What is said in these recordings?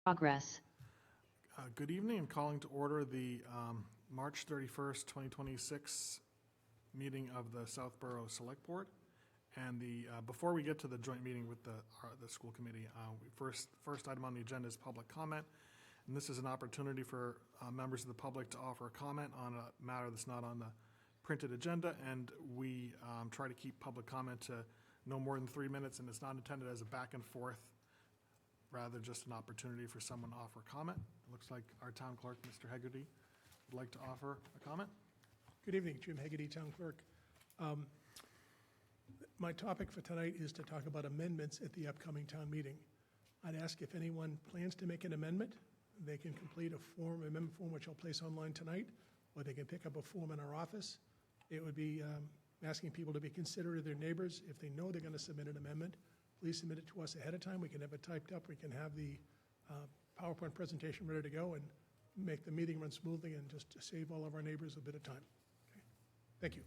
Progress. Good evening. I'm calling to order the March 31st, 2026 meeting of the Southborough Select Board. And before we get to the joint meeting with the school committee, first item on the agenda is public comment. And this is an opportunity for members of the public to offer a comment on a matter that's not on the printed agenda. And we try to keep public comment to no more than 3 minutes, and it's not intended as a back and forth, rather just an opportunity for someone to offer comment. It looks like our town clerk, Mr. Hegarty, would like to offer a comment. Good evening, Jim Hegarty, Town Clerk. My topic for tonight is to talk about amendments at the upcoming town meeting. I'd ask if anyone plans to make an amendment, they can complete amendment form, which I'll place online tonight, or they can pick up a form in our office. It would be asking people to be considerate of their neighbors. If they know they're going to submit an amendment, please submit it to us ahead of time. We can have it typed up. We can have the PowerPoint presentation ready to go and make the meeting run smoothly and just to save all of our neighbors a bit of time. Okay. Thank you.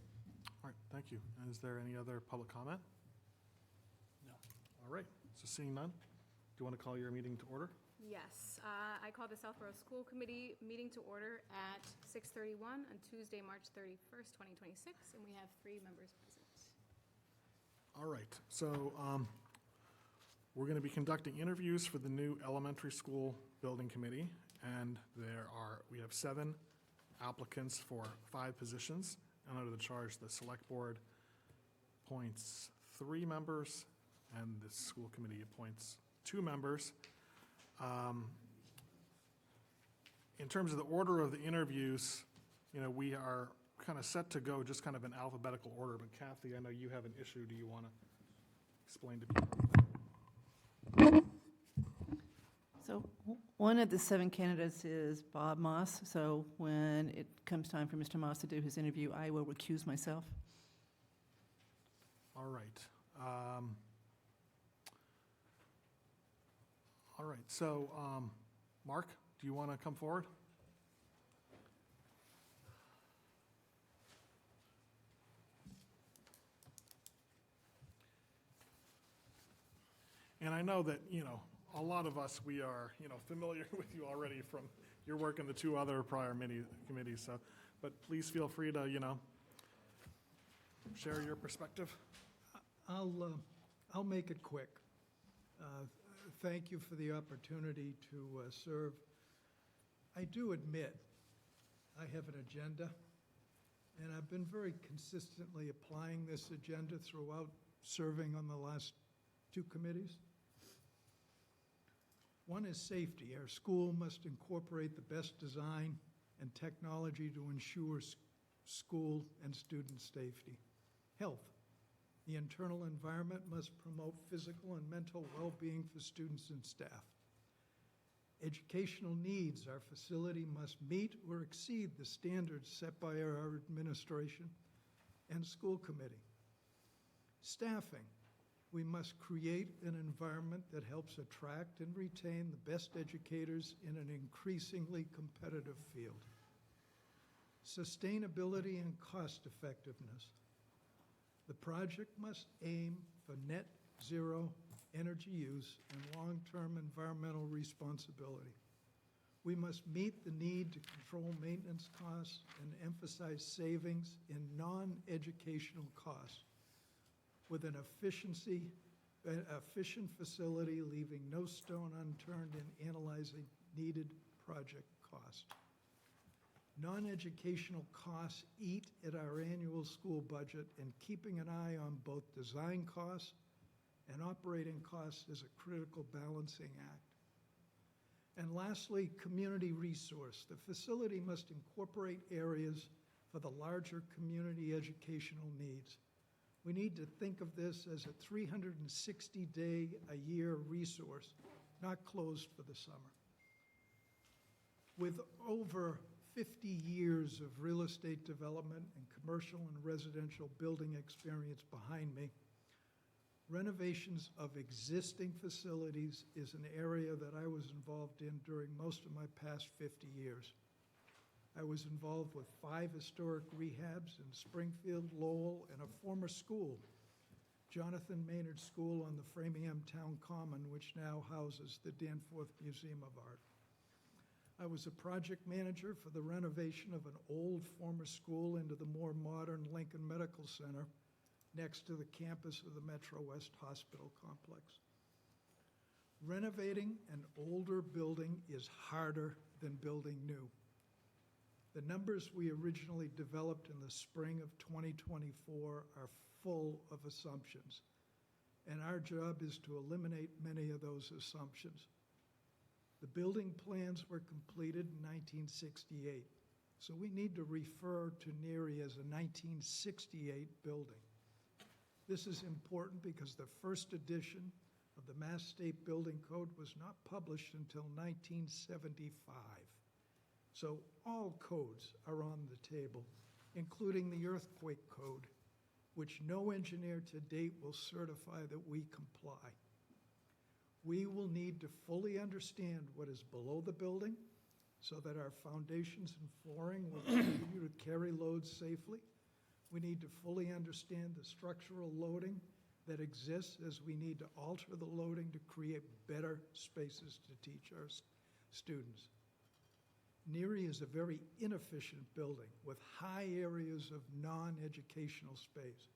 All right, thank you. And is there any other public comment? No. All right, so seeing none, do you want to call your meeting to order? Yes, I call the Southborough School Committee meeting to order at 6:31 on Tuesday, March 31st, 2026, and we have 3 members present. All right, so we're going to be conducting interviews for the new elementary school building committee, and we have 7 applicants for 5 positions, and under the charge, the select board appoints 3 members, and the school committee appoints 2 members. In terms of the order of the interviews, we are kind of set to go just kind of in alphabetical order, but Kathy, I know you have an issue. Do you want to explain to people? So one of the 7 candidates is Bob Moss. So when it comes time for Mr. Moss to do his interview, I will recuse myself. All right. All right, so Mark, do you want to come forward? And I know that, a lot of us, we are, familiar with you already from your work in the 2 other prior committees, so, but please feel free to, share your perspective. I'll make it quick. Thank you for the opportunity to serve. I do admit I have an agenda, and I've been very consistently applying this agenda throughout serving on the last 2 committees. One is safety. Our school must incorporate the best design and technology to ensure school and student safety. Health. The internal environment must promote physical and mental well-being for students and staff. Educational needs. Our facility must meet or exceed the standards set by our administration and school committee. Staffing. We must create an environment that helps attract and retain the best educators in an increasingly competitive field. Sustainability and cost effectiveness. The project must aim for net zero energy use and long-term environmental responsibility. We must meet the need to control maintenance costs and emphasize savings in non-educational costs with an efficient facility, leaving no stone unturned in analyzing needed project cost. Non-educational costs eat at our annual school budget, and keeping an eye on both design costs and operating costs is a critical balancing act. And lastly, community resource. The facility must incorporate areas for the larger community educational needs. We need to think of this as a 360-day-a-year resource, not closed for the summer. With over 50 years of real estate development and commercial and residential building experience behind me, renovations of existing facilities is an area that I was involved in during most of my past 50 years. I was involved with 5 historic rehabs in Springfield, Lowell, and a former school. Jonathan Maynard School on the Framingham Town Common, which now houses the Danforth Museum of Art. I was a project manager for the renovation of an old former school into the more modern Lincoln Medical Center next to the campus of the Metro West Hospital Complex. Renovating an older building is harder than building new. The numbers we originally developed in the spring of 2024 are full of assumptions, and our job is to eliminate many of those assumptions. The building plans were completed in 1968, so we need to refer to NERI as a 1968 building. This is important because the first edition of the Mass State Building Code was not published until 1975. So all codes are on the table, including the earthquake code, which no engineer to date will certify that we comply. We will need to fully understand what is below the building so that our foundations and flooring will continue to carry loads safely. We need to fully understand the structural loading that exists, as we need to alter the loading to create better spaces to teach our students. NERI is a very inefficient building with high areas of non-educational space.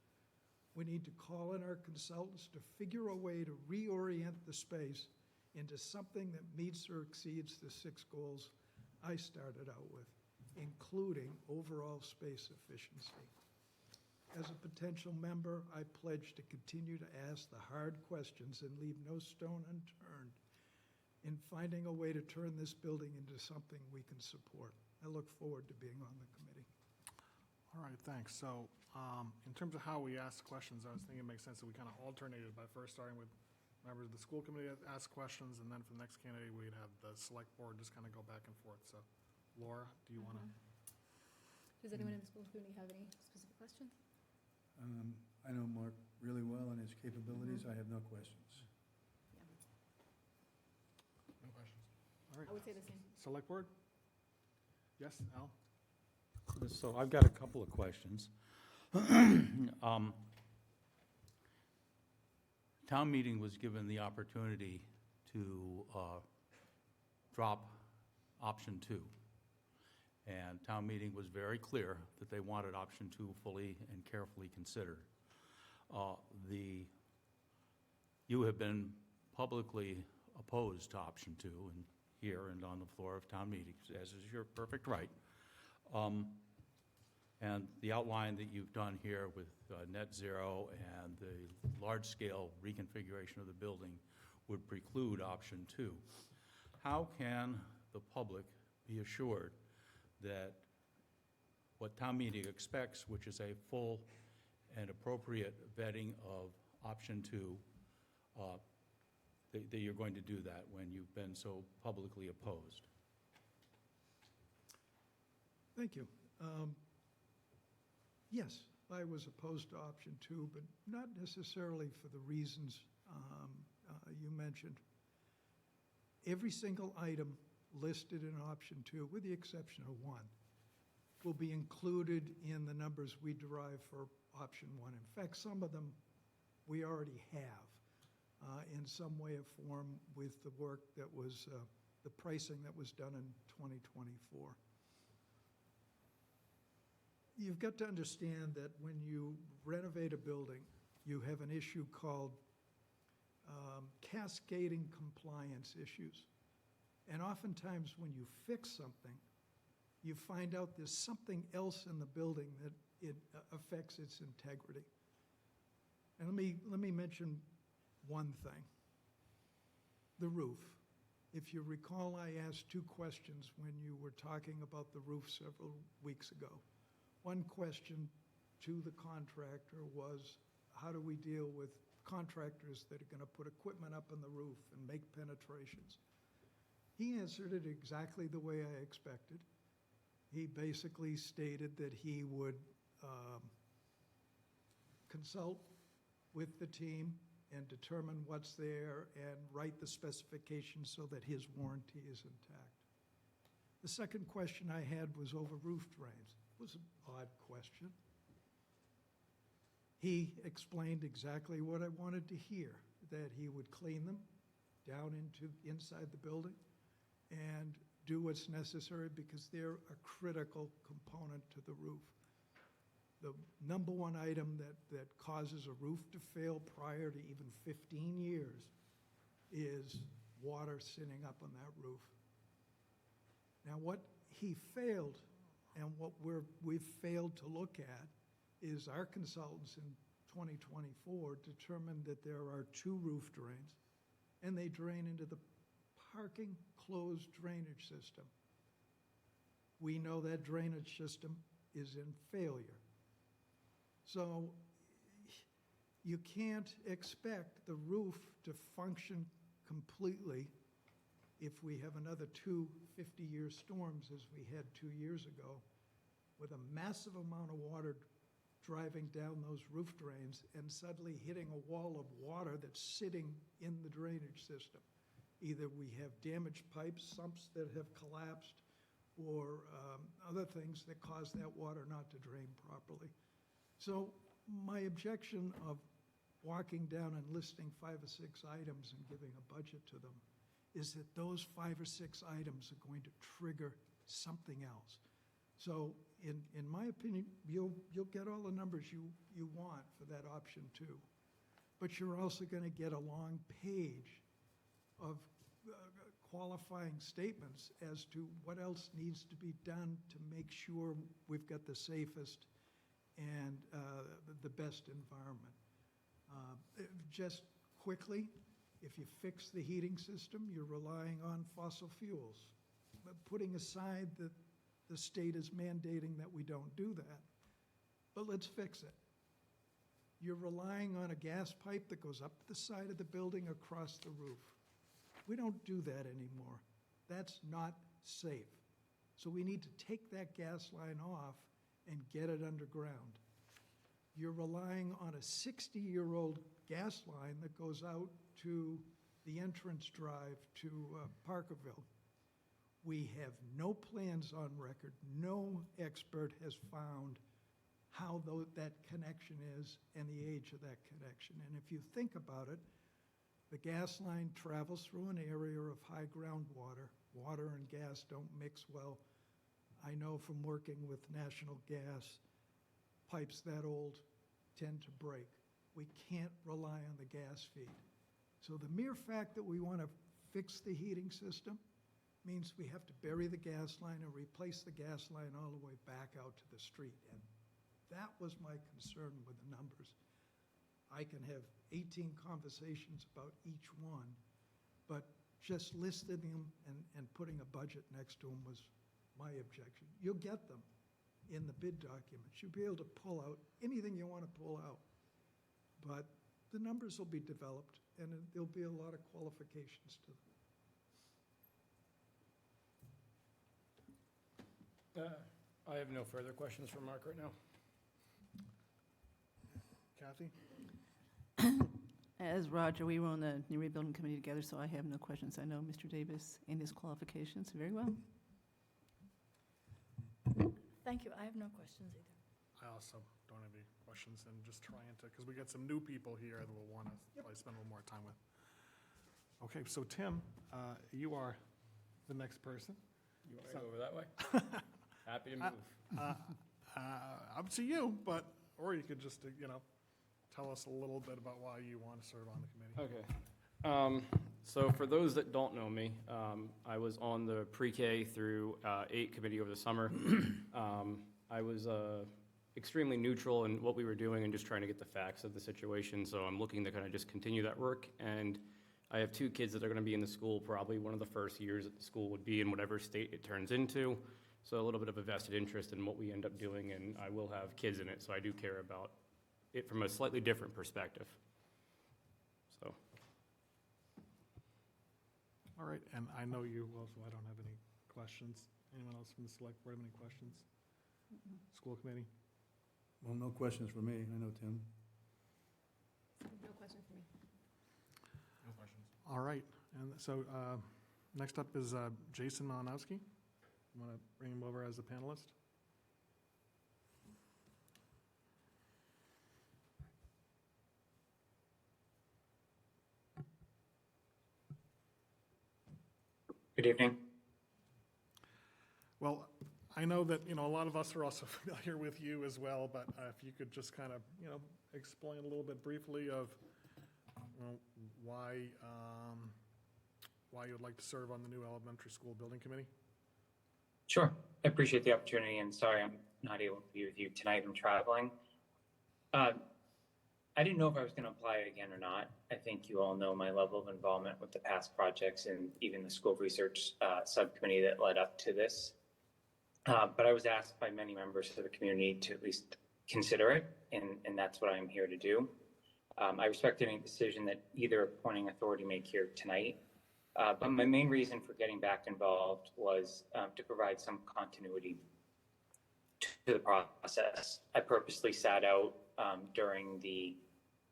We need to call in our consultants to figure a way to reorient the space into something that meets or exceeds the 6 goals I started out with, including overall space efficiency. As a potential member, I pledge to continue to ask the hard questions and leave no stone unturned in finding a way to turn this building into something we can support. I look forward to being on the committee. All right, thanks. So in terms of how we ask questions, I was thinking it makes sense that we kind of alternated by first starting with members of the school committee that ask questions, and then for the next candidate, we'd have the select board just kind of go back and forth. So Laura, do you want to? Does anyone in the school committee have any specific questions? I know Mark really well and his capabilities. I have no questions. No questions. All right. I would say the same. Select board? Yes, Al? So I've got a couple of questions. Town meeting was given the opportunity to drop option 2. And town meeting was very clear that they wanted option 2 fully and carefully considered. You have been publicly opposed to option 2 and here and on the floor of town meetings, as is your perfect right. And the outline that you've done here with net zero and the large-scale reconfiguration of the building would preclude option 2. How can the public be assured that what town meeting expects, which is a full and appropriate vetting of option 2, that you're going to do that when you've been so publicly opposed? Thank you. Yes, I was opposed to option 2, but not necessarily for the reasons you mentioned. Every single item listed in option 2, with the exception of 1, will be included in the numbers we derive for option 1. In fact, some of them we already have in some way or form with the work that was, the pricing that was done in 2024. You've got to understand that when you renovate a building, you have an issue called cascading compliance issues. And oftentimes when you fix something, you find out there's something else in the building that it affects its integrity. And let me mention one thing. The roof. If you recall, I asked 2 questions when you were talking about the roof several weeks ago. One question to the contractor was, how do we deal with contractors that are going to put equipment up on the roof and make penetrations? He answered it exactly the way I expected. He basically stated that he would consult with the team and determine what's there and write the specifications so that his warranty is intact. The second question I had was over roof drains. It was an odd question. He explained exactly what I wanted to hear, that he would clean them down inside the building and do what's necessary because they're a critical component to the roof. The number one item that causes a roof to fail prior to even 15 years is water sitting up on that roof. Now, what he failed and what we've failed to look at is our consultants in 2024 determined that there are 2 roof drains, and they drain into the parking closed drainage system. We know that drainage system is in failure. So you can't expect the roof to function completely if we have another 2 50-year storms as we had 2 years ago, with a massive amount of water driving down those roof drains and suddenly hitting a wall of water that's sitting in the drainage system. Either we have damaged pipes, sumps that have collapsed, or other things that cause that water not to drain properly. So my objection of walking down and listing 5 or 6 items and giving a budget to them is that those 5 or 6 items are going to trigger something else. So in my opinion, you'll get all the numbers you want for that option 2. But you're also going to get a long page of qualifying statements as to what else needs to be done to make sure we've got the safest and the best environment. Just quickly, if you fix the heating system, you're relying on fossil fuels. But putting aside that the state is mandating that we don't do that, but let's fix it. You're relying on a gas pipe that goes up the side of the building across the roof. We don't do that anymore. That's not safe. So we need to take that gas line off and get it underground. You're relying on a 60-year-old gas line that goes out to the entrance drive to Parkerville. We have no plans on record. No expert has found how that connection is and the age of that connection. And if you think about it, the gas line travels through an area of high groundwater. Water and gas don't mix well. I know from working with National Gas, pipes that old tend to break. We can't rely on the gas feed. So the mere fact that we want to fix the heating system means we have to bury the gas line and replace the gas line all the way back out to the street. And that was my concern with the numbers. I can have 18 conversations about each one, but just listing them and putting a budget next to them was my objection. You'll get them in the bid documents. You'll be able to pull out anything you want to pull out. But the numbers will be developed, and there'll be a lot of qualifications to them. I have no further questions for Mark right now. Kathy? As Roger, we were on the new rebuilding committee together, so I have no questions. I know Mr. Davis and his qualifications very well. Thank you. I have no questions either. I also don't have any questions, and just trying to, because we got some new people here that we'll want to probably spend a little more time with. Okay, so Tim, you are the next person. You want to go over that way? Happy to move. Up to you, but, or you could just, tell us a little bit about why you want to serve on the committee. Okay. So for those that don't know me, I was on the pre-K through 8 committee over the summer. I was extremely neutral in what we were doing and just trying to get the facts of the situation. So I'm looking to kind of just continue that work. And I have 2 kids that are going to be in the school, probably one of the first years that the school would be in whatever state it turns into. So a little bit of a vested interest in what we end up doing, and I will have kids in it, so I do care about it from a slightly different perspective. So. All right, and I know you well, so I don't have any questions. Anyone else from the select board have any questions? School committee? Well, no questions for me. I know Tim. No question for me. No questions. All right, and so next up is Jason Malinowski. You want to bring him over as a panelist? Good evening. Well, I know that, a lot of us are also familiar with you as well, but if you could just kind of, explain a little bit briefly of why you'd like to serve on the new elementary school building committee? Sure. I appreciate the opportunity, and sorry I'm not able to be with you tonight. I'm traveling. I didn't know if I was going to apply it again or not. I think you all know my level of involvement with the past projects and even the school research subcommittee that led up to this. But I was asked by many members of the community to at least consider it, and that's what I'm here to do. I respect any decision that either appointing authority make here tonight. But my main reason for getting back involved was to provide some continuity to the process. I purposely sat out during the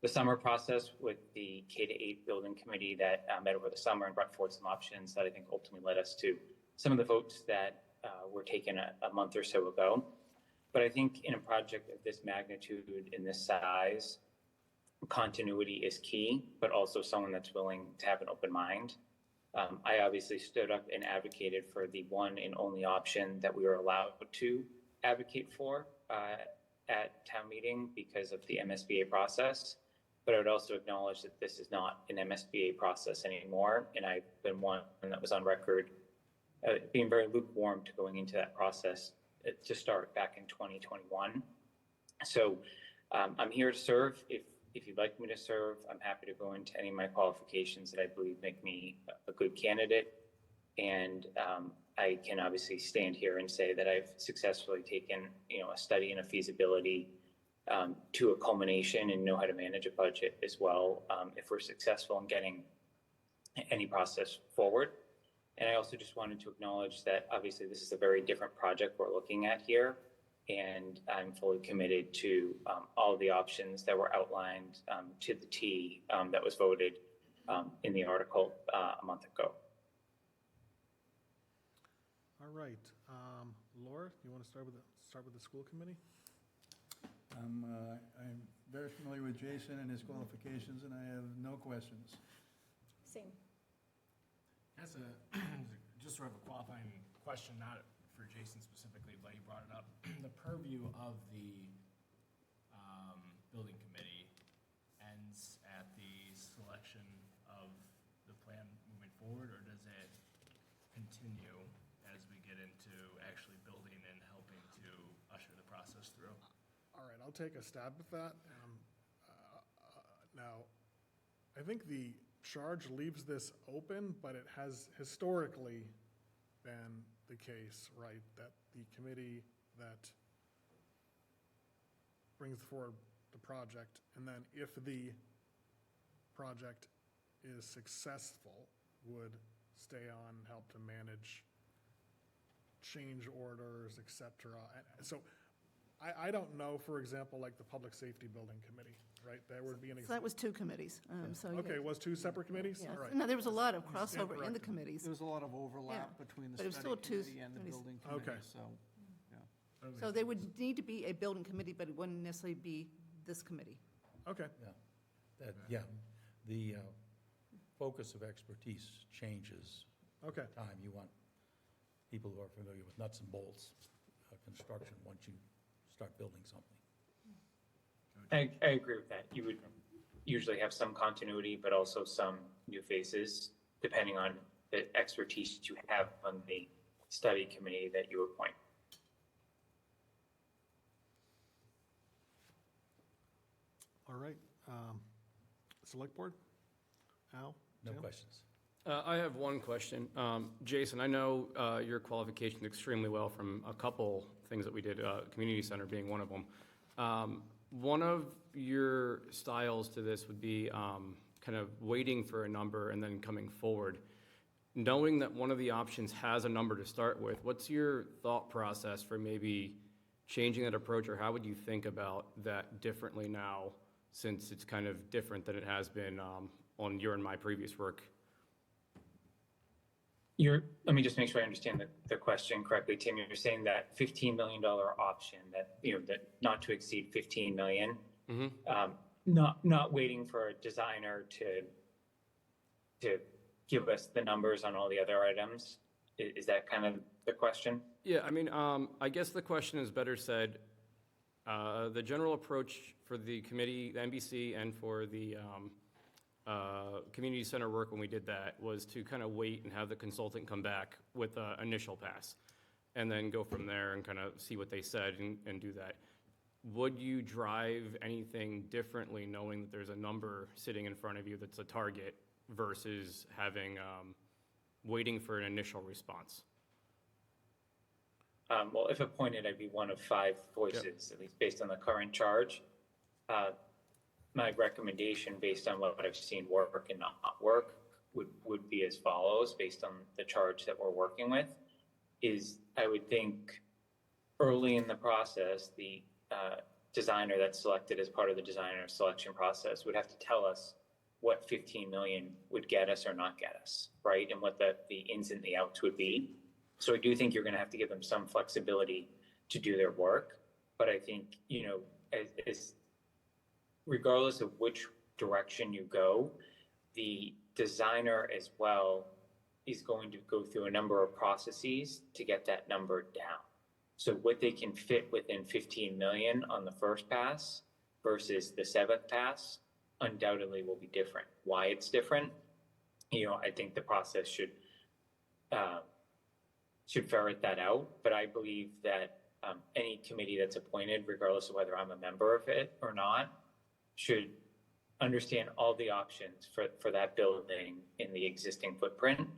summer process with the K-8 building committee that met over the summer and brought forward some options that I think ultimately led us to some of the votes that were taken a month or so ago. But I think in a project of this magnitude, in this size, continuity is key, but also someone that's willing to have an open mind. I obviously stood up and advocated for the one and only option that we were allowed to advocate for at town meeting because of the MSBA process. But I would also acknowledge that this is not an MSBA process anymore. And I've been one that was on record being very lukewarm to going into that process to start back in 2021. So I'm here to serve. If you'd like me to serve, I'm happy to go into any of my qualifications that I believe make me a good candidate. And I can obviously stand here and say that I've successfully taken, a study and a feasibility to a culmination and know how to manage a budget as well if we're successful in getting any process forward. And I also just wanted to acknowledge that obviously this is a very different project we're looking at here. And I'm fully committed to all of the options that were outlined to the T that was voted in the article a month ago. All right. Laura, you want to start with the school committee? I'm very familiar with Jason and his qualifications, and I have no questions. Same. That's just sort of a qualifying question, not for Jason specifically, but he brought it up. The purview of the building committee ends at the selection of the plan moving forward, or does it continue as we get into actually building and helping to usher the process through? All right, I'll take a stab at that. Now, I think the charge leaves this open, but it has historically been the case, right, that the committee that brings forward the project, and then if the project is successful, would stay on and help to manage change orders, et cetera. So I don't know, for example, like the Public Safety Building Committee, right? There would be an So example. that was two committees, so. yeah. Okay, it was two separate committees? Yeah. All right. No, there was a lot of Stand crossover in the corrected. committees. There was a lot of overlap Yeah, between the but it was study still two committee and the committees. building committee, Okay. so, yeah. So there would need to be a building committee, but it wouldn't necessarily be this committee. Okay. The focus of expertise changes Okay. time. You want people who are familiar with nuts and bolts construction once you start building something. I agree with that. You would usually have some continuity, but also some new faces, depending on the expertise you have on the study committee that you appoint. All right. Select Board? Al? No Jim? questions. I have one question. Jason, I know your qualifications extremely well from a couple things that we did, community center being one of them. One of your styles to this would be kind of waiting for a number and then coming forward. Knowing that one of the options has a number to start with, what's your thought process for maybe changing that approach, or how would you think about that differently now, since it's kind of different than it has been on your and my previous work? Let me just make sure I understand the question correctly, Tim. You're saying that $15 million option, that not to exceed 15 million, not waiting for a designer to give us the numbers on all the other items? Is that kind of the question? Yeah, I mean, I guess the question is better said, the general approach for the committee, the NBC, and for the community center work when we did that was to kind of wait and have the consultant come back with an initial pass, and then go from there and kind of see what they said and do that. Would you drive anything differently knowing that there's a number sitting in front of you that's a target versus having, waiting for an initial response? Well, if appointed, I'd be one of 5 voices, at least based on the current charge. My recommendation, based on what I've seen work and not work, would be as follows, based on the charge that we're working with, is I would think early in the process, the designer that's selected as part of the designer selection process would have to tell us what 15 million would get us or not get us, right? And what the ins and the outs would be. So I do think you're going to have to give them some flexibility to do their work. But I think, you know, as regardless of which direction you go, the designer as well is going to go through a number of processes to get that number down. So what they can fit within 15 million on the first pass versus the 7th pass undoubtedly will be different. Why it's different, you know, I think the process should ferret that out. But I believe that any committee that's appointed, regardless of whether I'm a member of it or not, should understand all the options for that building in the existing footprint,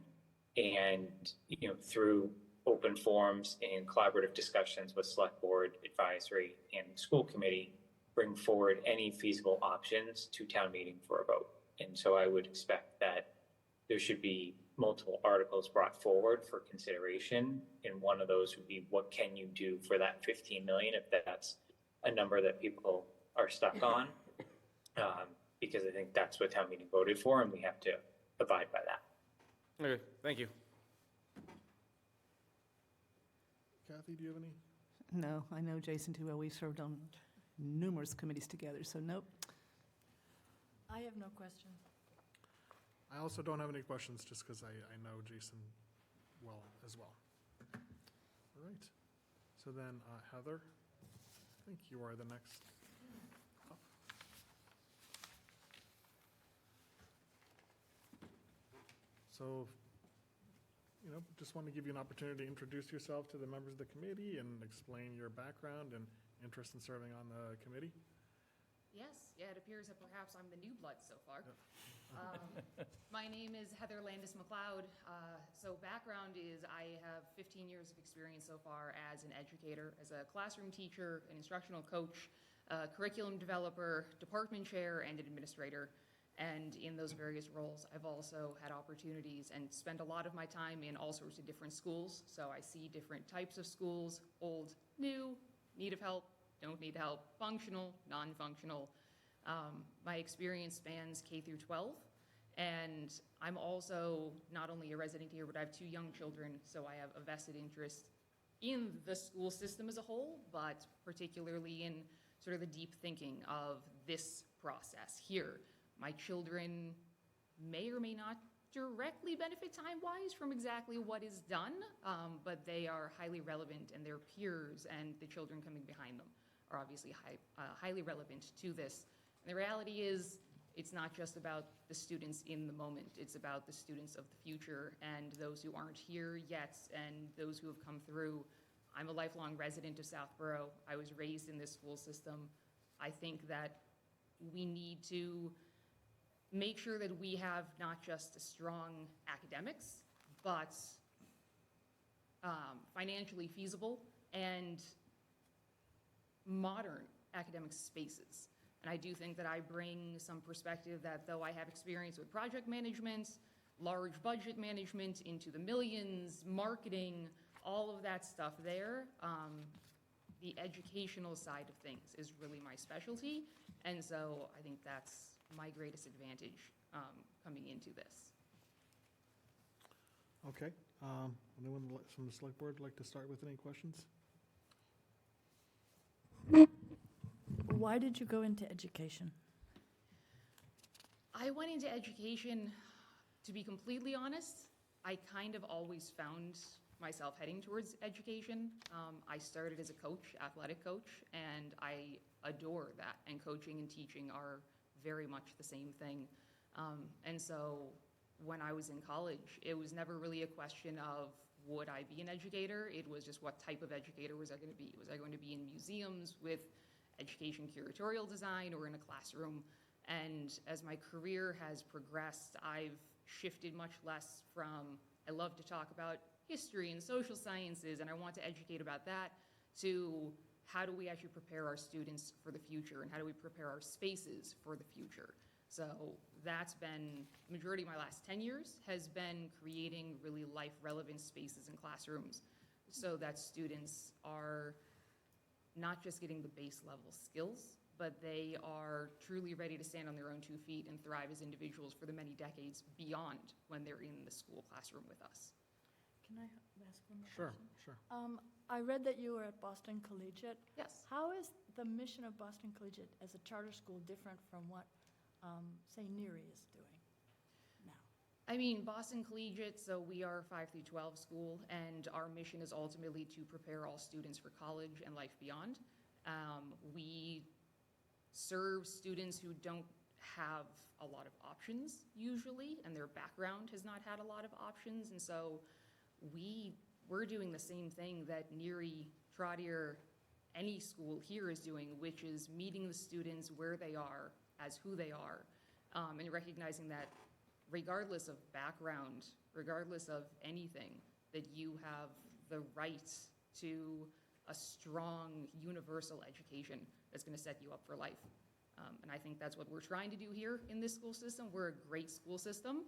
and, you know, through open forums and collaborative discussions with select board, advisory, and school committee, bring forward any feasible options to town meeting for a vote. And so I would expect that there should be multiple articles brought forward for consideration. And one of those would be, what can you do for that 15 million, if that's a number that people are stuck on? Because I think that's what town meeting voted for, and we have to abide by that. Okay, thank you. Kathy, do you have any? No, I know Jason too well. We've served on numerous committees together, so nope. I have no questions. I also don't have any questions, just because I know Jason well as well. All right. So then, Heather, I think you are the next up. So, you know, just want to give you an opportunity to introduce yourself to the members of the committee and explain your background and interest in serving on the committee. Yes, yeah, it appears that perhaps I'm the new blood so far. My name is Heather Landis-McLeod. So background is I have 15 years of experience so far as an educator, as a classroom teacher, an instructional coach, curriculum developer, department chair, and an administrator. And in those various roles, I've also had opportunities and spend a lot of my time in all sorts of different schools. So I see different types of schools: old, new, need of help, don't need help, functional, non-functional. My experience spans K through 12, and I'm also not only a resident here, but I have 2 young children, so I have a vested interest in the school system as a whole, but particularly in sort of the deep thinking of this process here. My children may or may not directly benefit time-wise from exactly what is done, but they are highly relevant, and their peers and the children coming behind them are obviously highly relevant to this. And the reality is, it's not just about the students in the moment, it's about the students of the future and those who aren't here yet and those who have come through. I'm a lifelong resident of Southborough. I was raised in this school system. I think that we need to make sure that we have not just strong academics, but financially feasible and modern academic spaces. And I do think that I bring some perspective that, though I have experience with project management, large budget management into the millions, marketing, all of that stuff there, the educational side of things is really my specialty. And so I think that's my greatest advantage coming into this. Okay. Anyone from the select board like to start with any questions? Why did you go into education? I went into education To be completely honest, I kind of always found myself heading towards education. I started as a coach, athletic coach, and I adore that. And coaching and teaching are very much the same thing. And so when I was in college, it was never really a question of would I be an educator? It was just what type of educator was I going to be? Was I going to be in museums with education curatorial design or in a classroom? And as my career has progressed, I've shifted much less from, I love to talk about history and social sciences, and I want to educate about that, to how do we actually prepare our students for the future, and how do we prepare our spaces for the future? So that's been, majority of my last 10 years has been creating really life-relevant spaces in classrooms so that students are not just getting the base level skills, but they are truly ready to stand on their own 2 feet and thrive as individuals for the many decades beyond when they're in the school classroom with us. Can I ask one more Sure, question? sure. I read that you were at Boston Collegiate. Yes. How is the mission of Boston Collegiate as a charter school different from what, say, Neary is doing now? I mean, Boston Collegiate, so we are a 5 through 12 school, and our mission is ultimately to prepare all students for college and life beyond. We serve students who don't have a lot of options usually, and their background has not had a lot of options, and so we're doing the same thing that Neary, Trotter, any school here is doing, which is meeting the students where they are as who they are, and recognizing that regardless of background, regardless of anything, that you have the right to a strong universal education that's going to set you up for life. And I think that's what we're trying to do here in this school system. We're a great school system.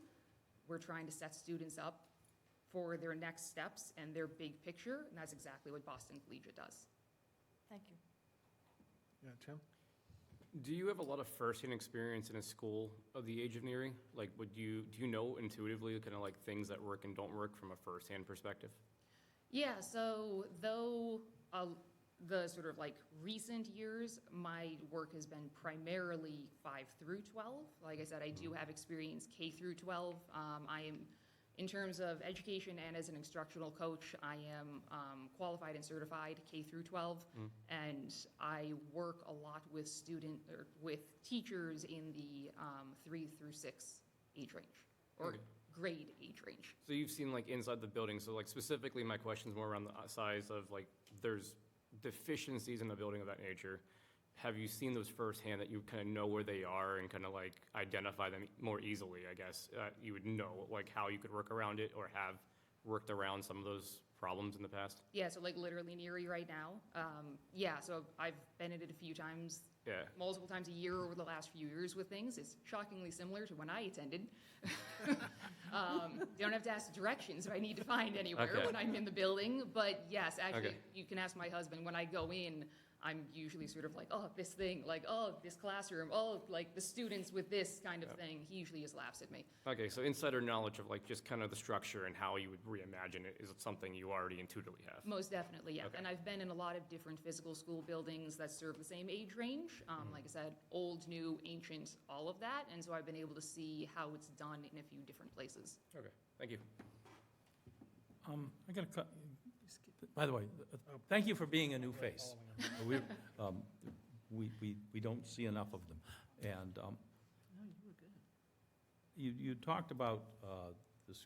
We're trying to set students up for their next steps and their big picture, and that's exactly what Boston Collegiate does. Thank you. Yeah, Tim? Do you have a lot of first-hand experience in a school of the age of Neary? Like, do you know intuitively kind of like things that work and don't work from a first-hand perspective? Yeah, so though the sort of like recent years, my work has been primarily 5 through 12. Like I said, I do have experience K through 12. I am, in terms of education and as an instructional coach, I am qualified and certified K through 12, and I work a lot with with teachers in the 3 through 6 age range, or grade age range. So you've seen like inside the building, so like specifically my question's more around the size of like there's deficiencies in the building of that nature. Have you seen those firsthand that you kind of know where they are and kind of like identify them more easily, I guess? You would know like how you could work around it or have worked around some of those problems in the past? Yeah, so like literally Neary right now. Yeah, so I've been in it a few times, multiple times a year over the last few years with things. It's shockingly similar to when I attended. You don't have to ask directions if I need to find anywhere when I'm in the building. But yes, actually, you can ask my husband. When I go in, I'm usually sort of like, oh, this thing, like, oh, this classroom, oh, like the students with this kind of thing. He usually just laughs at me. Okay, so insider knowledge of like just kind of the structure and how you would reimagine it is something you already intuitively have. Most definitely, yeah. And I've been in a lot of different physical school buildings that serve the same age range. Like I said, old, new, ancient, all of that. And so I've been able to see how it's done in a few different places. Okay, thank you. I got to by the way, thank you for being a new face. We don't see enough of them. And No, you were good. you talked about this,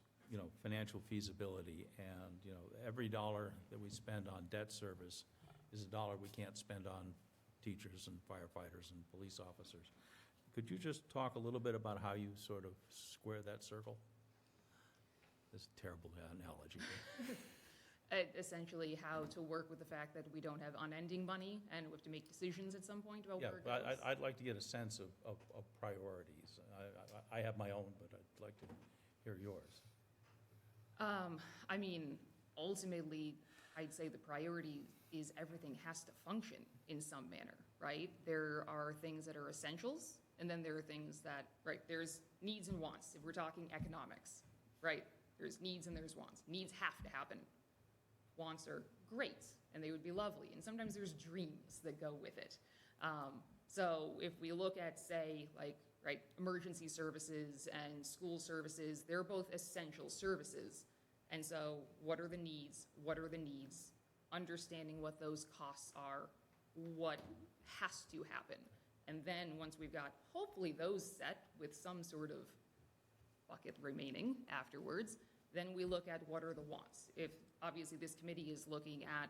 financial feasibility, and, every dollar that we spend on debt service is a dollar we can't spend on teachers and firefighters and police officers. Could you just talk a little bit about how you sort of square that circle? This is a terrible analogy. Essentially how to work with the fact that we don't have unending money and we have to make decisions at some point about where it Yeah, goes. I'd like to get a sense of priorities. I have my own, but I'd like to hear yours. I mean, ultimately, I'd say the priority is everything has to function in some manner, right? There are things that are essentials, and then there are things that, right, there's needs and wants. If we're talking economics, right, there's needs and there's wants. Needs have to happen. Wants are great, and they would be lovely, and sometimes there's dreams that go with it. So if we look at, say, like right? Emergency services and school services, they're both essential services. And so what are the needs? What are the needs? Understanding what those costs are, what has to happen. And then once we've got hopefully those set with some sort of bucket remaining afterwards, then we look at what are the wants. If obviously this committee is looking at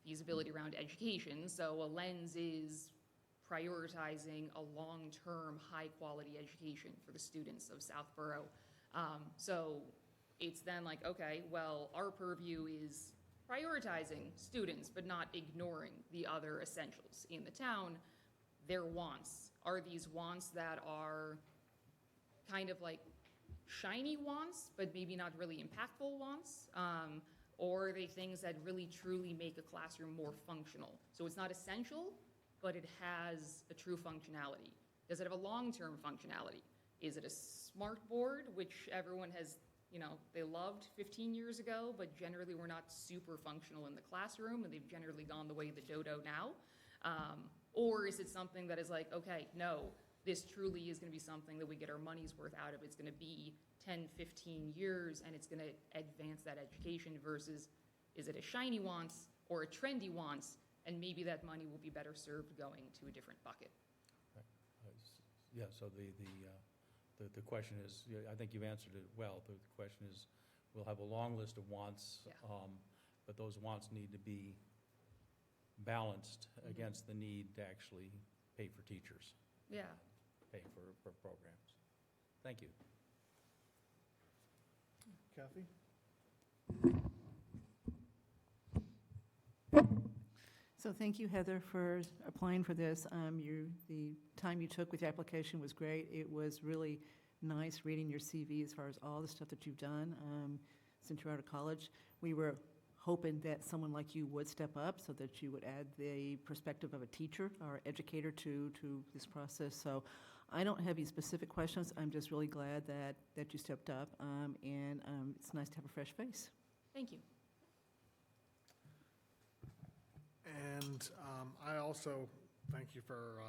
feasibility around education, so a lens is prioritizing a long-term, high-quality education for the students of Southborough. So it's then like, okay, well, our purview is prioritizing students, but not ignoring the other essentials in the town. Their wants are these wants that are kind of like shiny wants, but maybe not really impactful wants, or are they things that really truly make a classroom more functional? So it's not essential, but it has a true functionality. Does it have a long-term functionality? Is it a smart board, which everyone has, they loved 15 years ago, but generally were not super functional in the classroom, and they've generally gone the way of the dodo now? Or is it something that is like, okay, no, this truly is gonna be something that we get our money's worth out of. It's gonna be 10, 15 years, and it's gonna advance that education versus, is it a shiny wants or a trendy wants, and maybe that money will be better served going to a different bucket. Yeah, so the question is, yeah, I think you've answered it well. The question is, we'll have a long list of wants, Yeah. but those wants need to be balanced against the need to actually pay for teachers, Yeah. pay for programs. Thank you. Kathy? So thank you, Heather, for applying for this. The time you took with the application was great. It was really nice reading your CV as far as all the stuff that you've done since you're out of college. We were hoping that someone like you would step up so that you would add the perspective of a teacher or educator to this process. So I don't have any specific questions. I'm just really glad that you stepped up, and it's nice to have a fresh face. Thank you. And I also thank you for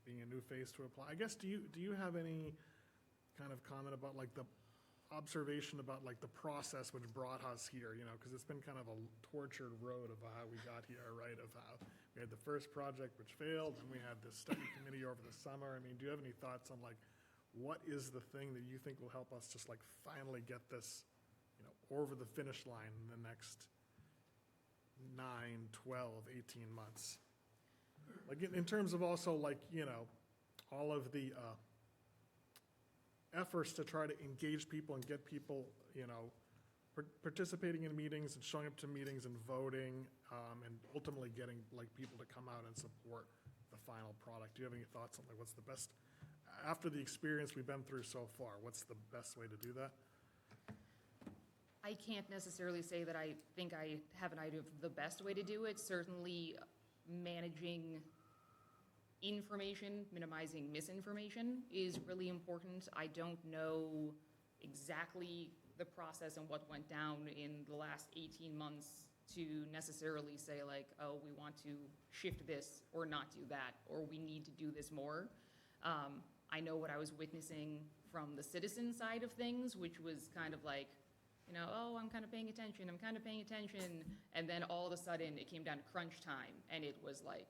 being a new face to apply. I guess, do you have any kind of comment about like the observation about like the process which brought us here, because it's been kind of a tortured road of how we got here, right? Of how we had the first project which failed, and we had this study committee over the summer. I mean, do you have any thoughts on like, what is the thing that you think will help us just like finally get this, over the finish line in the next 9, 12, 18 months? Like in terms of also like, all of the efforts to try to engage people and get people, participating in meetings and showing up to meetings and voting, and ultimately getting like people to come out and support the final product. Do you have any thoughts on like what's the best, after the experience we've been through so far, what's the best way to do that? I can't necessarily say that I think I have an idea of the best way to do it. Certainly managing information, minimizing misinformation is really important. I don't know exactly the process and what went down in the last 18 months to necessarily say like, oh, we want to shift this or not do that, or we need to do this more. I know what I was witnessing from the citizen side of things, which was kind of like, oh, I'm kind of paying attention, and then all of a sudden it came down to crunch time, and it was like,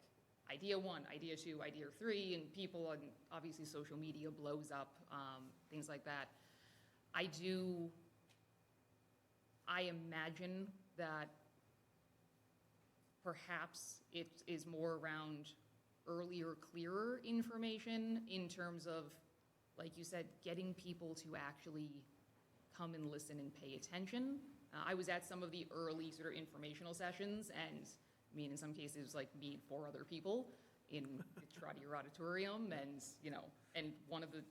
idea 1, idea 2, idea 3, and people, and obviously social media blows up, things like that. I imagine that perhaps it is more around earlier, clearer information in terms of, like you said, getting people to actually come and listen and pay attention. I was at some of the early sort of informational sessions, and I mean, in some cases, it was like me and 4 other people in the Trotter Auditorium, and one of the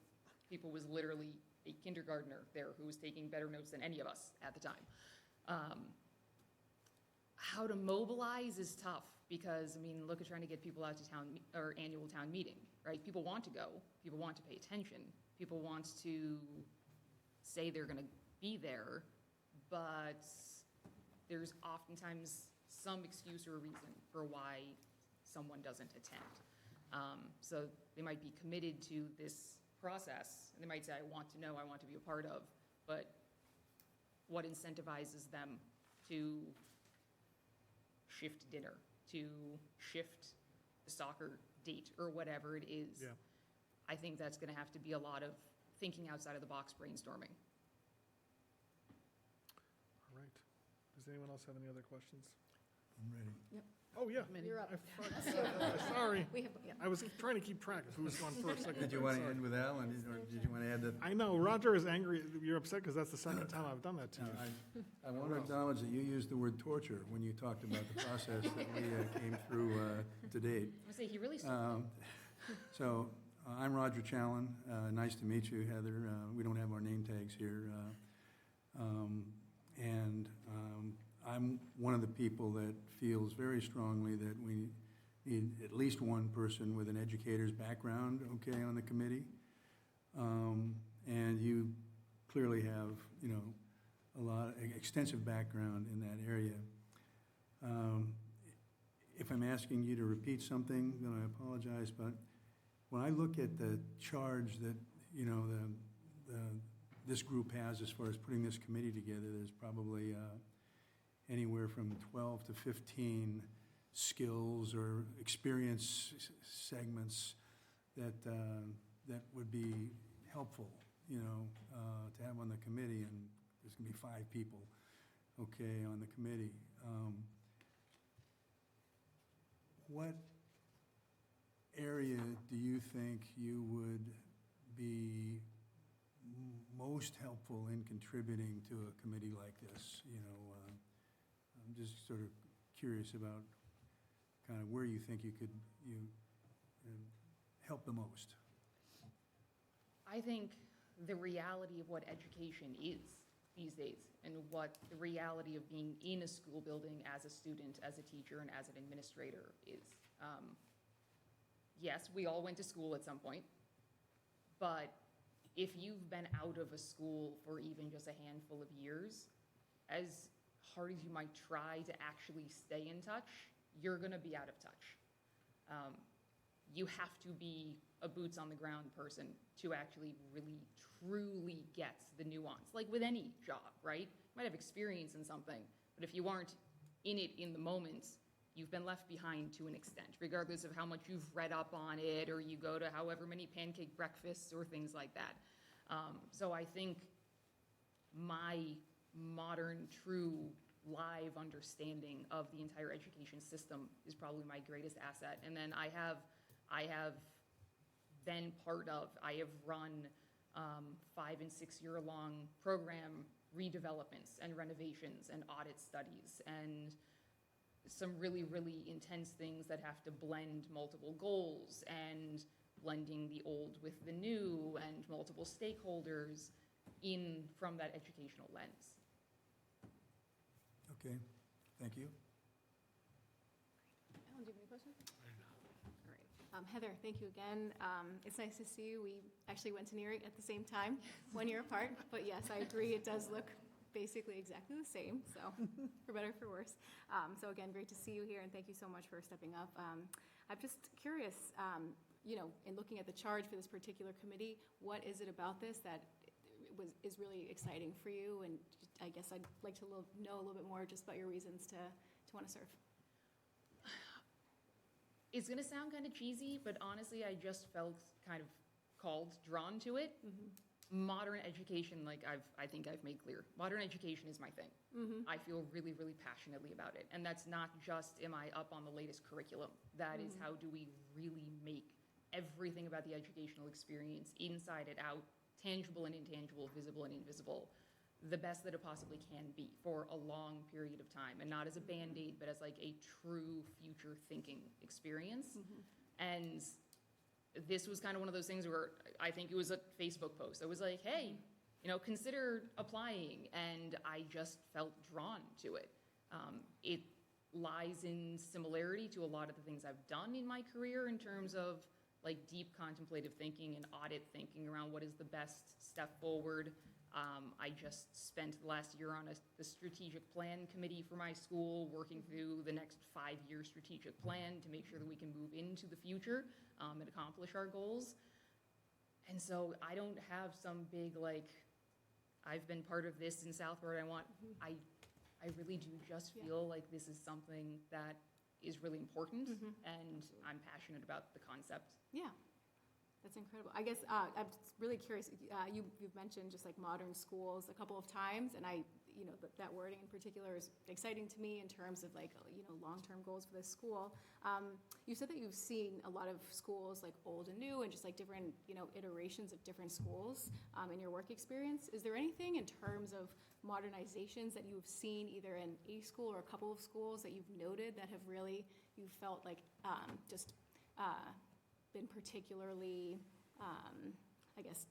people was literally a kindergartner there who was taking better notes than any of us at the time. How to mobilize is tough because, I mean, look at trying to get people out to town or annual town meeting, right? People want to go, people want to pay attention, people want to say they're going to be there, but there's oftentimes some excuse or a reason for why someone doesn't attend. So they might be committed to this process, and they might say, I want to know, I want to be a part of, but what incentivizes them to shift dinner, to shift the soccer date, or whatever it is? Yeah. I think that's gonna have to be a lot of thinking outside of the box brainstorming. All right. Does anyone else have any other questions? I'm ready. Oh, yeah. You're up. Sorry. We have, yeah. I was trying to keep track of who was going first, second, Did you third, want to sorry. end with Al, or did you want to add that? I know, Roger is angry, you're upset because that's the second time I've done that to No, you. I want to acknowledge that you used the word torture when you talked about the process that we came through to date. I'm gonna say, he really So, I'm Roger Challen. Nice to meet you, Heather. We don't have our name tags here. And I'm one of the people that feels very strongly that we need at least one person with an educator's background, okay, on the committee. And you clearly have, you know, a lot, extensive background in that area. If I'm asking you to repeat something, then I apologize, but when I look at the charge that, you know, this group has as far as putting this committee together, there's probably anywhere from 12 to 15 skills or experience segments that would be helpful, you know, to have on the committee, and there's gonna be 5 people, okay, on the committee. What area do you think you would be most helpful in contributing to a committee like this? You know, I'm just sort of curious about kind of where you think you could help the most. I think the reality of what education is these days, and what the reality of being in a school building as a student, as a teacher, and as an administrator is. Yes, we all went to school at some point, but if you've been out of a school for even just a handful of years, as hard as you might try to actually stay in touch, you're gonna be out of touch. You have to be a boots on the ground person to actually really, truly get the nuance. Like with any job, right? You might have experience in something, but if you aren't in it in the moment, you've been left behind to an extent, regardless of how much you've read up on it, or you go to however many pancake breakfasts or things like that. So I think my modern, true, live understanding of the entire education system is probably my greatest asset. And then I have been part of, I have run 5 and 6 year long program redevelopments and renovations and audit studies and some really, really intense things that have to blend multiple goals and blending the old with the new and multiple stakeholders in from that educational lens. Okay, thank you. Alan, do you have any questions? All right. Heather, thank you again. It's nice to see you. We actually went to Nearing at the same time, 1 year apart, but yes, I agree, it does look basically exactly the same, so for better or for worse. So again, great to see you here, and thank you so much for stepping up. I'm just curious, you know, in looking at the charge for this particular committee, what is it about this that is really exciting for you? And I guess I'd like to know a little bit more just about your reasons to want to serve. It's gonna sound kind of cheesy, but honestly, I just felt kind of drawn to it. Modern education, like I think I've made clear, modern education is my thing. I feel really, really passionately about it. And that's not just, am I up on the latest curriculum? That is, how do we really make everything about the educational experience, inside and out, tangible and intangible, visible and invisible, the best that it possibly can be for a long period of time, and not as a Band-Aid, but as like a true future thinking experience. And this was kind of one of those things where I think it was a Facebook post. I was like, hey, you know, consider applying. And I just felt drawn to it. It lies in similarity to a lot of the things I've done in my career in terms of like deep contemplative thinking and audit thinking around what is the best step forward. I just spent the last year on the strategic plan committee for my school, working through the next 5-year strategic plan to make sure that we can move into the future and accomplish our goals. And so I don't have some big, like, I've been part of this in Southborough, I really do just Yeah. feel like this is something that is really important, and I'm passionate about the concept. Yeah, that's incredible. I guess I'm just really curious, you've mentioned just like modern schools a couple of times, and that wording in particular is exciting to me in terms of like, long-term goals for this school. You said that you've seen a lot of schools like old and new and just like different, iterations of different schools in your work experience. Is there anything in terms of modernizations that you've seen either in a school or a couple of schools that you've noted that have really, you felt like just been particularly, I guess,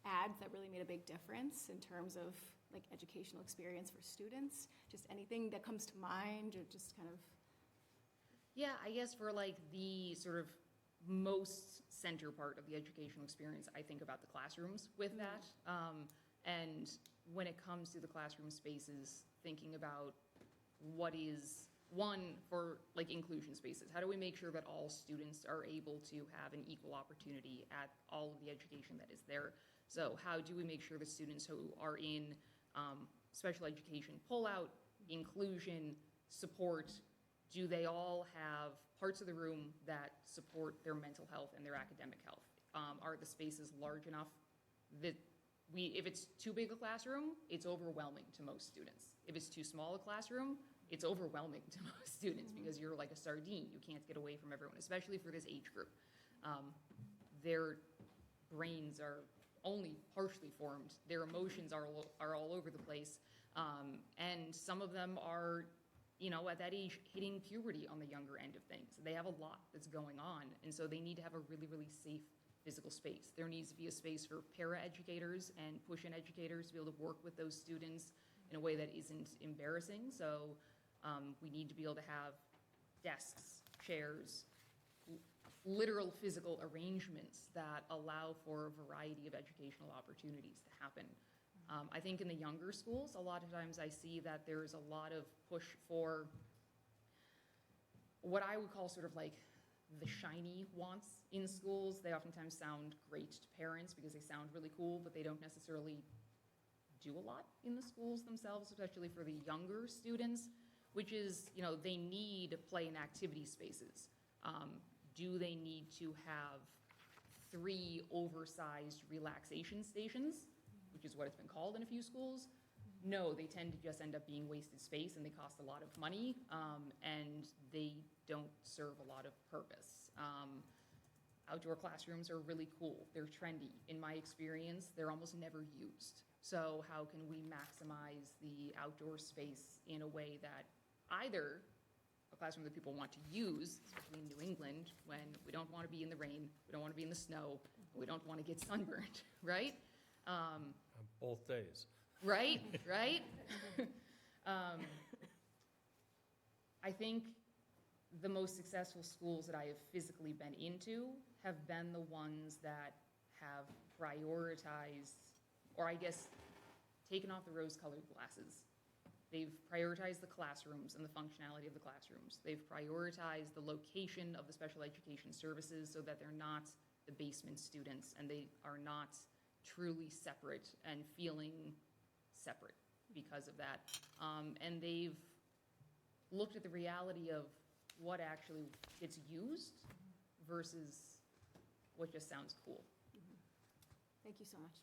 ads that really made a big difference in terms of like educational experience for students? Just anything that comes to mind, or just kind of? Yeah, I guess for like the sort of most center part of the educational experience, I think about the classrooms with that. And when it comes to the classroom spaces, thinking about what is, one, for like inclusion spaces, how do we make sure that all students are able to have an equal opportunity at all of the education that is there? So how do we make sure the students who are in special education pull-out, inclusion, support, do they all have parts of the room that support their mental health and their academic health? Are the spaces large enough that if it's too big a classroom, it's overwhelming to most students. If it's too small a classroom, it's overwhelming to most students because you're like a sardine. You can't get away from everyone, especially for this age group. Their brains are only partially formed. Their emotions are all over the place. And some of them are, at that age, hitting puberty on the younger end of things. They have a lot that's going on. And so they need to have a really, really safe physical space. There needs to be a space for para-educators and push-in educators to be able to work with those students in a way that isn't embarrassing. So we need to be able to have desks, chairs, literal physical arrangements that allow for a variety of educational opportunities to happen. I think in the younger schools, a lot of times I see that there's a lot of push for what I would call sort of like the shiny wants in schools. They oftentimes sound great to parents because they sound really cool, but they don't necessarily do a lot in the schools themselves, especially for the younger students, which is, they need play and activity spaces. Do they need to have 3 oversized relaxation stations, which is what it's been called in a few schools? No, they tend to just end up being wasted space, and they cost a lot of money, and they don't serve a lot of purpose. Outdoor classrooms are really cool. They're trendy. In my experience, they're almost never used. So how can we maximize the outdoor space in a way that either a classroom that people want to use, especially in New England, when we don't want to be in the rain, we don't want to be in the snow, we don't want to get sunburned, right? Both days. Right. I think the most successful schools that I have physically been into have been the ones that have prioritized, or I guess taken off the rose-colored glasses. They've prioritized the classrooms and the functionality of the classrooms. They've prioritized the location of the special education services so that they're not the basement students and they are not truly separate and feeling separate because of that. And they've looked at the reality of what actually gets used versus what just sounds cool. Thank you so much.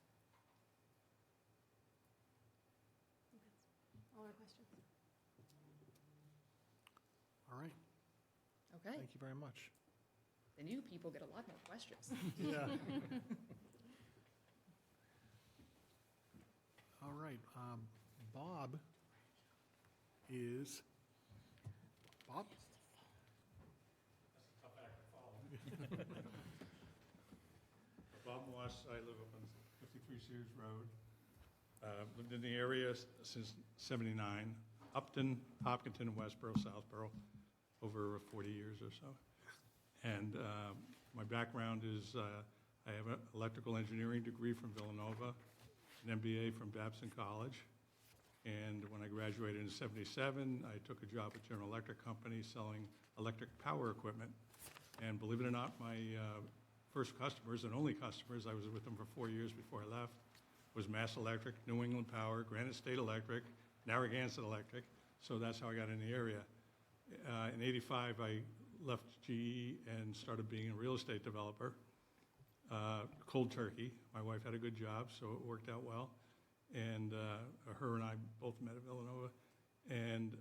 All our questions. All right, Okay, thank you very much. the new people get a lot more questions. Yeah. All right, Bob is, Bob? Bob Moss, I live up on 53 Sears Road. Lived in the area since '79. Upton, Hopkinton, Westboro, Southborough, over 40 years or so. And my background is I have an electrical engineering degree from Villanova, an MBA from Babson College. And when I graduated in '77, I took a job at General Electric Company selling electric power equipment. And believe it or not, my first customers and only customers, I was with them for 4 years before I left, was Mass Electric, New England Power, Granite State Electric, Narragansett Electric, so that's how I got in the area. In '85, I left GE and started being a real estate developer. Cold turkey. My wife had a good job, so it worked out well. And her and I both met at Villanova, and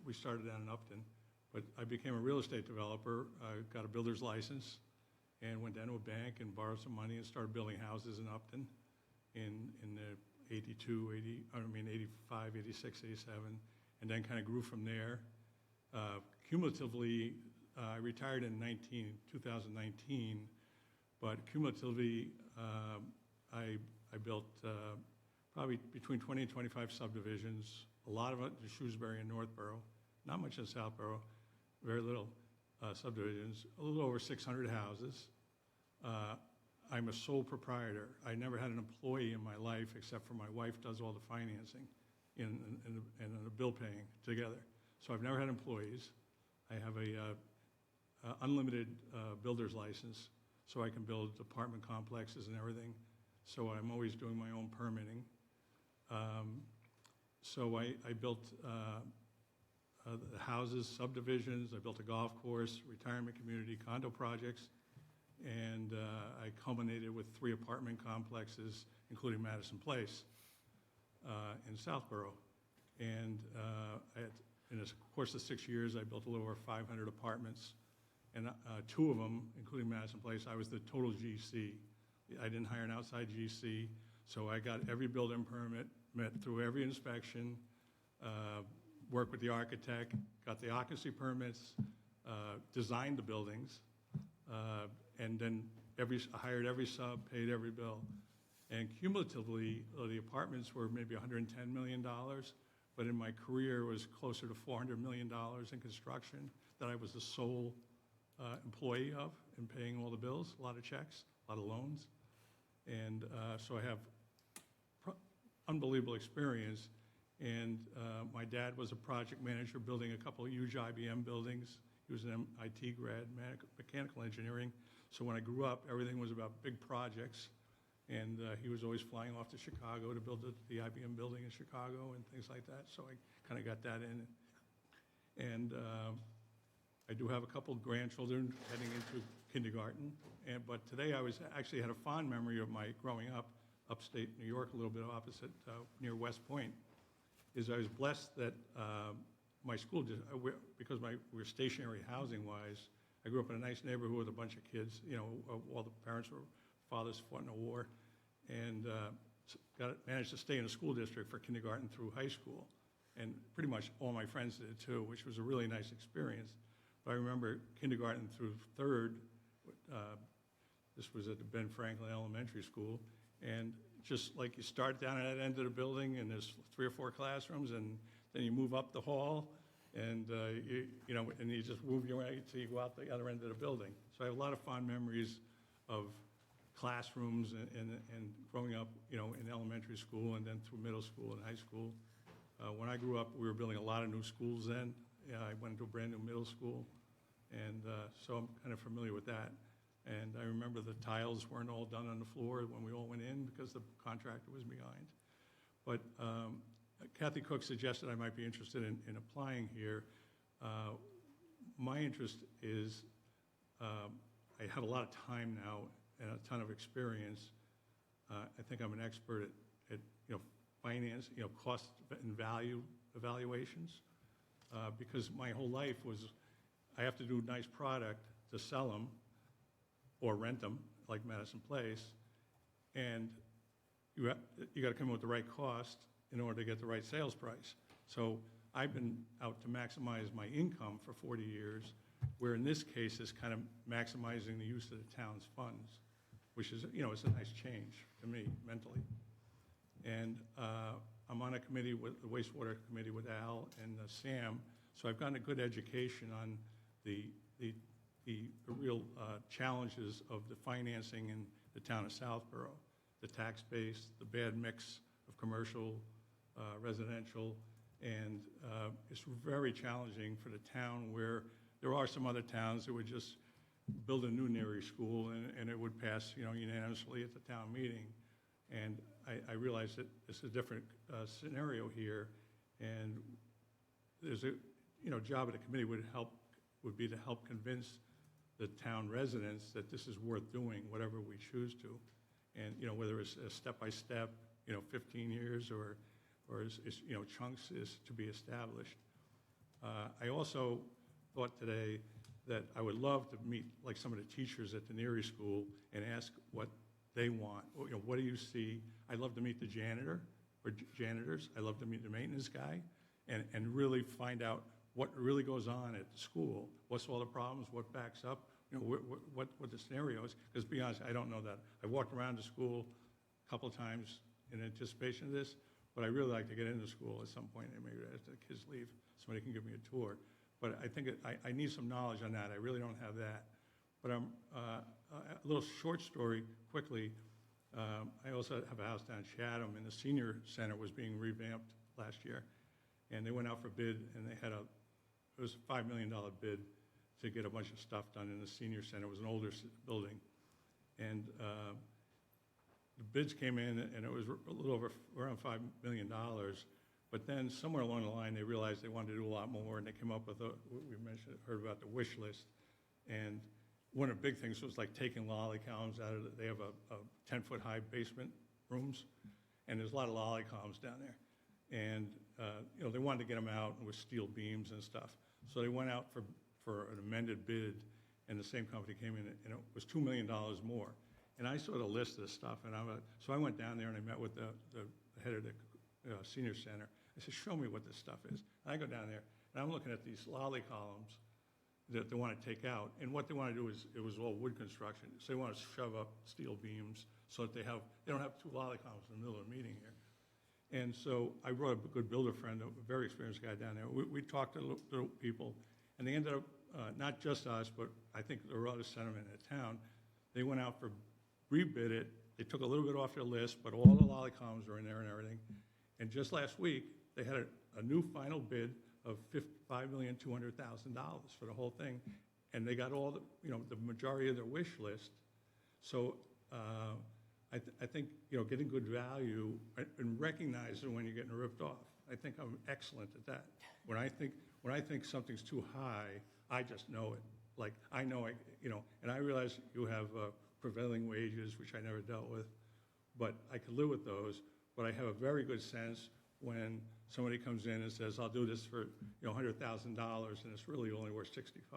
we started down in Upton. But I became a real estate developer. I got a builder's license and went down to a bank and borrowed some money and started building houses in Upton in the 85, 86, 87, and then kind of grew from there. Cumulatively, I retired in 2019, but cumulatively, I built probably between 20 and 25 subdivisions, a lot of it in Shrewsbury and Northborough, not much in Southborough, very little subdivisions, a little over 600 houses. I'm a sole proprietor. I never had an employee in my life except for my wife does all the financing and the bill paying together. So I've never had employees. I have a unlimited builder's license, so I can build apartment complexes and everything. So I'm always doing my own permitting. So I built the houses, subdivisions, I built a golf course, retirement community, condo projects, and I culminated with 3 apartment complexes, including Madison Place in Southborough. And in the course of 6 years, I built a little over 500 apartments, and 2 of them, including Madison Place, I was the total GC. I didn't hire an outside GC, so I got every building permit, met through every inspection, worked with the architect, got the occupancy permits, designed the buildings, and then hired every sub, paid every bill. And cumulatively, the apartments were maybe $110 million, but in my career was closer to $400 million in construction that I was the sole employee of and paying all the bills, a lot of checks, a lot of loans. And so I have unbelievable experience. And my dad was a project manager building a couple of huge IBM buildings. He was an MIT grad, mechanical engineering. So when I grew up, everything was about big projects. And he was always flying off to Chicago to build the IBM building in Chicago and things like that. So I kind of got that in. And I do have a couple of grandchildren heading into kindergarten. But today I actually had a fond memory of my growing up upstate New York, a little bit opposite, near West Point, is I was blessed that my school, because we're stationary housing-wise, I grew up in a nice neighborhood with a bunch of kids. You know, all the fathers fought in the war, and managed to stay in a school district for kindergarten through high school. And pretty much all my friends did too, which was a really nice experience. But I remember kindergarten through 3rd, this was at the Ben Franklin Elementary School, and just like you start down at that end of the building and there's 3 or 4 classrooms, and then you move up the hall, and and you just move your way until you go out the other end of the building. So I have a lot of fond memories of classrooms and growing up, in elementary school and then through middle school and high school. When I grew up, we were building a lot of new schools then. I went to a brand new middle school, and so I'm kind of familiar with that. And I remember the tiles weren't all done on the floor when we all went in because the contractor was behind. But Kathy Cook suggested I might be interested in applying here. My interest is I have a lot of time now and a ton of experience. I think I'm an expert at finance, cost and value evaluations, because my whole life was I have to do a nice product to sell them or rent them, like Madison Place, and you got to come up with the right cost in order to get the right sales price. So I've been out to maximize my income for 40 years, where in this case it's kind of maximizing the use of the town's funds, which is, it's a nice change to me mentally. And I'm on a committee with the wastewater committee with Al and Sam, so I've gotten a good education on the real challenges of the financing in the town of Southborough, the tax base, the bad mix of commercial, residential, and it's very challenging for the town where there are some other towns that would just build a new Neary school, and it would pass, unanimously at the town meeting. And I realized that it's a different scenario here, and there's a, job of the committee would be to help convince the town residents that this is worth doing, whatever we choose to. And, whether it's a step-by-step, 15 years, or chunks is to be established. I also thought today that I would love to meet, like, some of the teachers at the Neary School and ask what they want. What do you see? I'd love to meet the janitor or janitors. I'd love to meet the maintenance guy and really find out what really goes on at the school. What's all the problems? What backs up? What the scenario is. Because, to be honest, I don't know that. I walked around the school a couple of times in anticipation of this, but I really like to get into school at some point, and maybe after the kids leave, somebody can give me a tour. But I think I need some knowledge on that. I really don't have that. But a little short story, quickly. I also have a house down in Chatham, and the senior center was being revamped last year. And they went out for bid, and they had it was a $5 million bid to get a bunch of stuff done in the senior center. It was an older building. And the bids came in, and it was a little over around $5 million. But then somewhere along the line, they realized they wanted to do a lot more, and they came up with heard about the wish list. And one of the big things was like taking lolly-columns out of they have a 10-foot high basement rooms, and there's a lot of lolly-columns down there. And, they wanted to get them out with steel beams and stuff. So they went out for an amended bid, and the same company came in, and it was $2 million more. And I saw the list of the stuff, and so I went down there and I met with the head of the senior center. I said, show me what this stuff is. And I go down there, and I'm looking at these lolly columns that they want to take out. And what they want to do is, it was all wood construction. So they want to shove up steel beams so that they don't have two lolly columns in the middle of the meeting here. And so I brought a good builder friend, a very experienced guy down there. We talked to little people, and they ended up, not just us, but I think there were other sentiment in the town. They went out for rebid it. They took a little bit off their list, but all the lolly columns are in there and everything. And just last week, they had a new final bid of $5,200,000 for the whole thing, and they got all the majority of their wish list. So I think getting good value and recognizing when you're getting ripped off. I think I'm excellent at that. When I think something's too high, I just know it. Like I know and I realize you have prevailing wages, which I never dealt with, but I could live with those. But I have a very good sense when somebody comes in and says, I'll do this for $100,000, and it's really only worth $65,000.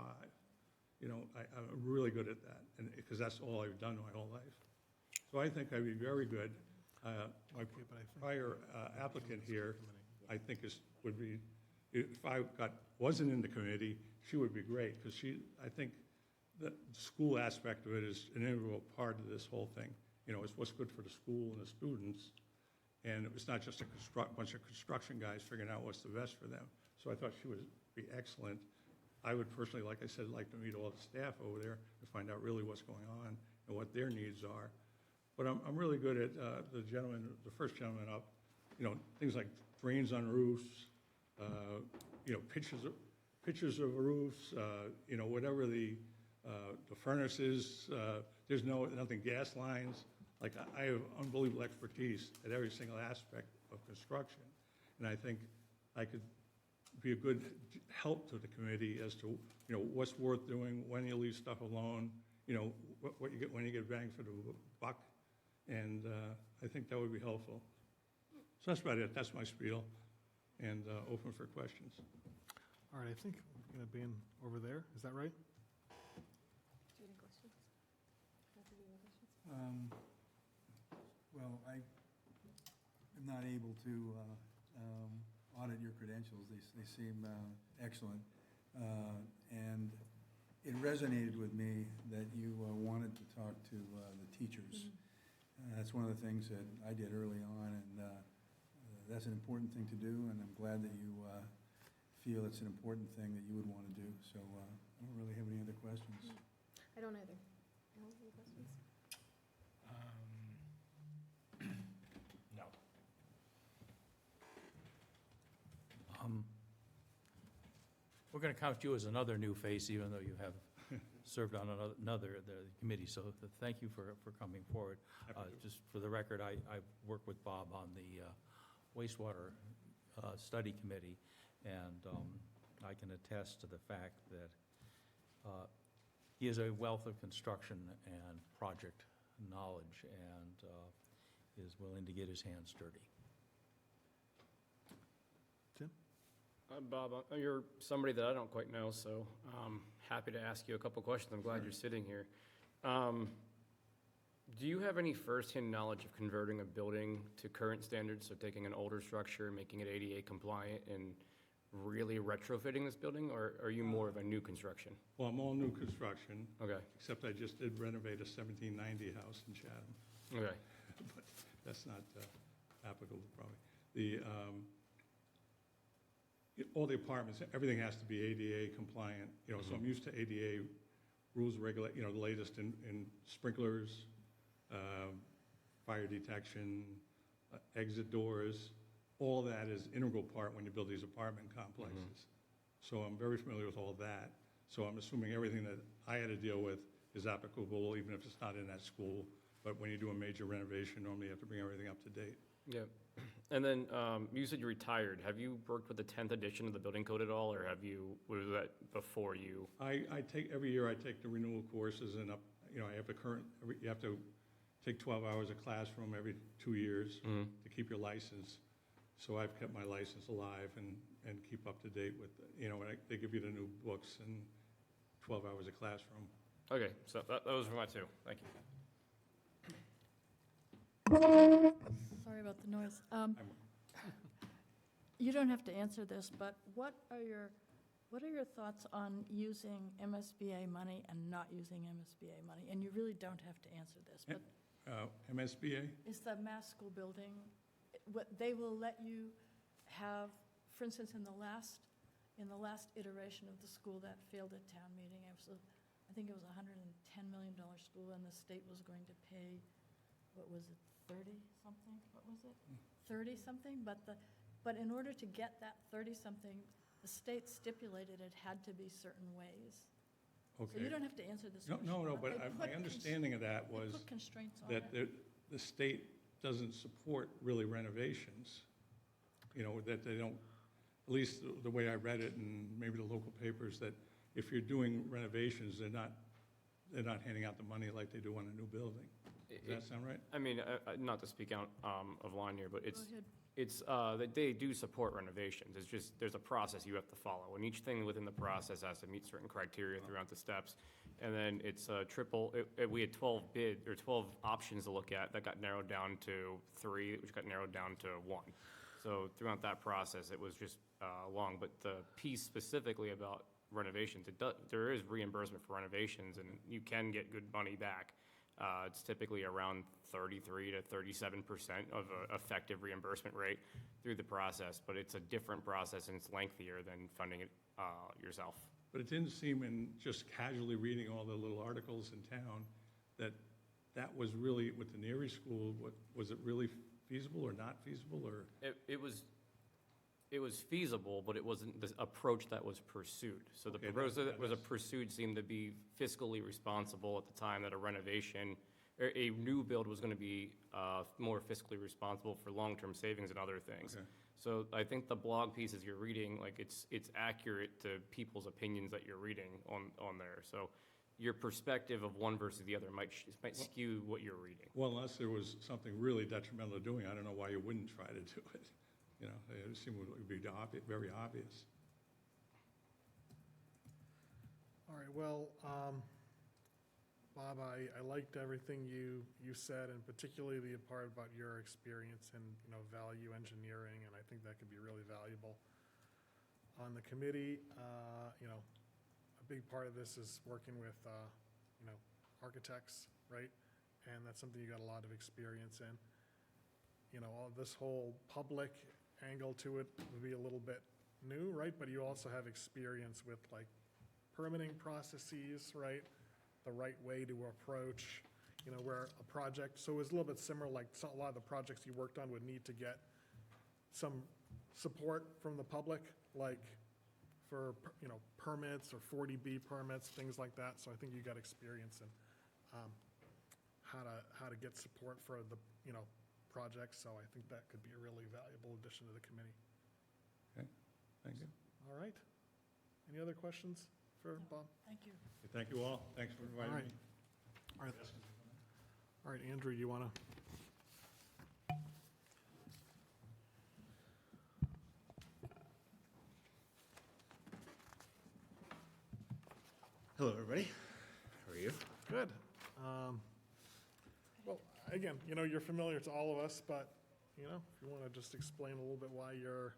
I'm really good at that, and because that's all I've done my whole life. So I think I'd be very good. My prior applicant here, I think would be, if I wasn't in the committee, she would be great, because I think the school aspect of it is an integral part of this whole thing. It's what's good for the school and the students. And it's not just a bunch of construction guys figuring out what's the best for them. So I thought she would be excellent. I would personally, like I said, like to meet all the staff over there to find out really what's going on and what their needs are. But I'm really good at the first gentleman up, things like drains on roofs, pictures of roofs, whatever the furnace is, there's nothing gas lines. Like, I have unbelievable expertise at every single aspect of construction, and I think I could be a good help to the committee as to, what's worth doing, when you leave stuff alone, what you get when you get bang for the buck, and I think that would be helpful. So that's about it. That's my spiel, and open for questions. All right, I think we're going to be in over there. Is that right? Do you have any questions? Kathy, do you have any questions? Well, I am not able to audit your credentials. They seem excellent. And it resonated with me that you wanted to talk to the teachers. That's one of the things that I did early on, and that's an important thing to do, and I'm glad that you feel it's an important thing that you would want to do. So I don't really have any other questions. I don't either. No, any questions? No. We're going to count you as another new face, even though you have served on another the committee, so thank you for coming forward. Just for the record, I worked with Bob on the wastewater study committee, and I can attest to the fact that he has a wealth of construction and project knowledge and is willing to get his hands dirty. Tim? Bob, you're somebody that I don't quite know, so happy to ask you a couple questions. I'm glad you're sitting here. Do you have any firsthand knowledge of converting a building to current standards, so taking an older structure, making it ADA compliant, and really retrofitting this building, or are you more of a new construction? Well, I'm all new construction. Okay. Except I just did renovate a 1790 house in Chatham. Okay. But that's not applicable, probably. The, all the apartments, everything has to be ADA compliant, you know, so I'm used to ADA rules, regulate, you know, the latest in sprinklers, fire detection, exit doors. All that is integral part when you build these apartment complexes. So I'm very familiar with all that. So I'm assuming everything that I had to deal with is applicable, even if it's not in that school. But when you do a major renovation, normally you have to bring everything up to date. Yeah. And then you said you retired. Have you worked with the 10th edition of the building code at all, or was that before you? Every year I take the renewal courses, and you know, I have you have to take 12 hours of classroom every 2 years to keep your license. So I've kept my license alive and keep up to date with, you know, they give you the new books and 12 hours of classroom. Okay, so that was for my two. Thank you. Sorry about the noise. You don't have to answer this, but what are your thoughts on using MSBA money and not using MSBA money? And you really don't have to answer this, but MSBA? is the Mass School Building, they will let you have, for instance, in the last iteration of the school that failed at town meeting, I think it was a $110 million school, and the state was going to pay, what was it, 30-something? What was it? 30-something? But in order to get that 30-something, the state stipulated it had to be certain ways. Okay. So you don't have to answer this No, question. but my understanding of that They was put constraints on that it. the state doesn't support really renovations. You know, that they don't, at least the way I read it, and maybe the local papers, that if you're doing renovations, they're not handing out the money like they do on a new building. Does that sound right? I mean, not to speak out of line here, but Go ahead. it's that they do support renovations. It's just there's a process you have to follow, and each thing within the process has to meet certain criteria throughout the steps. And then it's we had 12 options to look at that got narrowed down to 3, which got narrowed down to 1. So throughout that process, it was just long. But the piece specifically about renovations, there is reimbursement for renovations, and you can get good money back. It's typically around 33 to 37% of an effective reimbursement rate through the process, but it's a different process and it's lengthier than funding it yourself. But it didn't seem, in just casually reading all the little articles in town, that was really, with the Neary School, was it really feasible or not feasible, or? It was feasible, but it wasn't the approach that was pursued. So the approach that was pursued seemed to be fiscally responsible at the time that a renovation, or a new build was going to be more fiscally responsible for long-term savings and other things. Okay. So I think the blog pieces you're reading, like it's accurate to people's opinions that you're reading on there. So your perspective of one versus the other might skew what you're reading. Well, unless there was something really detrimental to doing, I don't know why you wouldn't try to do it. You know, it seemed it would be very obvious. All right, well, Bob, I liked everything you said, and particularly the part about your experience in, value engineering, and I think that could be really valuable. On the committee, a big part of this is working with, architects, right? And that's something you got a lot of experience in. All this whole public angle to it would be a little bit new, right? But you also have experience with like permitting processes, right? The right way to approach, where a project, so it's a little bit similar, like a lot of the projects you worked on would need to get some support from the public, like for, permits or 40B permits, things like that. So I think you got experience in how to get support for the, projects. So I think that could be a really valuable addition to the committee. Thank you. All right. Any other questions for Bob? Thank you. Thank you all. Thanks for All inviting right. me. All right, Andrew, you want to? Hello, everybody. How are you? Good. Well, again, you're familiar to all of us, but, if you want to just explain a little bit why you're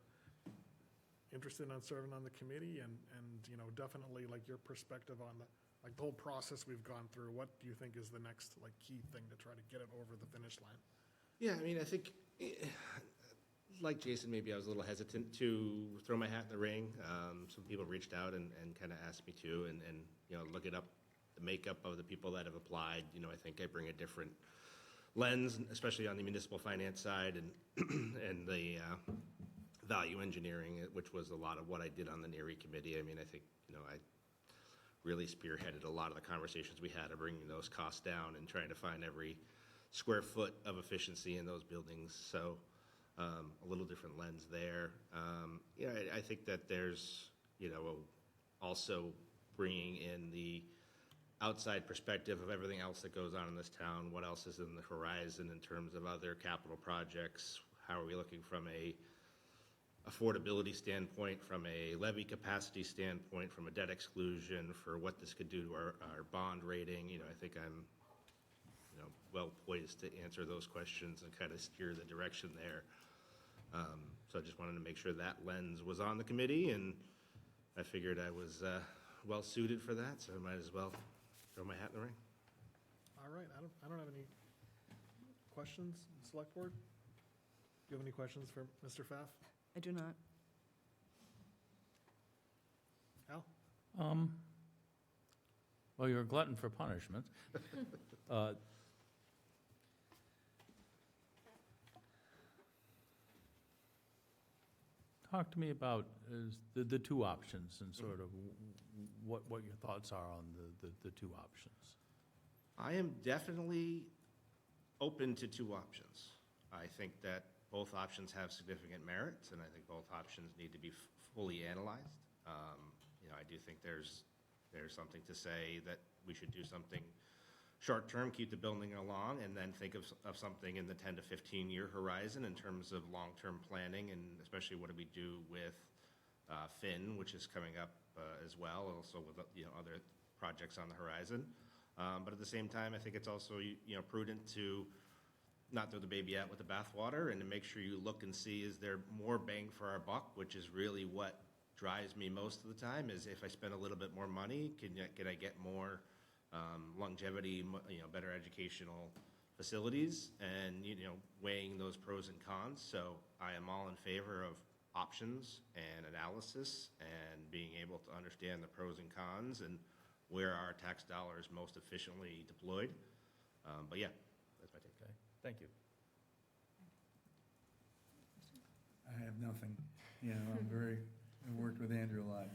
interested in serving on the committee and definitely like your perspective on the whole process we've gone through. What do you think is the next key thing to try to get it over the finish line? Yeah, I mean, I think, like Jason, maybe I was a little hesitant to throw my hat in the ring. Some people reached out and kind of asked me to, and looking up the makeup of the people that have applied. I think I bring a different lens, especially on the municipal finance side and the value engineering, which was a lot of what I did on the NERI committee. I mean, I think, I really spearheaded a lot of the conversations we had of bringing those costs down and trying to find every square foot of efficiency in those buildings. So a little different lens there. I think that there's, also bringing in the outside perspective of everything else that goes on in this town. What else is in the horizon in terms of other capital projects? How are we looking from a affordability standpoint, from a levy capacity standpoint, from a debt exclusion, for what this could do to our bond rating? I think I'm, well poised to answer those questions and kind of steer the direction there. So I just wanted to make sure that lens was on the committee, and I figured I was well suited for that, so I might as well throw my hat in the ring. All right, I don't have any questions, Select Board? Do you have any questions for Mr. Pfaff? I do not. Al? Well, you're a glutton for punishment. Talk to me about the two options and sort of what your thoughts are on the two options. I am definitely open to two options. I think that both options have significant merits, and I think both options need to be fully analyzed. I do think there's something to say that we should do something short-term, keep the building along, and then think of something in the 10 to 15-year horizon in terms of long-term planning, and especially what do we do with Finn, which is coming up as well, also with other projects on the horizon. But at the same time, I think it's also prudent to not throw the baby out with the bathwater, and to make sure you look and see, is there more bang for our buck, which is really what drives me most of the time, is if I spend a little bit more money, can I get more longevity, better educational facilities, and weighing those pros and cons. So I am all in favor of options and analysis and being able to understand the pros and cons and where our tax dollars most efficiently deployed. But yeah, that's my take. Okay, thank you. I have nothing. I worked with Andrew a lot,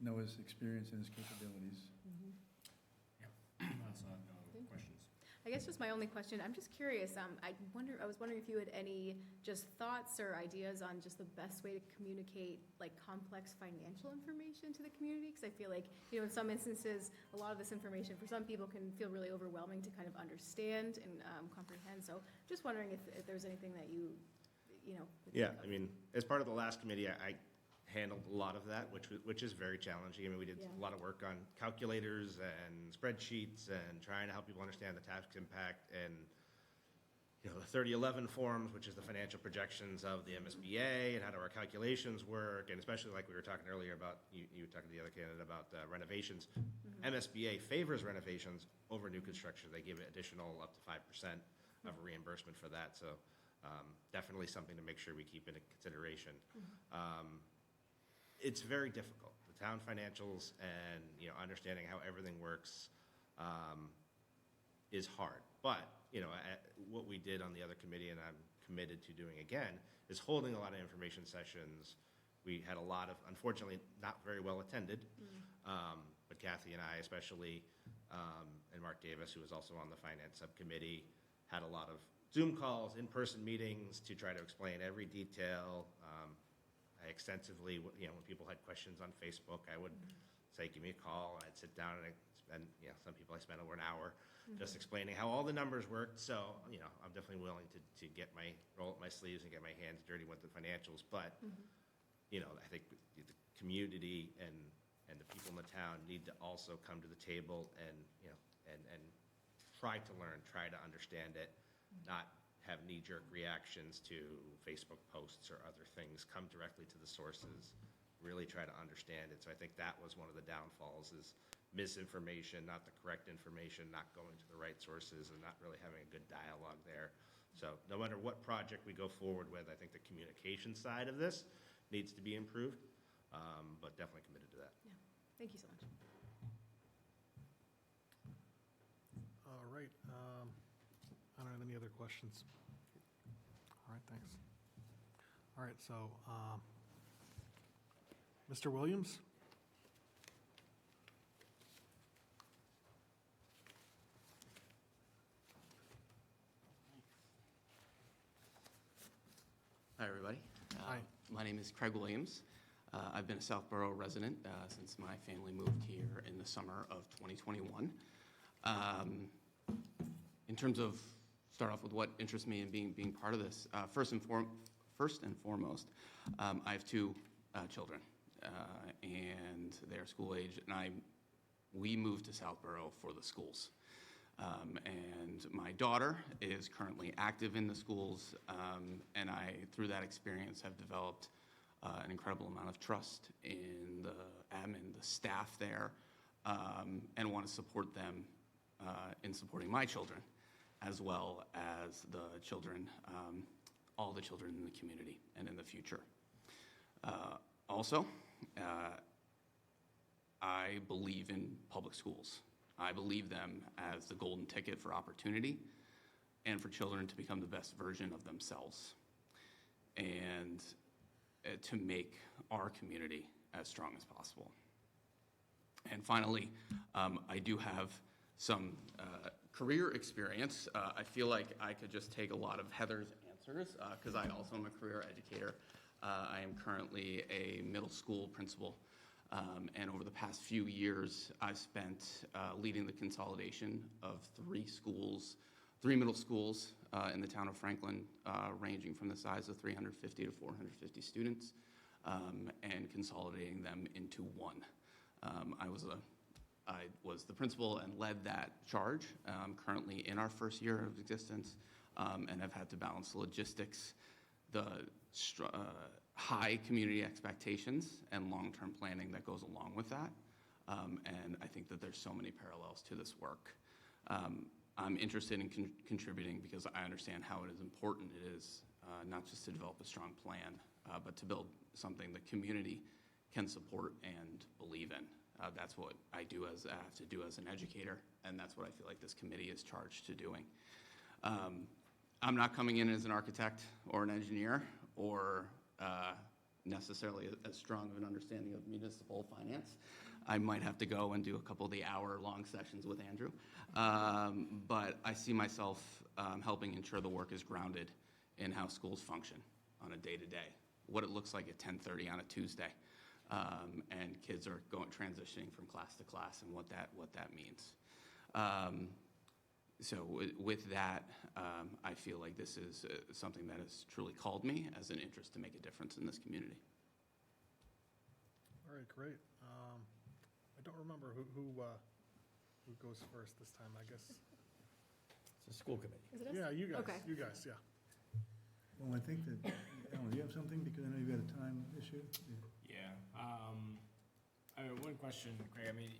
know his experience and his capabilities. No questions. I guess just my only question, I'm just curious, I was wondering if you had any just thoughts or ideas on just the best way to communicate complex financial information to the community? Because I feel like, in some instances, a lot of this information for some people can feel really overwhelming to kind of understand and comprehend. So just wondering if there's anything that you would Yeah, think of. I mean, as part of the last committee, I handled a lot of that, which is very challenging. I mean, we did a lot of work on calculators and spreadsheets and trying to help people understand the tax impact, and the 3011 forms, which is the financial projections of the MSBA, and how do our calculations work, and especially like we were talking earlier about, you were talking to the other candidate about renovations. MSBA favors renovations over new construction. They give additional up to 5% of reimbursement for that. So definitely something to make sure we keep into consideration. It's very difficult. The town financials and understanding how everything works is hard. But what we did on the other committee, and I'm committed to doing again, is holding a lot of information sessions, we had a lot of, unfortunately, not very well attended. But Kathy and I especially, and Mark Davis, who was also on the finance subcommittee, had a lot of Zoom calls, in-person meetings to try to explain every detail. I extensively, when people had questions on Facebook, I would say, give me a call, and I'd sit down and I'd spend, some people I spent over an hour just explaining how all the numbers worked. So, I'm definitely willing to roll up my sleeves and get my hands dirty with the financials. But, I think the community and the people in the town need to also come to the table and try to learn, try to understand it, not have knee-jerk reactions to Facebook posts or other things. Come directly to the sources, really try to understand it. So I think that was one of the downfalls, is misinformation, not the correct information, not going to the right sources, and not really having a good dialogue there. So no matter what project we go forward with, I think the communication side of this needs to be improved, but definitely committed to that. Yeah, thank you so much. All right. I don't have any other questions. All right, thanks. All right, so, Mr. Williams? Hi, everybody. Hi. My name is Craig Williams. I've been a Southborough resident since my family moved here in the summer of 2021. In terms of, start off with what interests me in being part of this, first and foremost, I have two children, and they're school age, and we moved to Southborough for the schools. And my daughter is currently active in the schools, and I, through that experience, have developed an incredible amount of trust in the admin, the staff there, and want to support them in supporting my children, as well as the children, all the children in the community and in the future. Also, I believe in public schools. I believe them as the golden ticket for opportunity and for children to become the best version of themselves, and to make our community as strong as possible. And finally, I do have some career experience. I feel like I could just take a lot of Heather's answers, because I also am a career educator. I am currently a middle school principal. And over the past few years, I've spent leading the consolidation of three middle schools in the town of Franklin, ranging from the size of 350 to 450 students, and consolidating them into one. I was the principal and led that charge, currently in our first year of existence, and have had to balance the logistics, the high community expectations and long-term planning that goes along with that. And I think that there's so many parallels to this work. I'm interested in contributing because I understand how important it is, not just to develop a strong plan, but to build something the community can support and believe in. That's what I have to do as an educator, and that's what I feel like this committee is charged to doing. I'm not coming in as an architect or an engineer or necessarily as strong of an understanding of municipal finance. I might have to go and do a couple of the hour-long sessions with Andrew. But I see myself helping ensure the work is grounded in how schools function on a day-to-day, what it looks like at 10:30 on a Tuesday, and kids are transitioning from class to class and what that means. So with that, I feel like this is something that has truly called me as an interest to make a difference in this community. All right, great. I don't remember who goes first this time, I guess. It's a school committee. Is it us? Yeah, you guys, Okay. yeah. Well, I think that, Alan, do you have something? Because I know you've got a time issue. Yeah. One question, Craig. I mean,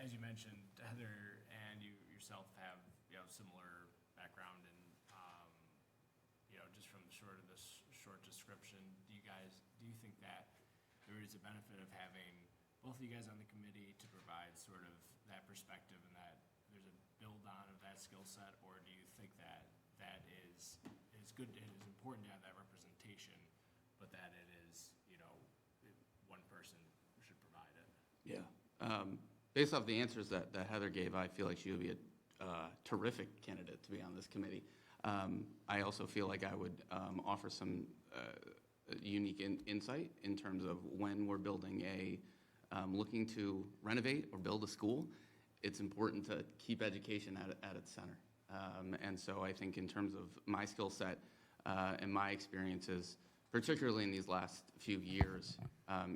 as you mentioned, Heather and you yourself have, similar background and, just from this short description, do you think that there is a benefit of having both of you guys on the committee to provide sort of that perspective and that there's a build on of that skill set, or do you think that is good, it is important to have that representation, but that it is, person should provide it. Yeah. Based off the answers that Heather gave, I feel like she would be a terrific candidate to be on this committee. I also feel like I would offer some unique insight in terms of when we're building looking to renovate or build a school, it's important to keep education at its center. And so I think in terms of my skill set and my experiences, particularly in these last few years,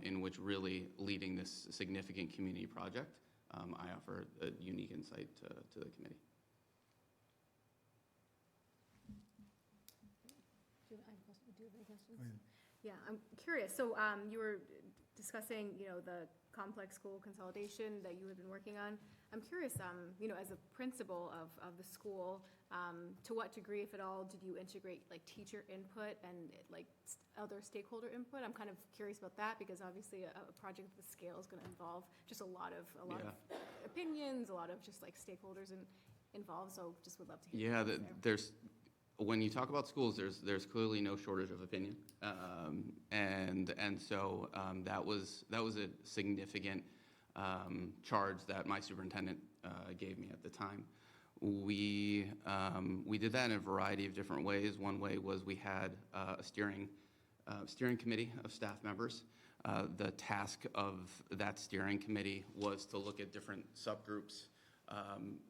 in which really leading this significant community project, I offer a unique insight to the committee. Do you have any questions? Go ahead. Yeah, I'm curious. So you were discussing, the complex school consolidation that you had been working on. I'm curious, as a principal of the school, to what degree, if at all, did you integrate like teacher input and like other stakeholder input? I'm kind of curious about that because obviously a project of this scale is going to involve just a lot of opinions, a lot of just like stakeholders involved. So just would love to hear. Yeah, when you talk about schools, there's clearly no shortage of opinion, and so that was a significant charge that my superintendent gave me at the time. We did that in a variety of different ways. One way was we had a steering committee of staff members. The task of that steering committee was to look at different subgroups,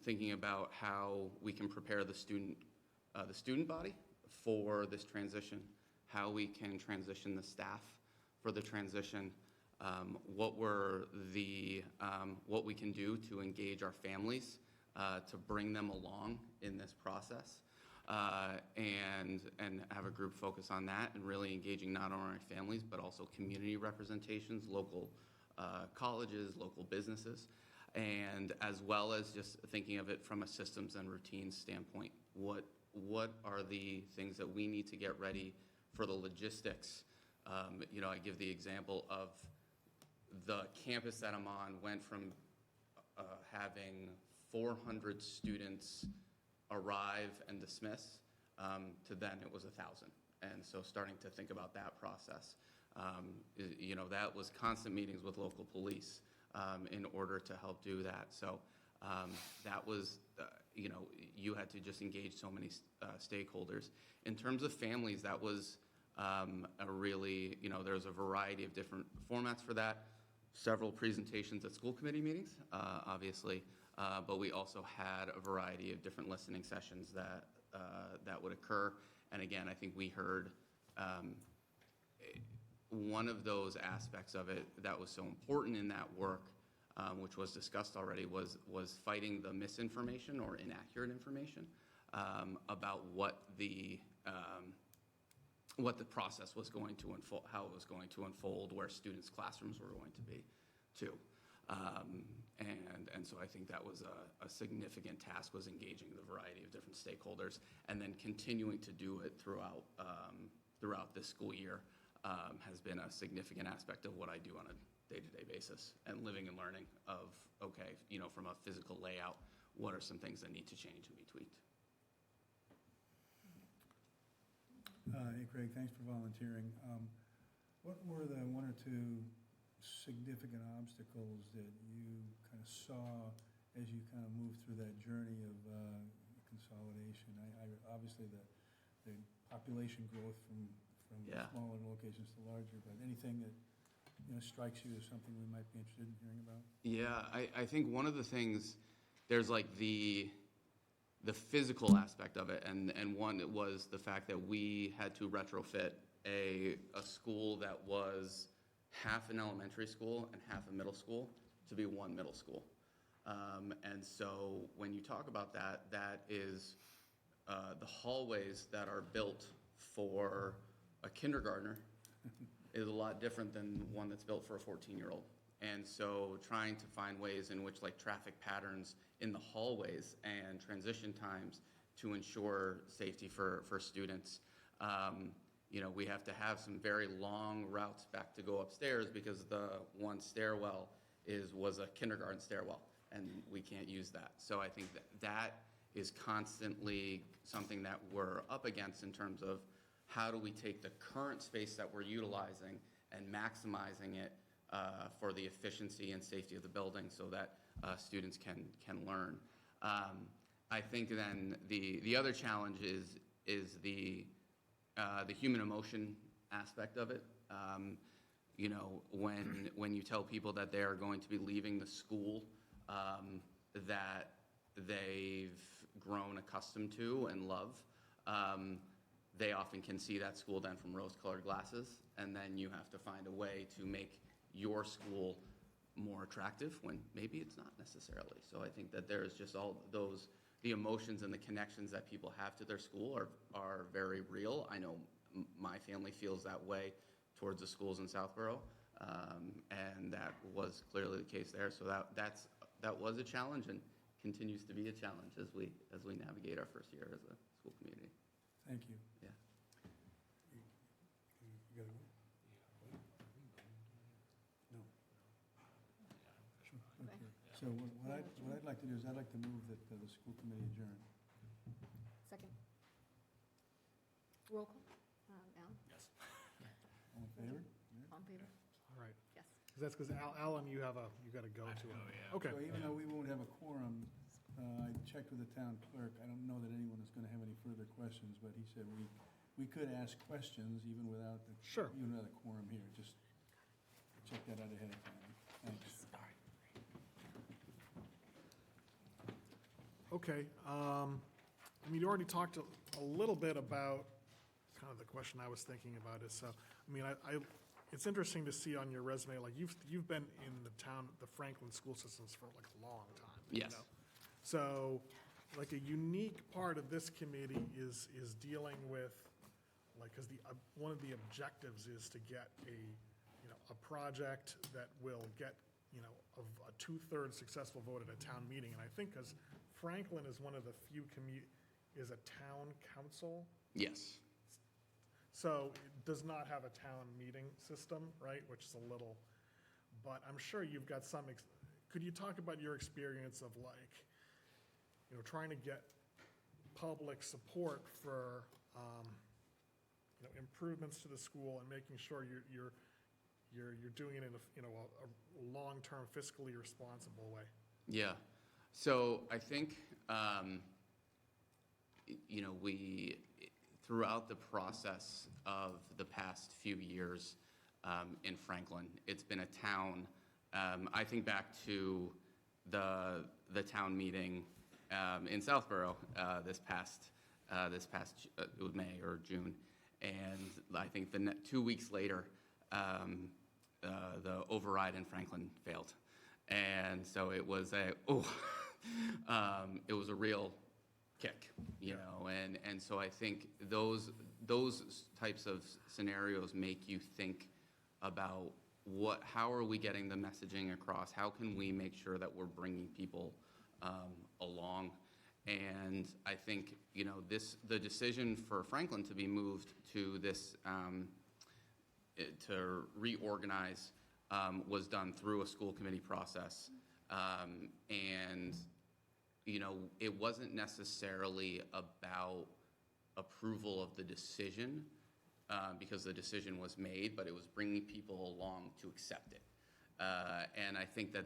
thinking about how we can prepare the student body for this transition, how we can transition the staff for the transition, what we can do to engage our families, to bring them along in this process, and have a group focus on that and really engaging not only our families but also community representations, local colleges, local businesses, and as well as just thinking of it from a systems and routines standpoint. What are the things that we need to get ready for the logistics? I give the example of the campus that I'm on went from having 400 students arrive and dismiss to then it was 1,000. And so starting to think about that process. That was constant meetings with local police in order to help do that. So that was, you had to just engage so many stakeholders. In terms of families, that was a really, there's a variety of different formats for that. Several presentations at school committee meetings, obviously, but we also had a variety of different listening sessions that would occur. And again, I think we heard one of those aspects of it that was so important in that work, which was discussed already, was fighting the misinformation or inaccurate information about what the process was going to unfold, how it was going to unfold, where students' classrooms were going to be, too. And so I think that was a significant task, was engaging the variety of different stakeholders and then continuing to do it throughout this school year has been a significant aspect of what I do on a day-to-day basis, and living and learning of, okay, from a physical layout, what are some things that need to change and be tweaked? Hey, Craig, thanks for volunteering. What were the one or two significant obstacles that you kind of saw as you kind of moved through that journey of consolidation? Obviously, the population growth from smaller locations to larger, but anything that strikes you as something we might be interested in hearing about? Yeah, I think one of the things, there's like the physical aspect of it, and one was the fact that we had to retrofit a school that was half an elementary school and half a middle school to be one middle school. And so when you talk about that, that is the hallways that are built for a kindergartner is a lot different than one that's built for a 14-year-old. And so trying to find ways in which, like, traffic patterns in the hallways and transition times to ensure safety for students. We have to have some very long routes back to go upstairs because the one stairwell was a kindergarten stairwell, and we can't use that. So I think that is constantly something that we're up against in terms of how do we take the current space that we're utilizing and maximizing it for the efficiency and safety of the building so that students can learn. I think then the other challenge is the human emotion aspect of it. You know, when you tell people that they are going to be leaving the school that they've grown accustomed to and love, they often can see that school then from rose-colored glasses, and then you have to find a way to make your school more attractive when maybe it's not necessarily. So I think that there's just all those, the emotions and the connections that people have to their school are very real. I know my family feels that way towards the schools in Southborough, and that was clearly the case there. So that was a challenge and continues to be a challenge as we navigate our first year as a school community. Thank you. Yeah. You gotta go? No. Okay. So what I'd like to do is I'd like to move that the school committee adjourn. Second. Roll call. Alan? Yes. All in favor? On favor? All right. Yes. That's because Alan, you got to go to. Oh, yeah. Okay. So even though we won't have a quorum, I checked with the town clerk. I don't know that anyone is going to have any further questions, but he said we could ask questions even without the. Sure. Even without a quorum here. Just check that out ahead of time. Thanks. Okay. I mean, you already talked a little bit about kind of the question I was thinking about is, so, I mean, it's interesting to see on your resume, like you've been in the Franklin school systems for like a long time. you Yes. know? So, like a unique part of this committee is dealing with, like, because one of the objectives is to get a project that will get, a 2/3 successful vote at a town meeting. And I think because Franklin is one of the few is a town council. Yes. So it does not have a town meeting system, right, which is a little, but I'm sure you've got some, could you talk about your experience of like, trying to get public support for, improvements to the school and making sure you're doing it in a long-term fiscally responsible way? Yeah. So I think, we, throughout the process of the past few years in Franklin, it's been a town, I think back to the town meeting in Southborough this past it was May or June, and I think 2 weeks later, the override in Franklin failed, and so it was it was a real kick, and so I think those types of scenarios make you think about how are we getting the messaging across? How can we make sure that we're bringing people along? And I think, the decision for Franklin to be moved to this, to reorganize was done through a school committee process. And, it wasn't necessarily about approval of the decision, because the decision was made, but it was bringing people along to accept it. And I think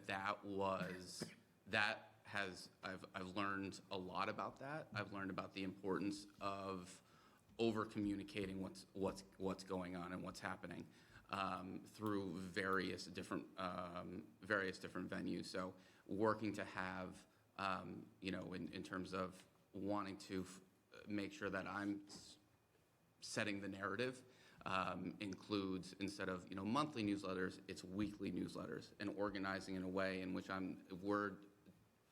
I've learned a lot about that. I've learned about the importance of over-communicating what's going on and what's happening through various different venues. So working to have, in terms of wanting to make sure that I'm setting the narrative, includes, instead of monthly newsletters, it's weekly newsletters, and organizing in a way in which we're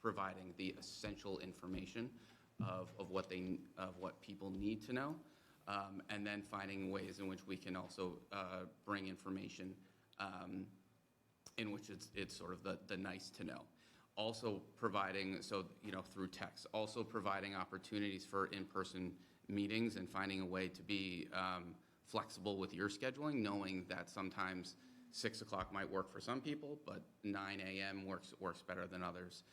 providing the essential information of what people need to know, and then finding ways in which we can also bring information in which it's sort of the nice to know. Also providing, through text, also providing opportunities for in-person meetings and finding a way to be flexible with your scheduling, knowing that sometimes 6 o'clock might work for some people, but 9 a.m. works better than others,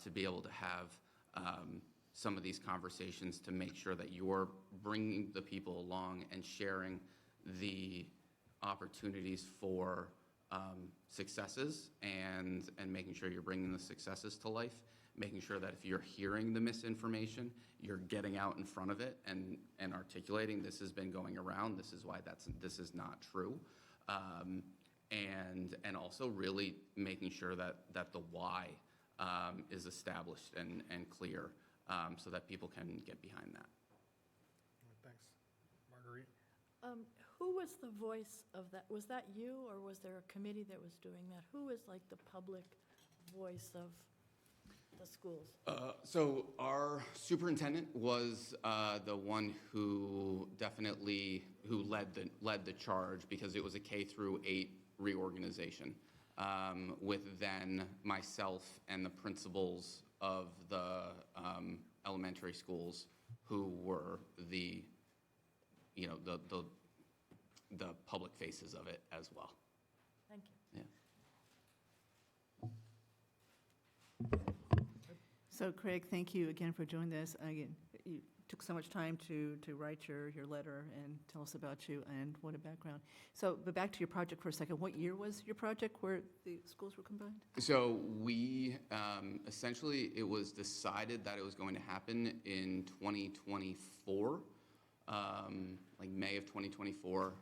to be able to have some of these conversations to make sure that you're bringing the people along and sharing the opportunities for successes and making sure you're bringing the successes to life, making sure that if you're hearing the misinformation, you're getting out in front of it and articulating this has been going around, this is why this is not true. And also really making sure that the why is established and clear so that people can get behind that. Thanks. Marguerite? Who was the voice of that? Was that you, or was there a committee that was doing that? Who is like the public voice of the schools? So our superintendent was the one who led the charge because it was a K-8 reorganization, with then myself and the principals of the elementary schools who were the public faces of it as well. Thank you. Yeah. So Craig, thank you again for doing this. Again, you took so much time to write your letter and tell us about you and what a background. So, but back to your project for a second. What year was your project where the schools were combined? So we, essentially, it was decided that it was going to happen in 2024, like May of 2024.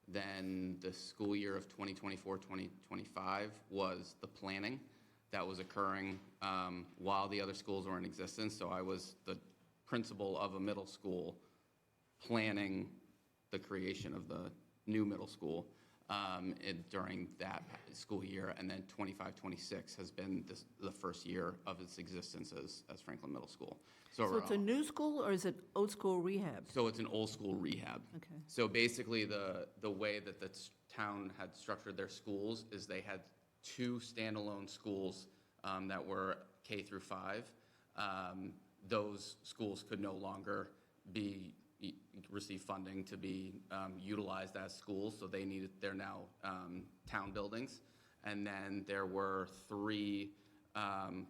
Then the school year of 2024-2025 was the planning that was occurring while the other schools were in existence. So I was the principal of a middle school planning the creation of the new middle school during that school year. And then 25-26 has been the first year of its existence as Franklin Middle School. So it's a new school, or is it old school rehab? So it's an old school rehab. Okay. So basically, the way that the town had structured their schools is they had two standalone schools that were K-5. Those schools could no longer receive funding to be utilized as schools, so they're now town buildings. And then there were three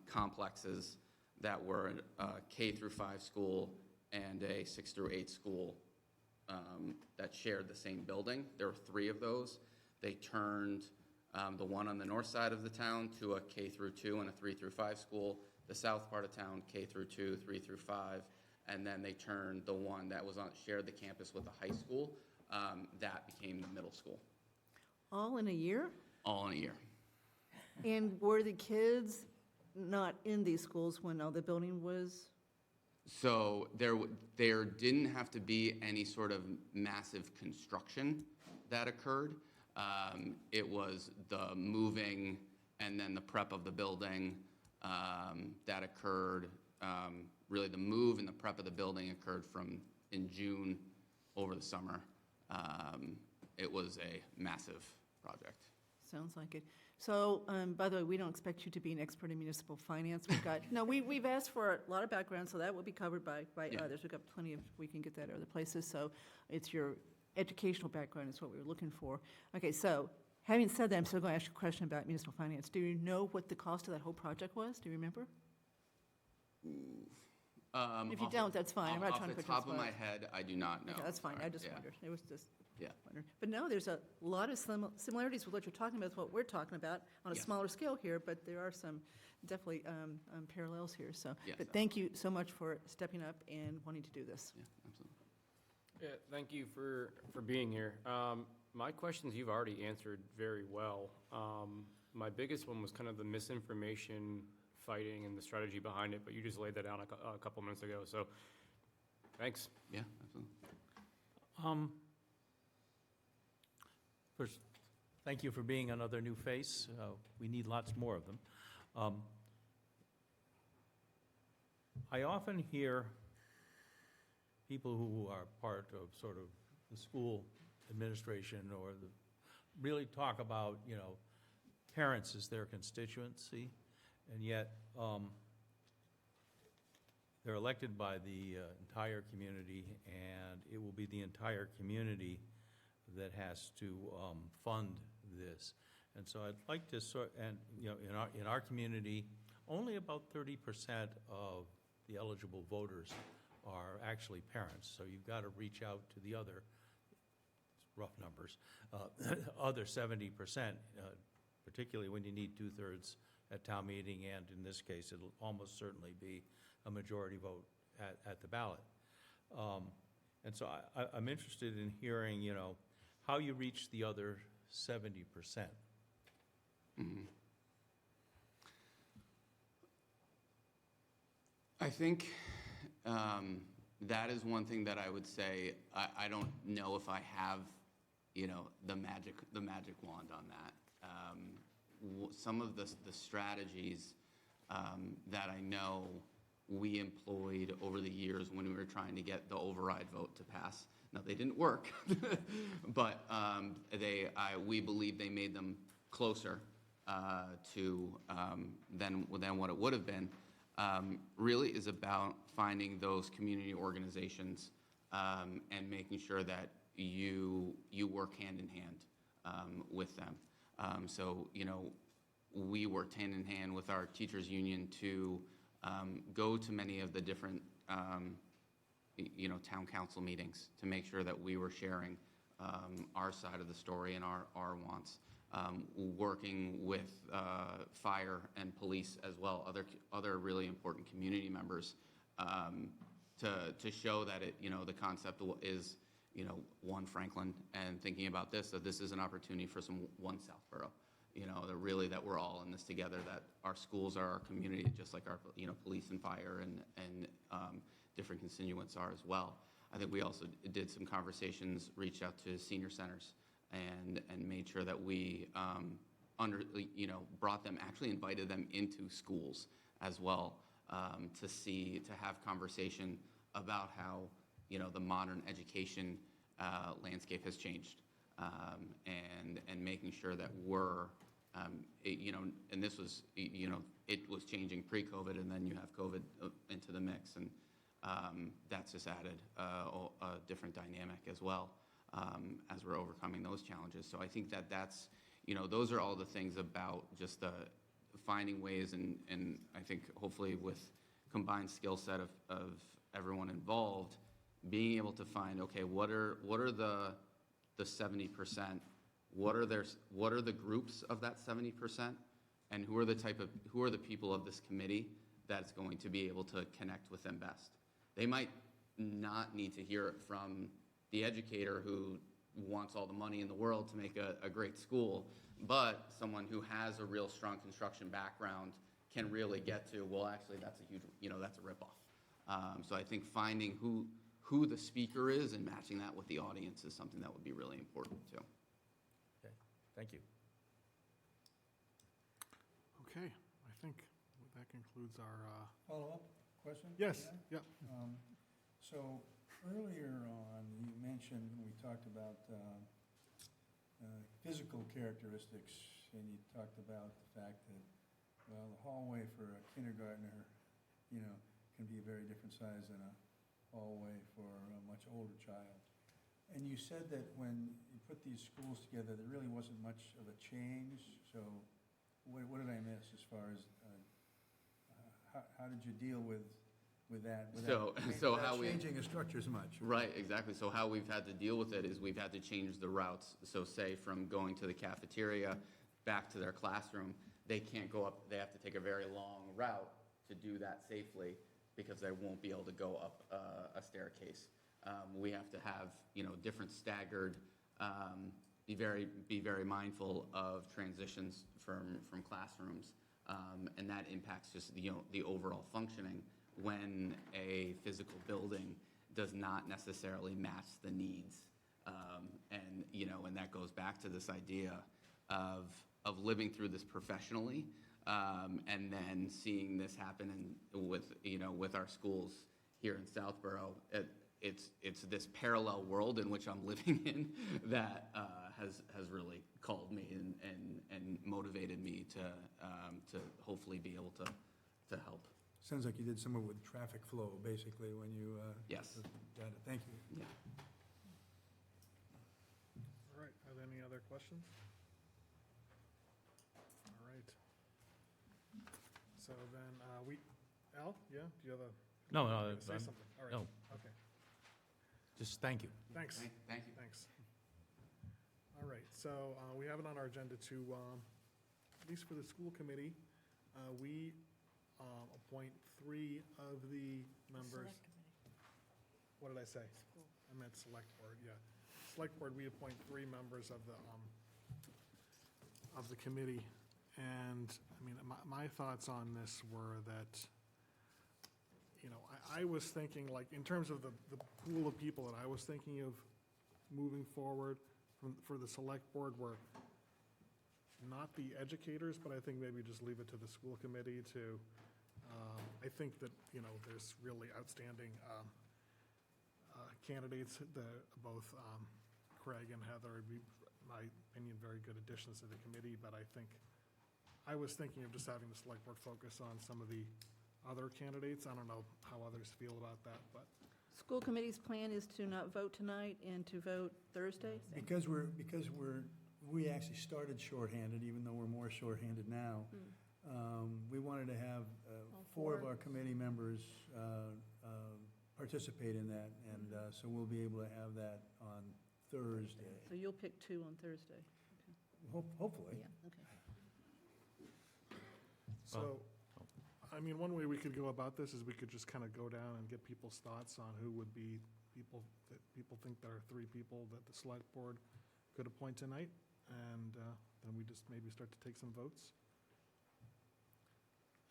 complexes that were a K-5 school and a 6-8 school that shared the same building. There were three of those. They turned the one on the north side of the town to a K-2 and a 3-5 school, the south part of town K-2, 3-5, and then they turned the one that was shared the campus with the high school, that became the middle school. All in a year? All in a year. And were the kids not in these schools when all the building was? So there didn't have to be any sort of massive construction that occurred. It was the moving and then the prep of the building that occurred. Really, the move and the prep of the building occurred in June over the summer. It was a massive project. Sounds like it. So, by the way, we don't expect you to be an expert in municipal finance. We've asked for a lot of background, so that will be covered by Yeah. others. We've got plenty of, we can get that other places. So it's your educational background is what we were looking for. Okay, so having said that, I'm still going to ask you a question about municipal finance. Do you know what the cost of that whole project was? Do you remember? If you don't, that's fine. I'm not trying to put you on Off the top of my head, I do not know. Okay, that's fine. I Sorry. just Yeah. wondered. It was just Yeah. wondered. But no, there's a lot of similarities with what you're talking about, with what we're talking about on a Yes. smaller scale here, but there are some definitely parallels here, so. Yes, But thank you so much for stepping up and wanting to do this. Yeah, absolutely. Yeah, thank you for being here. My questions you've already answered very well. My biggest one was kind of the misinformation fighting and the strategy behind it, but you just laid that down a couple minutes ago, so thanks. Yeah, absolutely. First, thank you for being another new face. We need lots more of them. I often hear people who are part of sort of the school administration or really talk about, parents as their constituency, and yet they're elected by the entire community, and it will be the entire community that has to fund this. And so I'd like to in our community, only about 30% of the eligible voters are actually parents. So you've got to reach out to the other rough numbers, other 70%, particularly when you need two-thirds at town meeting, and in this case, it'll almost certainly be a majority vote at the ballot. And so I'm interested in hearing, how you reach the other 70%. I think that is one thing that I would say, I don't know if I have, the magic wand on that. Some of the strategies that I know we employed over the years when we were trying to get the override vote to pass. Now, they didn't work, but we believe they made them closer to than what it would have been. Really is about finding those community organizations and making sure that you work hand in hand with them. So, we worked hand in hand with our teachers union to go to many of the different, town council meetings to make sure that we were sharing our side of the story and our wants. Working with fire and police as well, other really important community members, to show that the concept is, one Franklin, and thinking about this, that this is an opportunity for one Southborough. That we're all in this together, that our schools are our community, just like our, police and fire and different constituents are as well. I think we also did some conversations, reached out to senior centers and made sure that we brought them, actually invited them into schools as well, to have conversation about how, the modern education landscape has changed. And making sure that we're, and this was, it was changing pre-COVID, and then you have COVID into the mix, and that's just added a different dynamic as well, as we're overcoming those challenges. So I think that's, those are all the things about just finding ways, and I think hopefully with combined skill set of everyone involved, being able to find, okay, what are the 70%, what are the groups of that 70%, and who are the people of this committee that's going to be able to connect with them best. They might not need to hear it from the educator who wants all the money in the world to make a great school, but someone who has a real strong construction background can really get to, well, actually, that's a huge, that's a ripoff. So I think finding who the speaker is and matching that with the audience is something that would be really important too. Okay, thank you. Okay, I think that concludes our, Follow-up question? yes, Yeah. yeah. So earlier on, you mentioned, when we talked about physical characteristics, and you talked about the fact that, well, the hallway for a kindergartner, can be a very different size than a hallway for a much older child. And you said that when you put these schools together, there really wasn't much of a change. So what did I miss as far as, how did you deal with that? So how we changing the structures much? Right, exactly. So how we've had to deal with it is we've had to change the routes. So say from going to the cafeteria back to their classroom, they can't go up, they have to take a very long route to do that safely because they won't be able to go up a staircase. We have to have, different staggered, be very mindful of transitions from classrooms. And that impacts just, the overall functioning when a physical building does not necessarily match the needs. And that goes back to this idea of living through this professionally, and then seeing this happen with our schools here in Southborough. It's this parallel world in which I'm living in that has really called me and motivated me to hopefully be able to help. Sounds like you did some with traffic flow, basically, when you... Yes. Got it, thank you. Yeah. All right, are there any other questions? All right. So then, Al, yeah, do you have a? No, you wanna say I'm- something? All right. no. Okay, Just thank you. thanks. Thank you. Thanks. All right, so we have it on our agenda to, at least for the school committee, we appoint 3 of the members. Select committee. What did I say? School. I meant select board, yeah. Select board, we appoint 3 members of the committee. And, I mean, my thoughts on this were that, you know, I was thinking, like, in terms of the pool of people that I was thinking of moving forward for the select board were not the educators, but I think maybe just leave it to the school committee to, I think that, you know, there's really outstanding candidates, both Craig and Heather would be, in my opinion, very good additions to the committee, but I was thinking of just having the select board focus on some of the other candidates. I don't know how others feel about that, but. School committee's plan is to not vote tonight and to vote Thursday? Because we actually started shorthanded, even though we're more shorthanded now. We wanted to have 4 of our committee members participate in that, and so we'll be able to have that on Thursday. So you'll pick 2 on Thursday? Hopefully. Yeah, okay. So, I mean, one way we could go about this is we could just kind of go down and get people's thoughts on who would be people that people think there are 3 people that the select board could appoint tonight, and then we just maybe start to take some votes.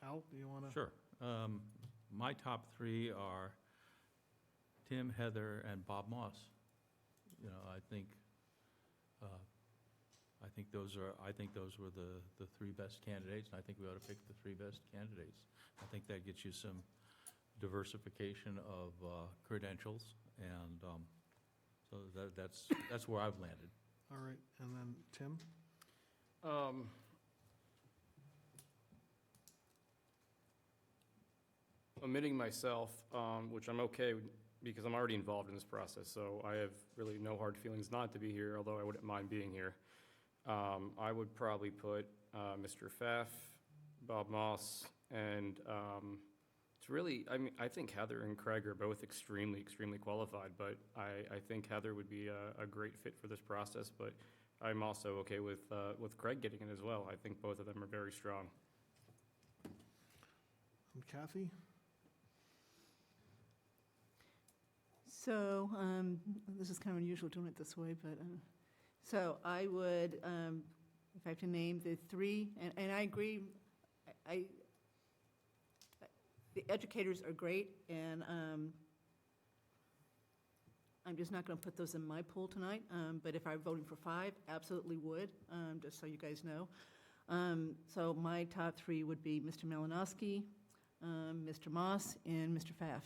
Al, do you want to? Sure. My top 3 are Tim, Heather, and Bob Moss. You know, I think those were the 3 best candidates, and I think we ought to pick the 3 best candidates. I think that gets you some diversification of credentials, and so that's where I've landed. All right, and then Tim? Omitting myself, which I'm okay with, because I'm already involved in this process, so I have really no hard feelings not to be here, although I wouldn't mind being here. I would probably put Mr. Pfaff, Bob Moss, and it's really, I mean, I think Heather and Craig are both extremely, extremely qualified, but I think Heather would be a great fit for this process, but I'm also okay with Craig getting it as well. I think both of them are very strong. And Kathy? So, this is kind of unusual doing it this way, but, so I would, if I have to name the 3, and I agree, the educators are great, and I'm just not going to put those in my pool tonight, but if I'm voting for 5, absolutely would, just so you guys know. So my top 3 would be Mr. Malinowski, Mr. Moss, and Mr. Pfaff.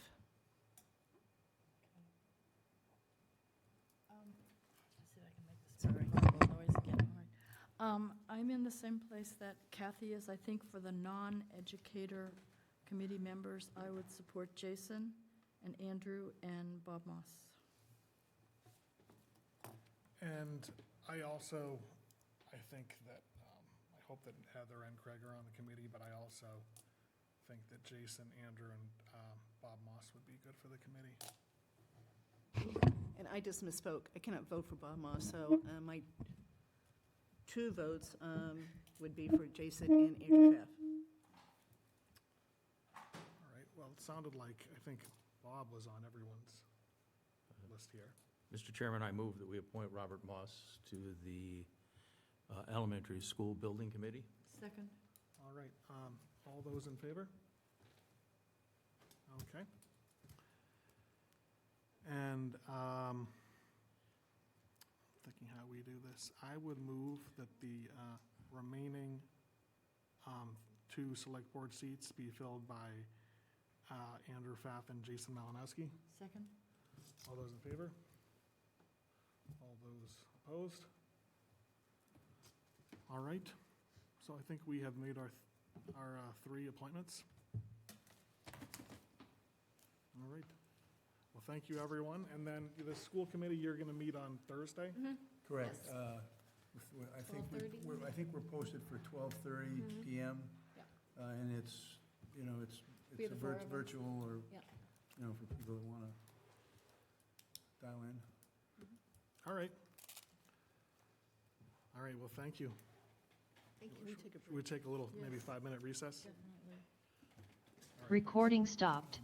See if I can make this horrible noise again. All right. I'm in the same place that Kathy is. I think for the non-educator committee members, I would support Jason and Andrew and Bob Moss. And I also, I think that, I hope that Heather and Craig are on the committee, but I also think that Jason, Andrew, and Bob Moss would be good for the committee. And I just misspoke. I cannot vote for Bob Moss, so my 2 votes would be for Jason and Andrew Pfaff. All right, well, it sounded like, I think Bob was on everyone's list here. Mr. Chairman, I move that we appoint Robert Moss to the Elementary School Building Committee. Second. All right, all those in favor? Okay. And thinking how we do this, I would move that the remaining 2 select board seats be filled by Andrew Pfaff and Jason Malinowski. Second. All those in favor? All those opposed? All right, so I think we have made our 3 appointments. All right. Well, thank you, everyone. And then the school committee, you're going to meet on Thursday? Correct. Yes. I think we're posted for 12:30 PM. Yeah. And it's, you know, it's We have the 4 of us. virtual or, Yeah. you know, for people that want to dial in. All right. All right, well, thank you. Thank Can you. we take a Should we break? take a little, Yeah. maybe 5-minute recess? Definitely. Recording stopped.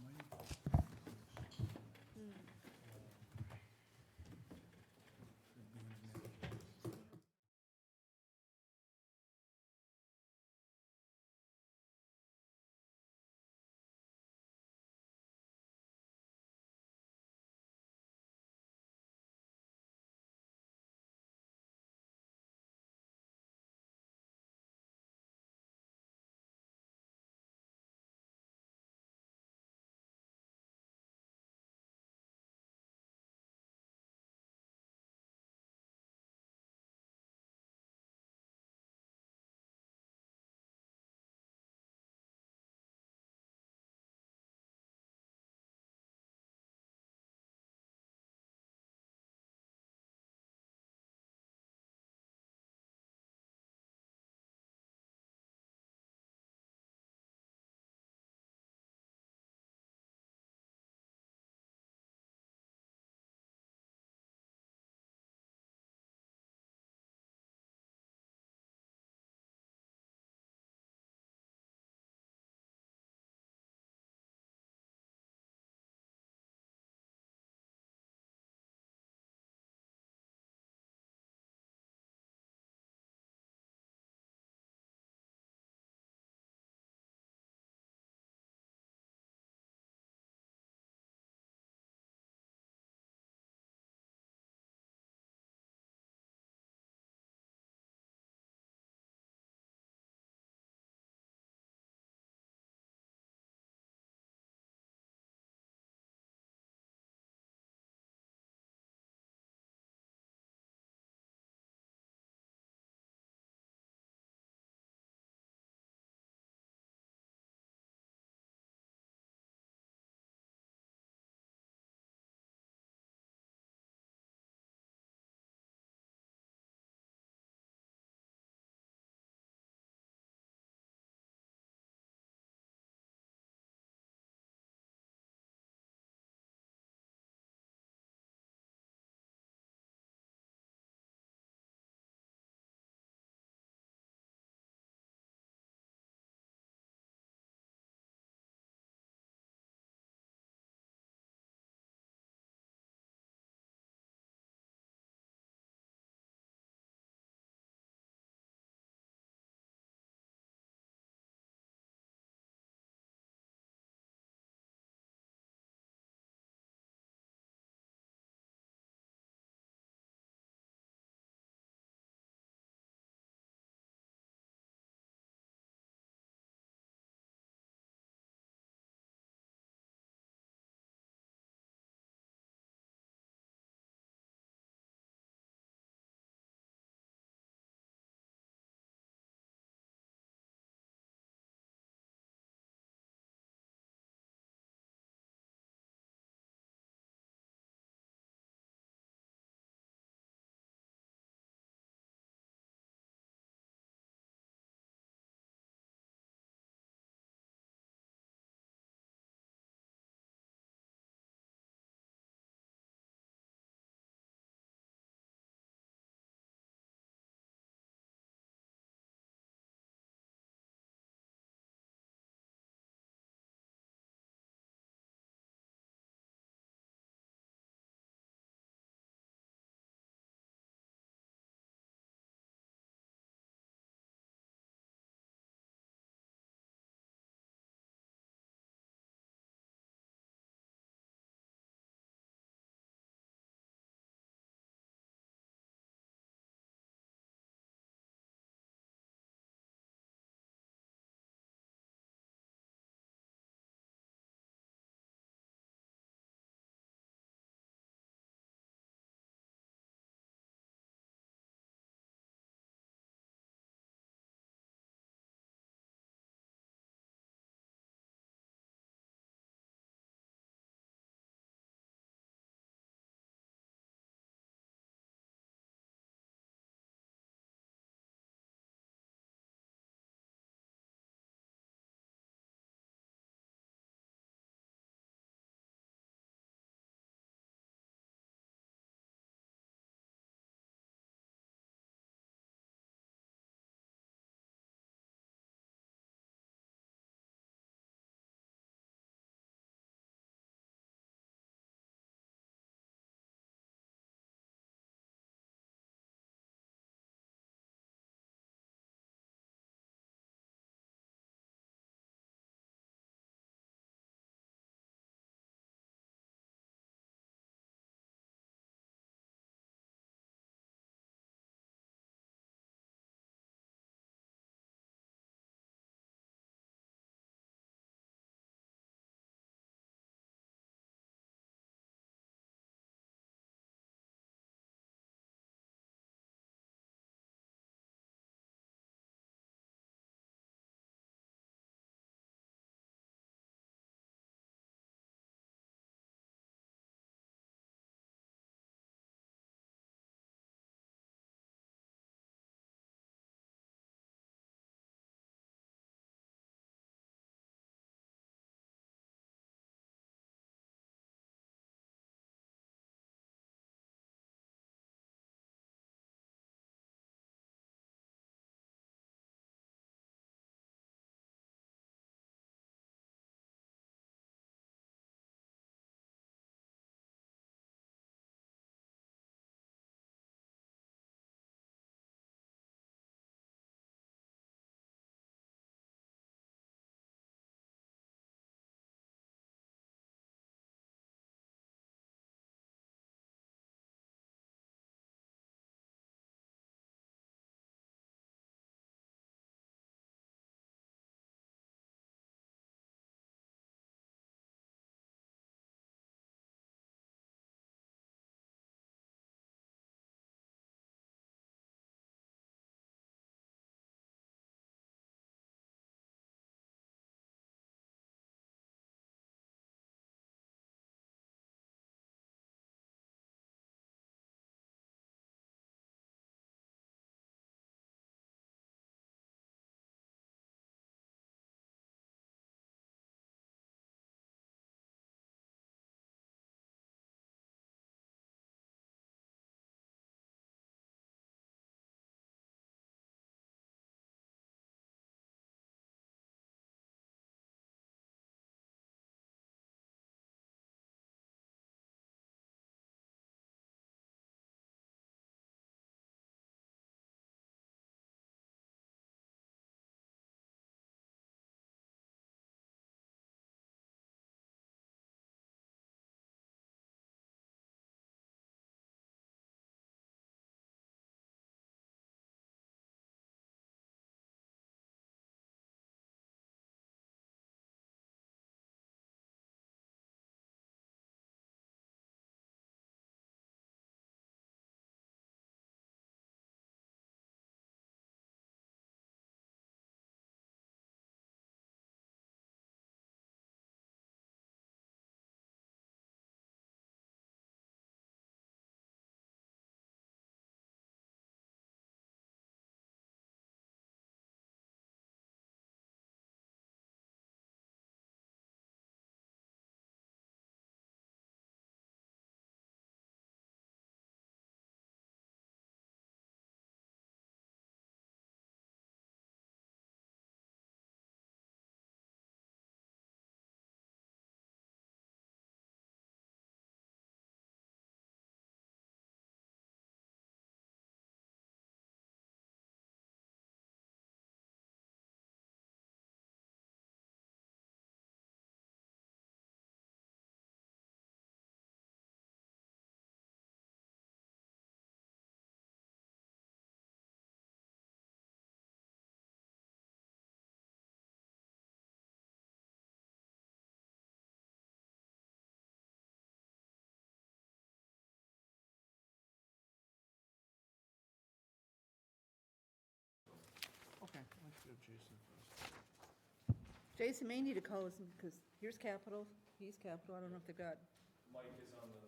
Jason may need to call us, because here's Capital, he's Capital, I don't know if they've got.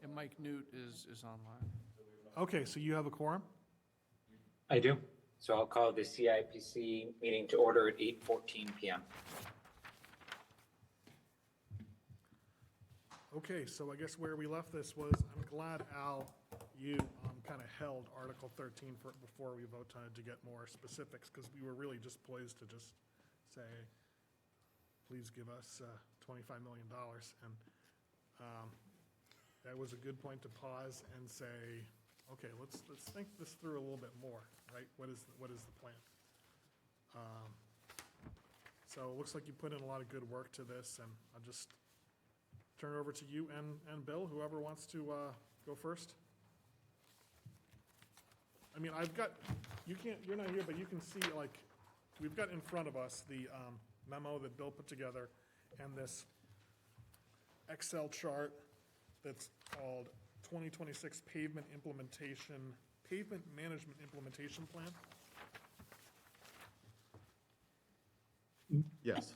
And Mike Newt is online. Okay, so you have a quorum? I do. So I'll call the CIPC meeting to order at 8:14 PM. Okay, so I guess where we left this was, I'm glad, Al, you kind of held Article 13 before we vote on it to get more specifics, because we were really just poised to just say, please give us $25 million. And that was a good point to pause and say, okay, let's think this through a little bit more, right? What is the plan? So it looks like you put in a lot of good work to this, and I'll just turn it over to you and Bill, whoever wants to go first. I mean, you're not here, but you can see, like, we've got in front of us the memo that Bill put together and this Excel chart that's called 2026 Pavement Management Implementation Plan. Yes.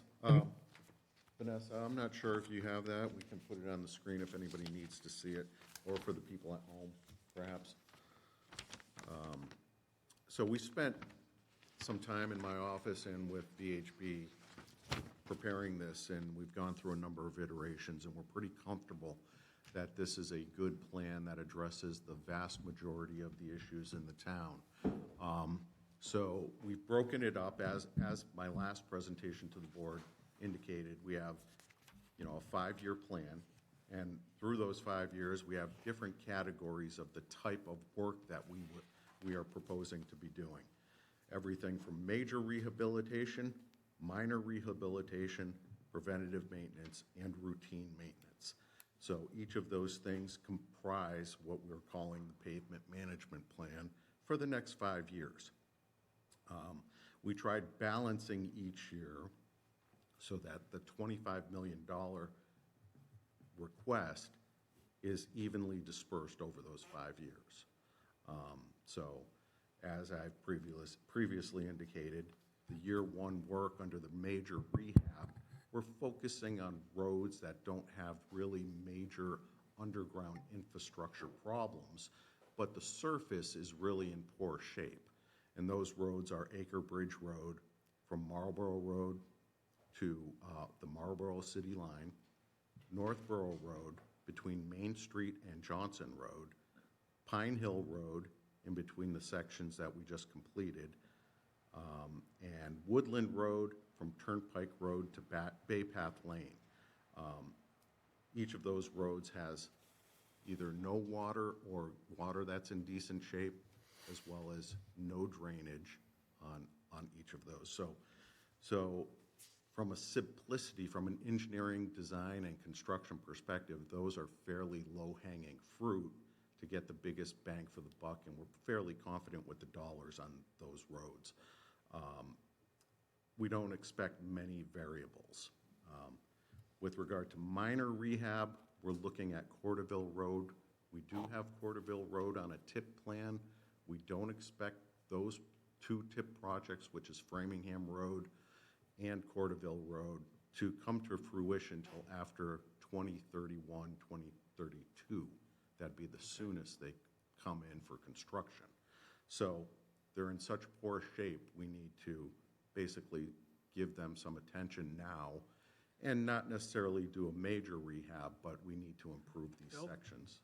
Vanessa, I'm not sure if you have that. We can put it on the screen if anybody needs to see it, or for the people at home, perhaps. So we spent some time in my office and with VHB preparing this, and we've gone through a number of iterations, and we're pretty comfortable that this is a good plan that addresses the vast majority of the issues in the town. So we've broken it up as my last presentation to the board indicated. We have, a 5-year plan, and through those 5 years, we have different categories of the type of work that we are proposing to be doing. Everything from major rehabilitation, minor rehabilitation, preventative maintenance, and routine maintenance. So each of those things comprise what we're calling the pavement management plan for the next 5 years. We tried balancing each year so that the $25 million request is evenly dispersed over those 5 years. So as I've previously indicated, the year one work under the major rehab, we're focusing on roads that don't have really major underground infrastructure problems, but the surface is really in poor shape. And those roads are Acre Bridge Road from Marlborough Road to the Marlborough City Line, Northborough Road between Main Street and Johnson Road, Pine Hill Road in between the sections that we just completed, and Woodland Road from Turnpike Road to Bay Path Lane. Each of those roads has either no water or water that's in decent shape, as well as no drainage on each of those. So from a simplicity, from an engineering, design, and construction perspective, those are fairly low-hanging fruit to get the biggest bang for the buck, and we're fairly confident with the dollars on those roads. We don't expect many variables. With regard to minor rehab, we're looking at Corderville Road. We do have Corderville Road on a TIP plan. We don't expect those 2 TIP projects, which is Framingham Road and Corderville Road, to come to fruition until after 2031, 2032. That'd be the soonest they come in for construction. So they're in such poor shape, we need to basically give them some attention now and not necessarily do a major rehab, but we need to improve these Bill? sections.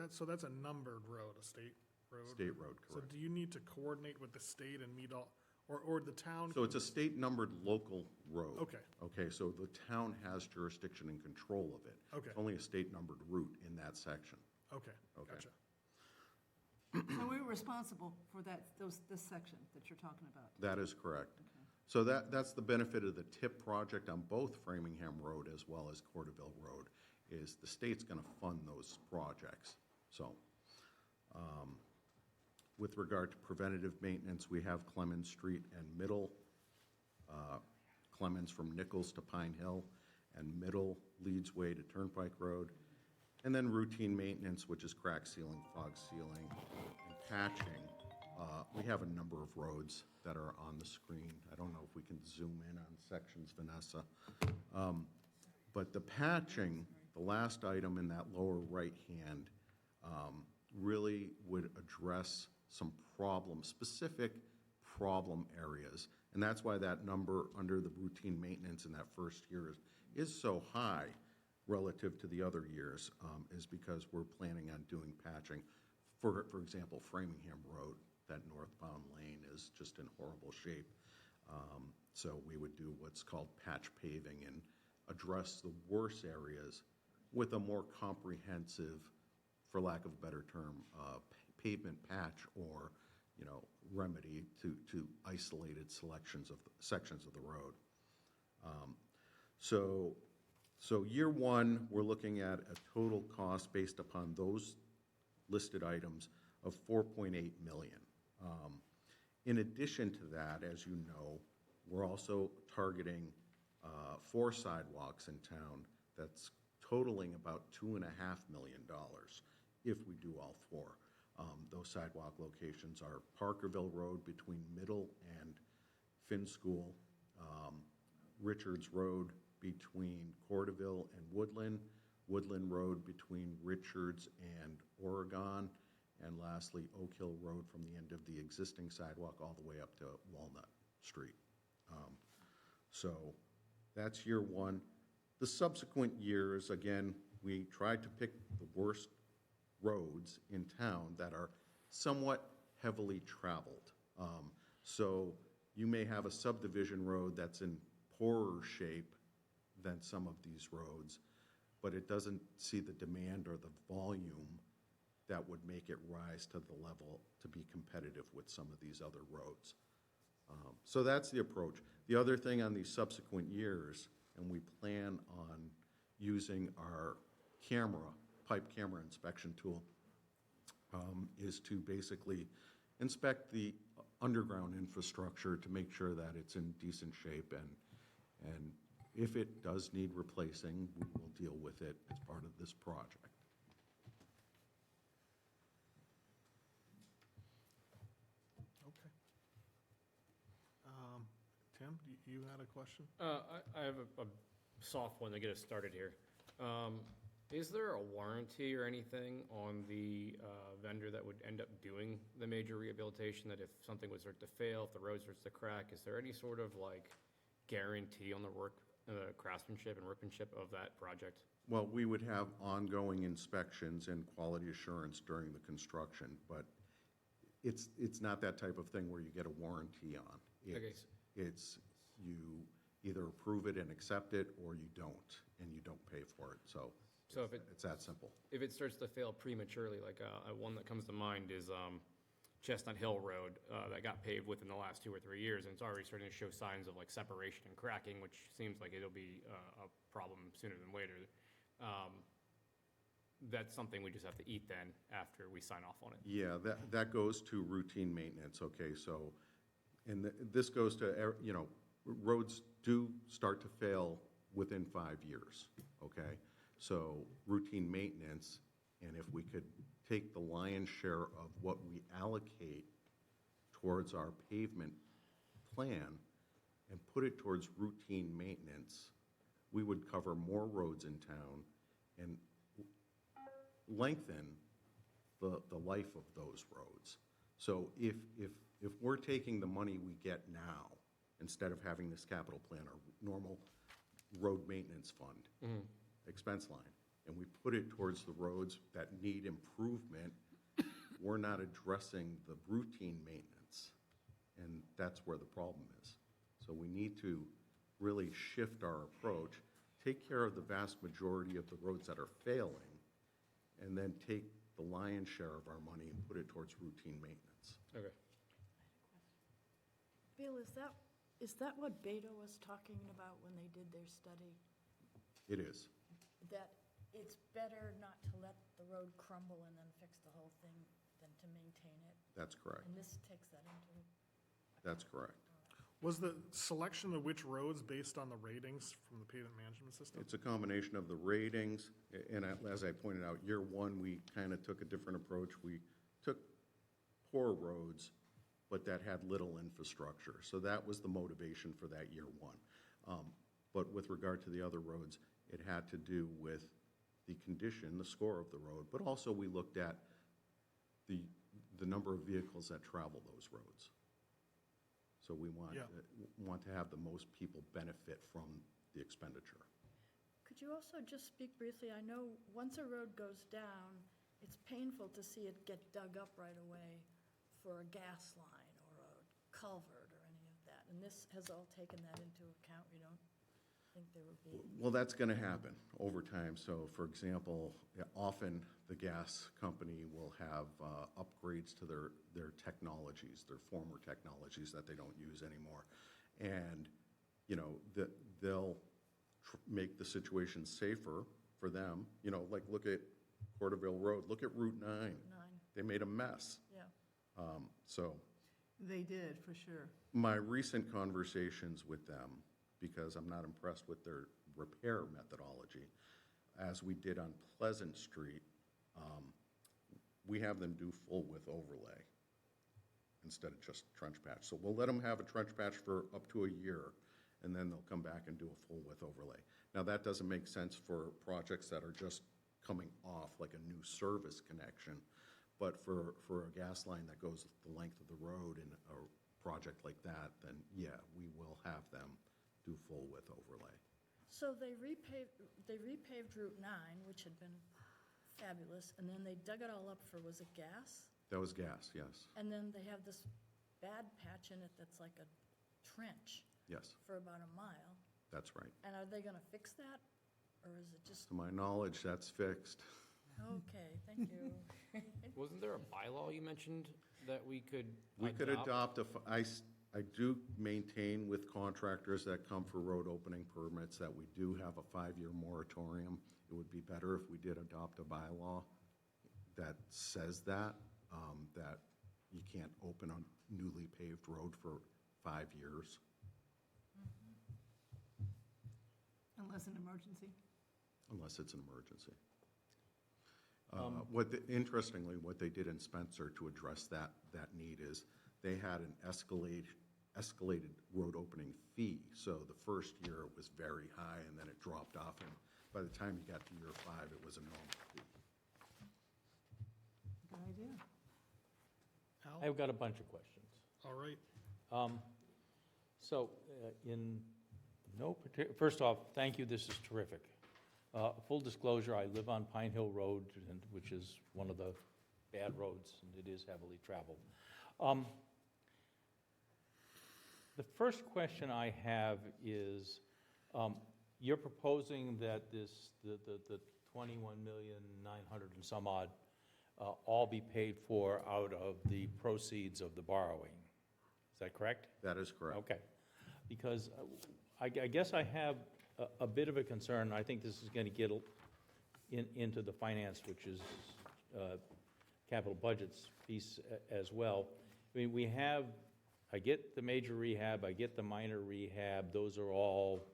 So that's a numbered road, a state road? State road, So correct. do you need to coordinate with the state and meet all, or the town? So it's a state-numbered local road. Okay. Okay, so the town has jurisdiction and control of it. Okay. It's only a state-numbered route in that section. Okay, Okay. gotcha. So we're responsible for this section that you're talking about? That is correct. So that's the benefit of the TIP project on both Framingham Road as well as Corderville Road, is the state's going to fund those projects. So with regard to preventative maintenance, we have Clemens Street and Middle, Clemens from Nichols to Pine Hill, and Middle leads way to Turnpike Road. And then routine maintenance, which is crack sealing, fog sealing, and patching We have a number of roads that are on the screen. I don't know if we can zoom in on sections, Vanessa. But the patching, the last item in that lower right hand, really would address some specific problem areas. And that's why that number under the routine maintenance in that first year is so high relative to the other years, is because we're planning on doing patching. For example, Framingham Road, that northbound lane is just in horrible shape. So we would do what's called patch paving and address the worst areas with a more comprehensive, for lack of a better term, pavement patch or, remedy to isolated sections of the road. So year one, we're looking at a total cost based upon those listed items of $4.8 million. In addition to that, as you know, we're also targeting 4 sidewalks in town that's totaling about $2.5 million if we do all 4. Those sidewalk locations are Parkerville Road between Middle and Finn School, Richards Road between Cordoville and Woodland, Woodland Road between Richards and Oregon, and lastly, Oak Hill Road from the end of the existing sidewalk all the way up to Walnut Street. So that's year one. The subsequent years, again, we tried to pick the worst roads in town that are somewhat heavily traveled. So you may have a subdivision road that's in poorer shape than some of these roads, but it doesn't see the demand or the volume that would make it rise to the level to be competitive with some of these other roads. So that's the approach. The other thing on these subsequent years, and we plan on using our pipe camera inspection tool, is to basically inspect the underground infrastructure to make sure that it's in decent shape, and if it does need replacing, we will deal with it as part of this project. Okay. Tim, you had a question? I have a soft one to get us started here. Is there a warranty or anything on the vendor that would end up doing the major rehabilitation, that if something was start to fail, if the road starts to crack, is there any sort of guarantee on the work, craftsmanship and workmanship of that project? Well, we would have ongoing inspections and quality assurance during the construction, but it's not that type of thing where you get a warranty on. It's you either approve it and accept it, or you don't, and you don't pay for it. So if it's that simple. If it starts to fail prematurely, one that comes to mind is Chestnut Hill Road that got paved within the last 2 or 3 years, and it's already starting to show signs of separation and cracking, which seems like it'll be a problem sooner than later. That's something we just have to eat then after we sign off on it. Yeah, that goes to routine maintenance, okay? So, and this goes to, roads do start to fail within 5 years, okay? So routine maintenance, and if we could take the lion's share of what we allocate towards our pavement plan and put it towards routine maintenance, we would cover more roads in town and lengthen the life of those roads. So if we're taking the money we get now, instead of having this capital plan or normal road maintenance fund, expense line, and we put it towards the roads that need improvement, we're not addressing the routine maintenance, and that's where the problem is. So we need to really shift our approach, take care of the vast majority of the roads that are failing, and then take the lion's share of our money and put it towards routine maintenance. Okay. Bill, is that what Beto was talking about when they did their study? It is. That it's better not to let the road crumble and then fix the whole thing than to maintain it? That's correct. And this takes that into? That's correct. Was the selection of which roads based on the ratings from the pavement management system? It's a combination of the ratings, and as I pointed out, year one, we kind of took a different approach. We took poor roads but that had little infrastructure. So that was the motivation for that year one. But with regard to the other roads, it had to do with the condition, the score of the road, but also we looked at the number of vehicles that travel those roads. So we want to have the most people benefit from the expenditure. Could you also just speak briefly, I know once a road goes down, it's painful to see it get dug up right away for a gas line or a culvert or any of that. And this has all taken that into account. We don't think there would be. Well, that's going to happen over time. So, for example, often the gas company will have upgrades to their technologies, their former technologies that they don't use anymore. And, you know, they'll make the situation safer for them. You know, like look at Porterville Road, look at Route 9. They made a mess. Yeah. So They did, for sure. my recent conversations with them, because I'm not impressed with their repair methodology, as we did on Pleasant Street, we have them do full width overlay instead of just trench patch. So we'll let them have a trench patch for up to a year, and then they'll come back and do a full width overlay. Now, that doesn't make sense for projects that are just coming off, like a new service connection, but for a gas line that goes the length of the road in a project like that, then yeah, we will have them do full width overlay. So they repaved Route 9, which had been fabulous, and then they dug it all up for, was it gas? That was gas, yes. And then they have this bad patch in it that's like a trench Yes, for about a mile. that's right. And are they going to fix that, or is it just, To my knowledge, that's fixed. okay, thank you. Wasn't there a bylaw you mentioned that we could We could adopt I do maintain with contractors that come for road opening permits that we do have a 5-year moratorium. It would be better if we did adopt a bylaw that says that you can't open a newly paved road for 5 years. Unless an emergency. Unless it's an emergency. Interestingly, what they did in Spencer to address that need is they had an escalated road opening fee. So the first year it was very high, and then it dropped off, and by the time you got to year 5, it was a normal fee. Good idea. Al? I've got a bunch of questions. All right. So, in no particular, first off, thank you, this is terrific. Full disclosure, I live on Pine Hill Road, which is one of the bad roads, and it is heavily traveled. The first question I have is, you're proposing that the 21,900,000 and some odd all be paid for out of the proceeds of the borrowing. Is that correct? That is correct. Okay. Because I guess I have a bit of a concern. I think this is going to get into the finance, which is capital budgets piece as well. I mean, I get the major rehab, I get the minor rehab. Those are all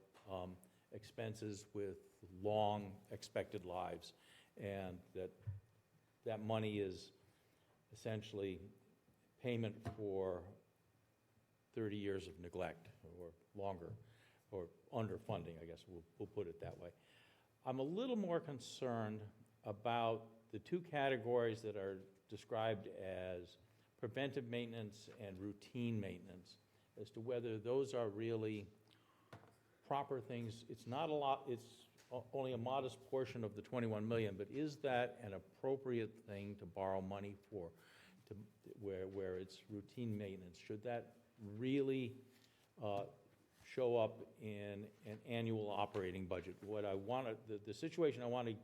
expenses with long expected lives. And that money is essentially payment for 30 years of neglect or longer, or underfunding, I guess we'll put it that way. I'm a little more concerned about the two categories that are described as preventive maintenance and routine maintenance, as to whether those are really proper things. It's not a lot, it's only a modest portion of the 21 million, but is that an appropriate thing to borrow money for, where it's routine maintenance? Should that really show up in an annual operating budget? What I want the situation I want to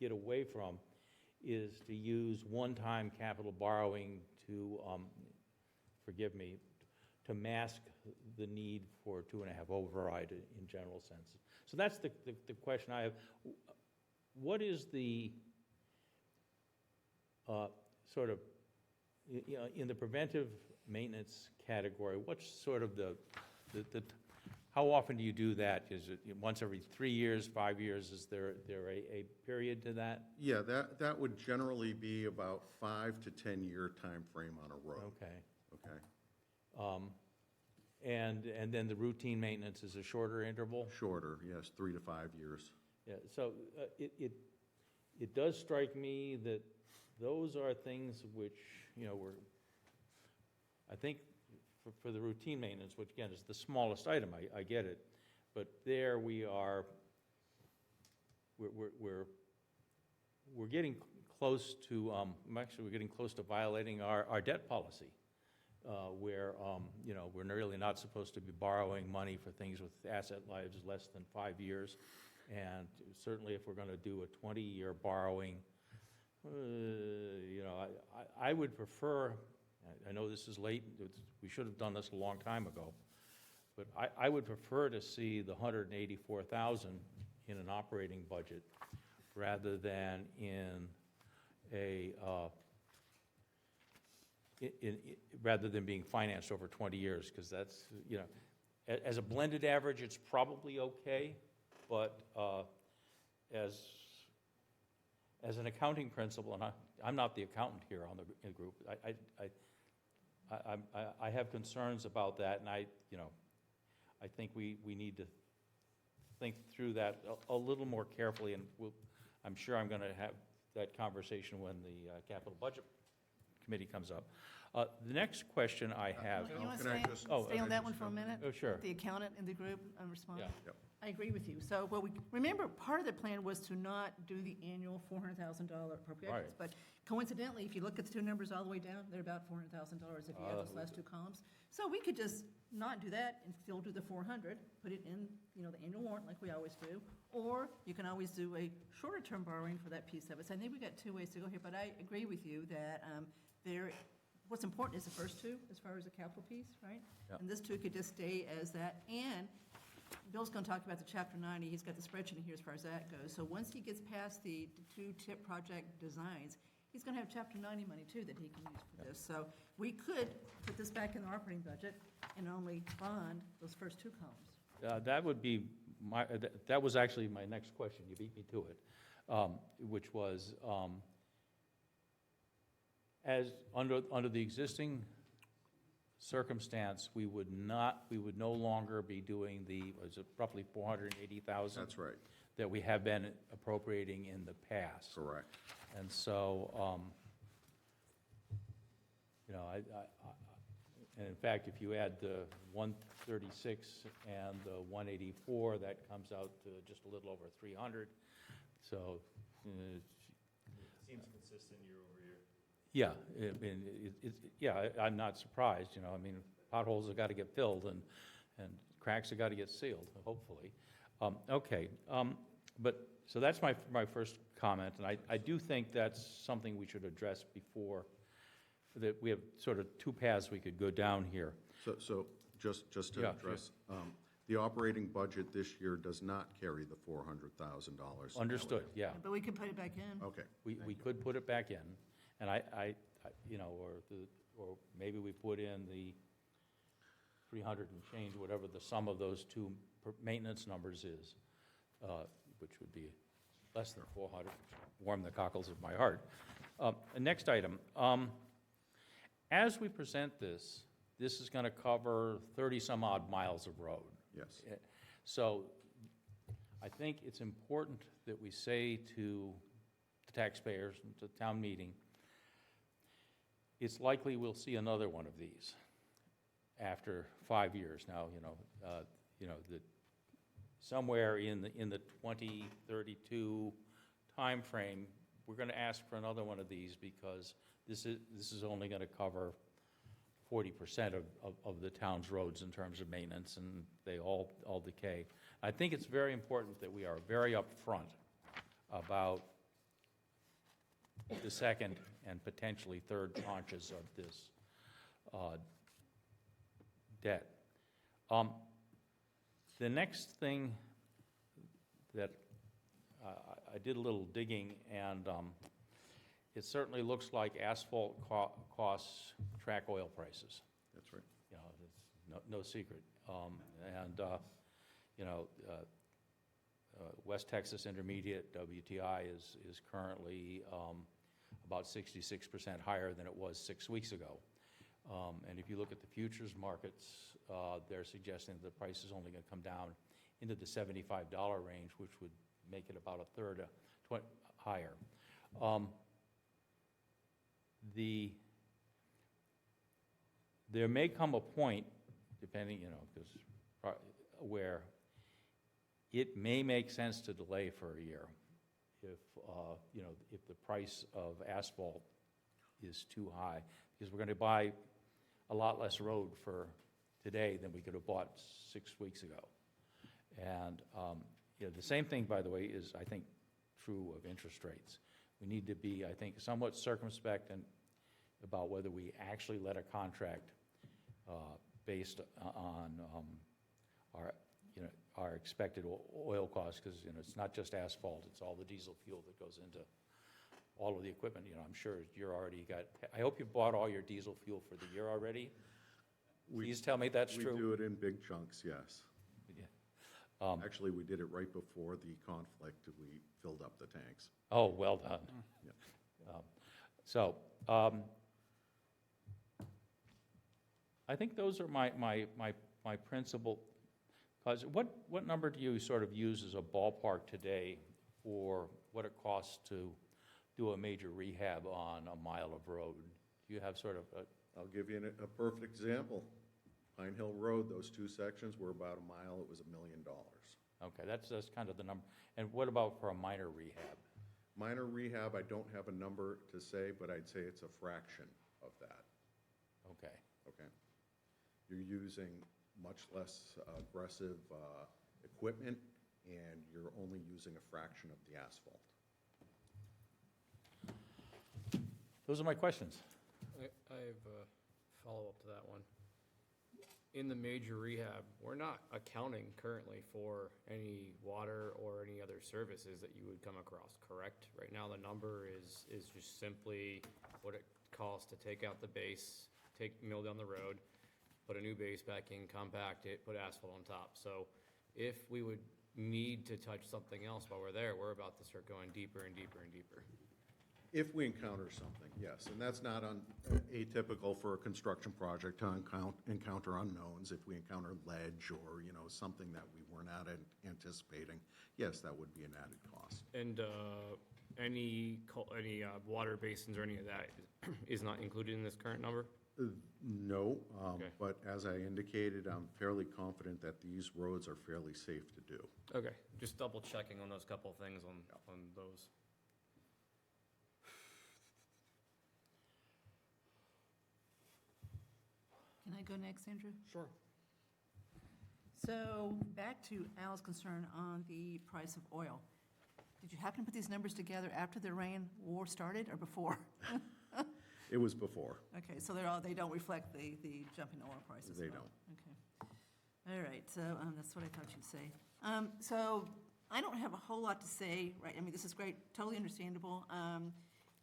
get away from is to use one-time capital borrowing to, forgive me, to mask the need for 2.5 override in general sense. So that's the question I have. What is the sort of, in the preventive maintenance category, what's sort of how often do you do that? Is it once every 3 years, 5 years? Is there a period to that? Yeah, that would generally be about 5 to 10 year time frame on a road. Okay. Okay. And then the routine maintenance is a shorter interval? Shorter, yes, 3 to 5 years. Yeah, so it does strike me that those are things which, I think for the routine maintenance, which again is the smallest item, I get it, but there we're getting close to, we're getting close to violating our debt policy, where, we're really not supposed to be borrowing money for things with asset lives less than 5 years. And certainly if we're going to do a 20-year borrowing, I would prefer, I know this is late, we should have done this a long time ago, but I would prefer to see the $184,000 in an operating budget rather than in rather than being financed over 20 years, because that's, as a blended average, it's probably okay, but as an accounting principle, and I'm not the accountant here on the group, I have concerns about that, and I think we need to think through that a little more carefully, and I'm sure I'm going to have that conversation when the Capital Budget Committee comes up. The next question I have. You want to Can I stay, just- stay on that one for a minute? Oh, sure. The accountant in the group, respond? Yeah. Yep. I agree with you. So, well, remember, part of the plan was to not do the annual $400,000 appropriations. Right. But coincidentally, if you look at the two numbers all the way down, they're about $400,000 if you add those last two columns. So we could just not do that and still do the 400, put it in, the annual warrant like we always do. Or you can always do a shorter term borrowing for that piece of it. So I think we got two ways to go here, but I agree with you that what's important is the first two, as far as the capital piece, right? Yep. And this two could just stay as that, and Bill's gonna talk about the Chapter 90, he's got the spreadsheet in here as far as that goes. So once he gets past the two tip project designs, he's gonna have Chapter 90 money too that he can use for this. So we could put this back in the operating budget and only bond those first two columns. That would be that was actually my next question, you beat me to it, which was, as under the existing circumstance, we would no longer be doing was it roughly 480,000? That's right. That we have been appropriating in the past. Correct. And so, and in fact, if you add the 136 and the 184, that comes out to just a little over 300. So, Seems consistent year over year. yeah, I'm not surprised, potholes have got to get filled and cracks have got to get sealed, hopefully. Okay, so that's my first comment, and I do think that's something we should address before, that we have sort of two paths we could go down here. So just to Yeah, address, the operating budget this year does not carry the $400,000. Understood, yeah. But we could put it back in. Okay. We could put it back in, and or maybe we put in the 300 and change, whatever the sum of those two maintenance numbers is, which would be less than 400, warm the cockles of my heart. Next item. As we present this is going to cover 30-some-odd miles of road. Yes. So I think it's important that we say to the taxpayers and to the town meeting, it's likely we'll see another one of these after 5 years. Now, that somewhere in the 2032 timeframe, we're going to ask for another one of these because this is only going to cover 40% of the town's roads in terms of maintenance, and they all decay. I think it's very important that we are very upfront about the second and potentially third tranches of this debt. The next thing that I did a little digging, and it certainly looks like asphalt costs track oil prices. That's right. It's no secret. West Texas Intermediate, WTI, is currently about 66% higher than it was 6 weeks ago. And if you look at the futures markets, they're suggesting the price is only going to come down into the $75 range, which would make it about a third higher. There may come a point, depending, where it may make sense to delay for a year if the price of asphalt is too high, because we're going to buy a lot less road for today than we could have bought 6 weeks ago. And the same thing, by the way, is, I think, true of interest rates. We need to be, I think, somewhat circumspect about whether we actually let a contract based on our expected oil costs, because it's not just asphalt, it's all the diesel fuel that goes into all of the equipment. I'm sure you're already I hope you bought all your diesel fuel for the year already. Please tell me that's true. We do it in big chunks, yes. Yeah. Actually, we did it right before the conflict. We filled up the tanks. Oh, well done. Yeah. I think those are my principal, because what number do you sort of use as a ballpark today for what it costs to do a major rehab on a mile of road? Do you have sort of I'll give you a perfect example. Pine Hill Road, those two sections were about a mile. It was $1 million. Okay, that's kind of the number. And what about for a minor rehab? Minor rehab, I don't have a number to say, but I'd say it's a fraction of that. Okay. Okay. You're using much less aggressive equipment, and you're only using a fraction of the asphalt. Those are my questions. I have a follow-up to that one. In the major rehab, we're not accounting currently for any water or any other services that you would come across, correct? Right now, the number is just simply what it costs to take out the base, mill down the road, put a new base back in, compact it, put asphalt on top. So if we would need to touch something else while we're there, we're about to start going deeper and deeper and deeper. If we encounter something, yes, and that's not atypical for a construction project to encounter unknowns. If we encounter ledge or, something that we were not anticipating, yes, that would be an added cost. And any water basins or any of that is not included in this current number? No, Okay. but as I indicated, I'm fairly confident that these roads are fairly safe to do. Okay, just double checking on those couple things on those. Can I go next, Andrew? Sure. So back to Al's concern on the price of oil. Did you happen to put these numbers together after the Iran war started or before? It was before. Okay, so they don't reflect the jump in oil prices? They at all? don't. Okay. All right, so that's what I thought you'd say. So I don't have a whole lot to say, right? I mean, this is great, totally understandable.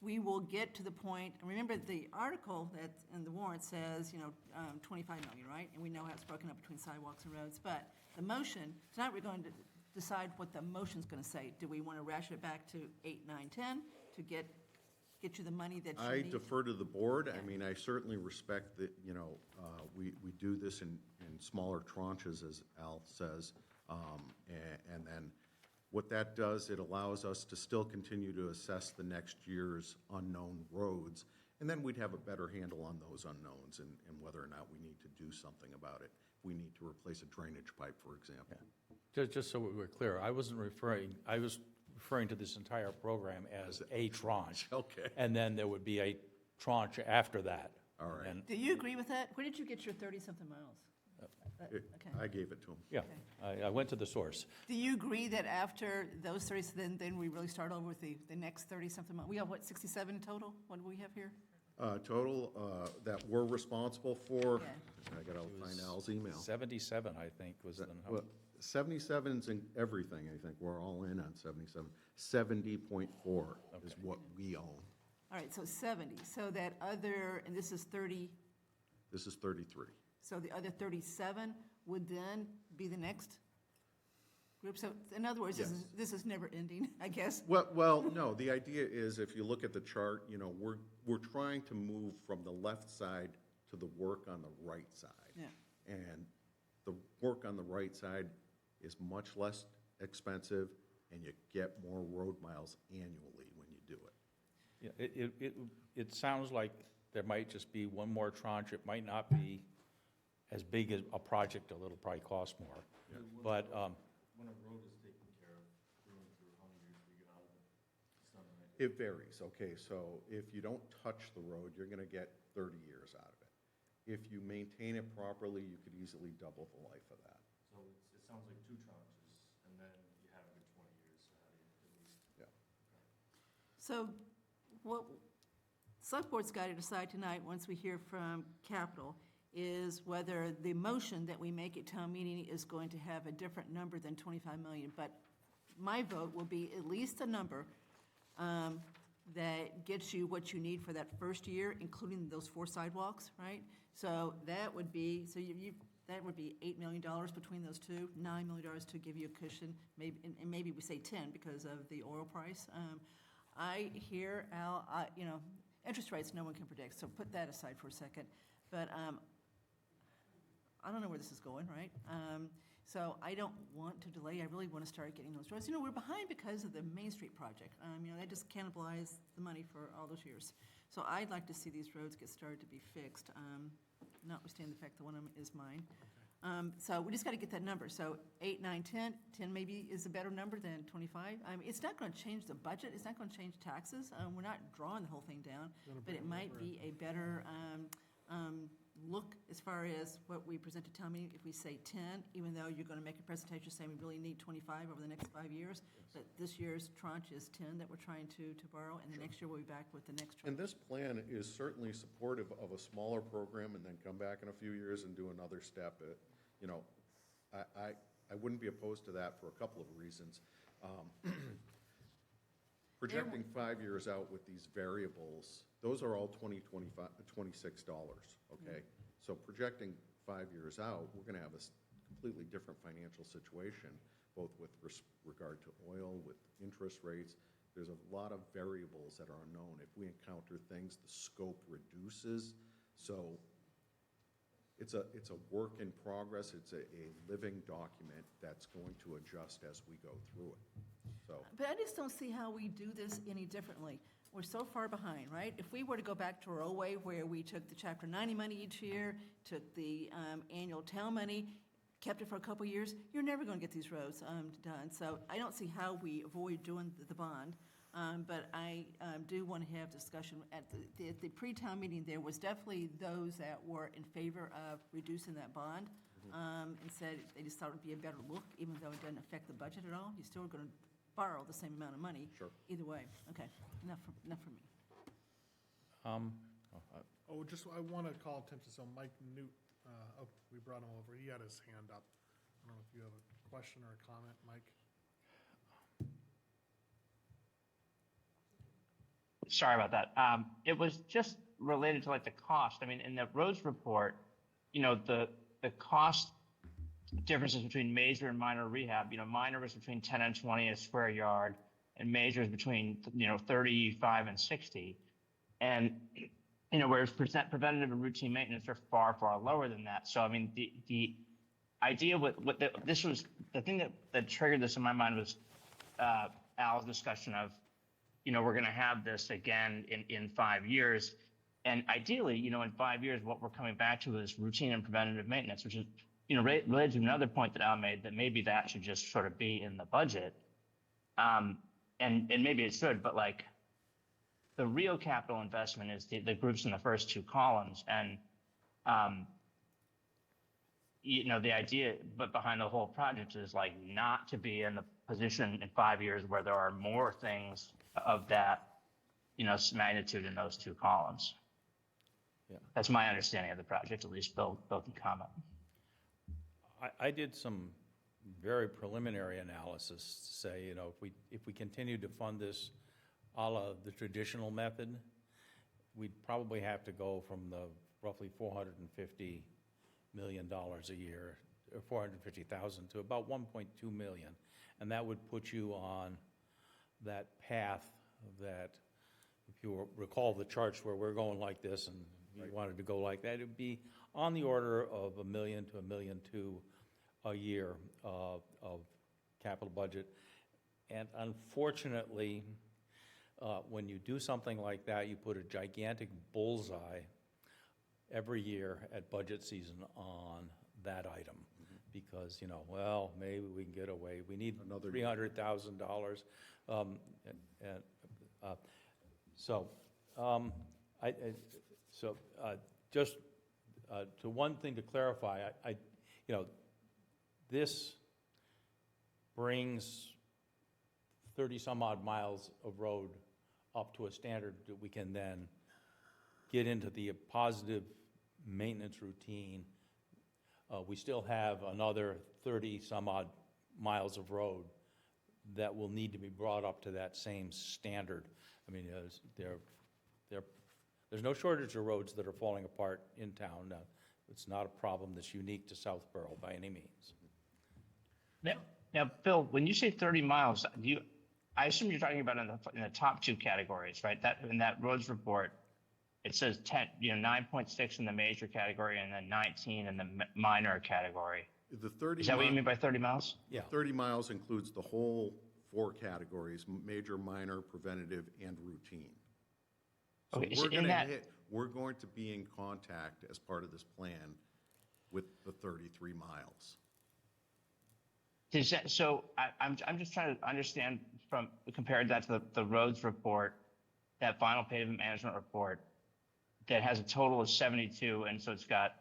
We will get to the point, and remember the article that's in the warrant says, 25 million, right? And we know how it's broken up between sidewalks and roads, but the motion, tonight we're going to decide what the motion's going to say. Do we want to ration it back to 8, 9, 10 to get you the money that you I need? defer to the board. I mean, I certainly respect that, we do this in smaller tranches, as Al says. And then what that does, it allows us to still continue to assess the next year's unknown roads. And then we'd have a better handle on those unknowns and whether or not we need to do something about it. We need to replace a drainage pipe, for example. Just so we're clear, I was referring to this entire program as a tranche. Okay. And then there would be a tranche after that. All right. And- Do you agree with that? Where did you get your 30-something miles? Okay. I gave it to him. Yeah, I went to the source. Do you agree that after those 30, then we really start over with the next 30-something miles? We have, 67 total? What do we have here? Total that we're responsible for, Yeah. I got to find Al's email. 77, I think, was the number. 77's in everything, I think. We're all in on 77. 70.4 is what we own. All right, so 70. So that other, and this is 30, This is 33. so the other 37 would then be the next group? So in other words, Yes. this is never ending, I guess? Well, no, the idea is if you look at the chart, we're trying to move from the left side to to the work on the right side. Yeah. And the work on the right side is much less expensive, and you get more road miles annually when you do it. Yeah, it sounds like there might just be one more tranche. It might not be as big as a project, it'll probably cost more. But, When a road is taken care of, through how many years do you get out of it? It's not an it varies, okay? So if you don't touch the road, you're gonna get 30 years out of it. If you maintain it properly, you could easily double the life of that. So it sounds like 2 tranches, and then you have a good 20 years, so how do you, at least? Yeah. So what Select Board's got to decide tonight, once we hear from Capital, is whether the motion that we make at town meeting is going to have a different number than 25 million. But my vote will be at least a number that gets you what you need for that first year, including those 4 sidewalks, right? So that would be, that would be $8 million between those two, $9 million to give you a cushion, maybe, and maybe we say 10 because of the oil price. I hear, Al, interest rates no one can predict, so put that aside for a second. But I don't know where this is going, right? So I don't want to delay. I really want to start getting those roads. We're behind because of the Main Street project. They just cannibalized the money for all those years. So I'd like to see these roads get started to be fixed, notwithstanding the fact that one of them is mine. So we just got to get that number. So 8, 9, 10. 10 maybe is a better number than 25. It's not going to change the budget. It's not going to change taxes. We're not drawing the whole thing down, but it might be a better look as far as what we present to town meeting if we say 10, even though you're going to make a presentation saying we really need 25 over the next 5 years. But this year's tranche is 10 that we're trying to borrow, and the next year we'll be back with the next tranche. And this plan is certainly supportive of a smaller program and then come back in a few years and do another step. I wouldn't be opposed to that for a couple of reasons. Projecting 5 years out with these variables, those are all $26, okay? So projecting 5 years out, we're gonna have a completely different financial situation, both with regard to oil, with interest rates. There's a lot of variables that are unknown. If we encounter things, the scope reduces. So it's a work in progress. It's a living document that's going to adjust as we go through it. So, But I just don't see how we do this any differently. We're so far behind, right? If we were to go back to our old way where we took the Chapter 90 money each year, took the annual town money, kept it for a couple years, you're never going to get these roads done. So I don't see how we avoid doing the bond. But I do want to have discussion. At the pre-town meeting, there was definitely those that were in favor of reducing that bond and said they just thought it would be a better look, even though it doesn't affect the budget at all. You're still going to borrow the same amount of money. Sure. Either way. Okay, enough for me. I want to call attention, so Mike Newt, we brought him over, he had his hand up. I don't know if you have a question or a comment, Mike? Sorry about that. It was just related to the cost. In the roads report, the cost differences between major and minor rehab, minor was between 10 and 20 a square yard, and major is between, 35 and 60. And, whereas preventative and routine maintenance are far, far lower than that. So, the idea with the thing that triggered this in my mind was Al's discussion of, we're going to have this again in 5 years. And ideally, in 5 years, what we're coming back to is routine and preventative maintenance, which is, related to another point that Al made, that maybe that should just sort of be in the budget. And maybe it should, but the real capital investment is the groups in the first 2 columns. And, the idea behind the whole project is not to be in the position in 5 years where there are more things of that, magnitude in those 2 columns. Yeah. That's my understanding of the project, at least Bill can comment. I did some very preliminary analysis to say, if we continue to fund this a la the traditional method, we'd probably have to go from the roughly $450 million a year, or 450,000 to about 1.2 million. And that would put you on that path that, if you recall the charts where we're going like this and you wanted to go like that, it'd be on the order of $1 million to $1.2 million a year of capital budget. And unfortunately, when you do something like that, you put a gigantic bullseye every year at budget season on that item. Because, well, maybe we can get away. We need another $300,000. Just to one thing to clarify, this brings 30-some odd miles of road up to a standard that we can then get into the positive maintenance routine. We still have another 30-some odd miles of road that will need to be brought up to that same standard. I mean, there's no shortage of roads that are falling apart in town. It's not a problem that's unique to Southborough by any means. Now, Bill, when you say 30 miles, I assume you're talking about in the top two categories, right? In that roads report, it says 9.6 in the major category and then 19 in the minor category. The 30 Is that what you mean by 30 miles? Yeah. 30 miles includes the whole 4 categories: major, minor, preventative, and routine. So Okay, we're going to be in contact as part of this plan with the 33 miles. I'm just trying to understand compared that to the roads report, that final pavement management report that has a total of 72, and so it's got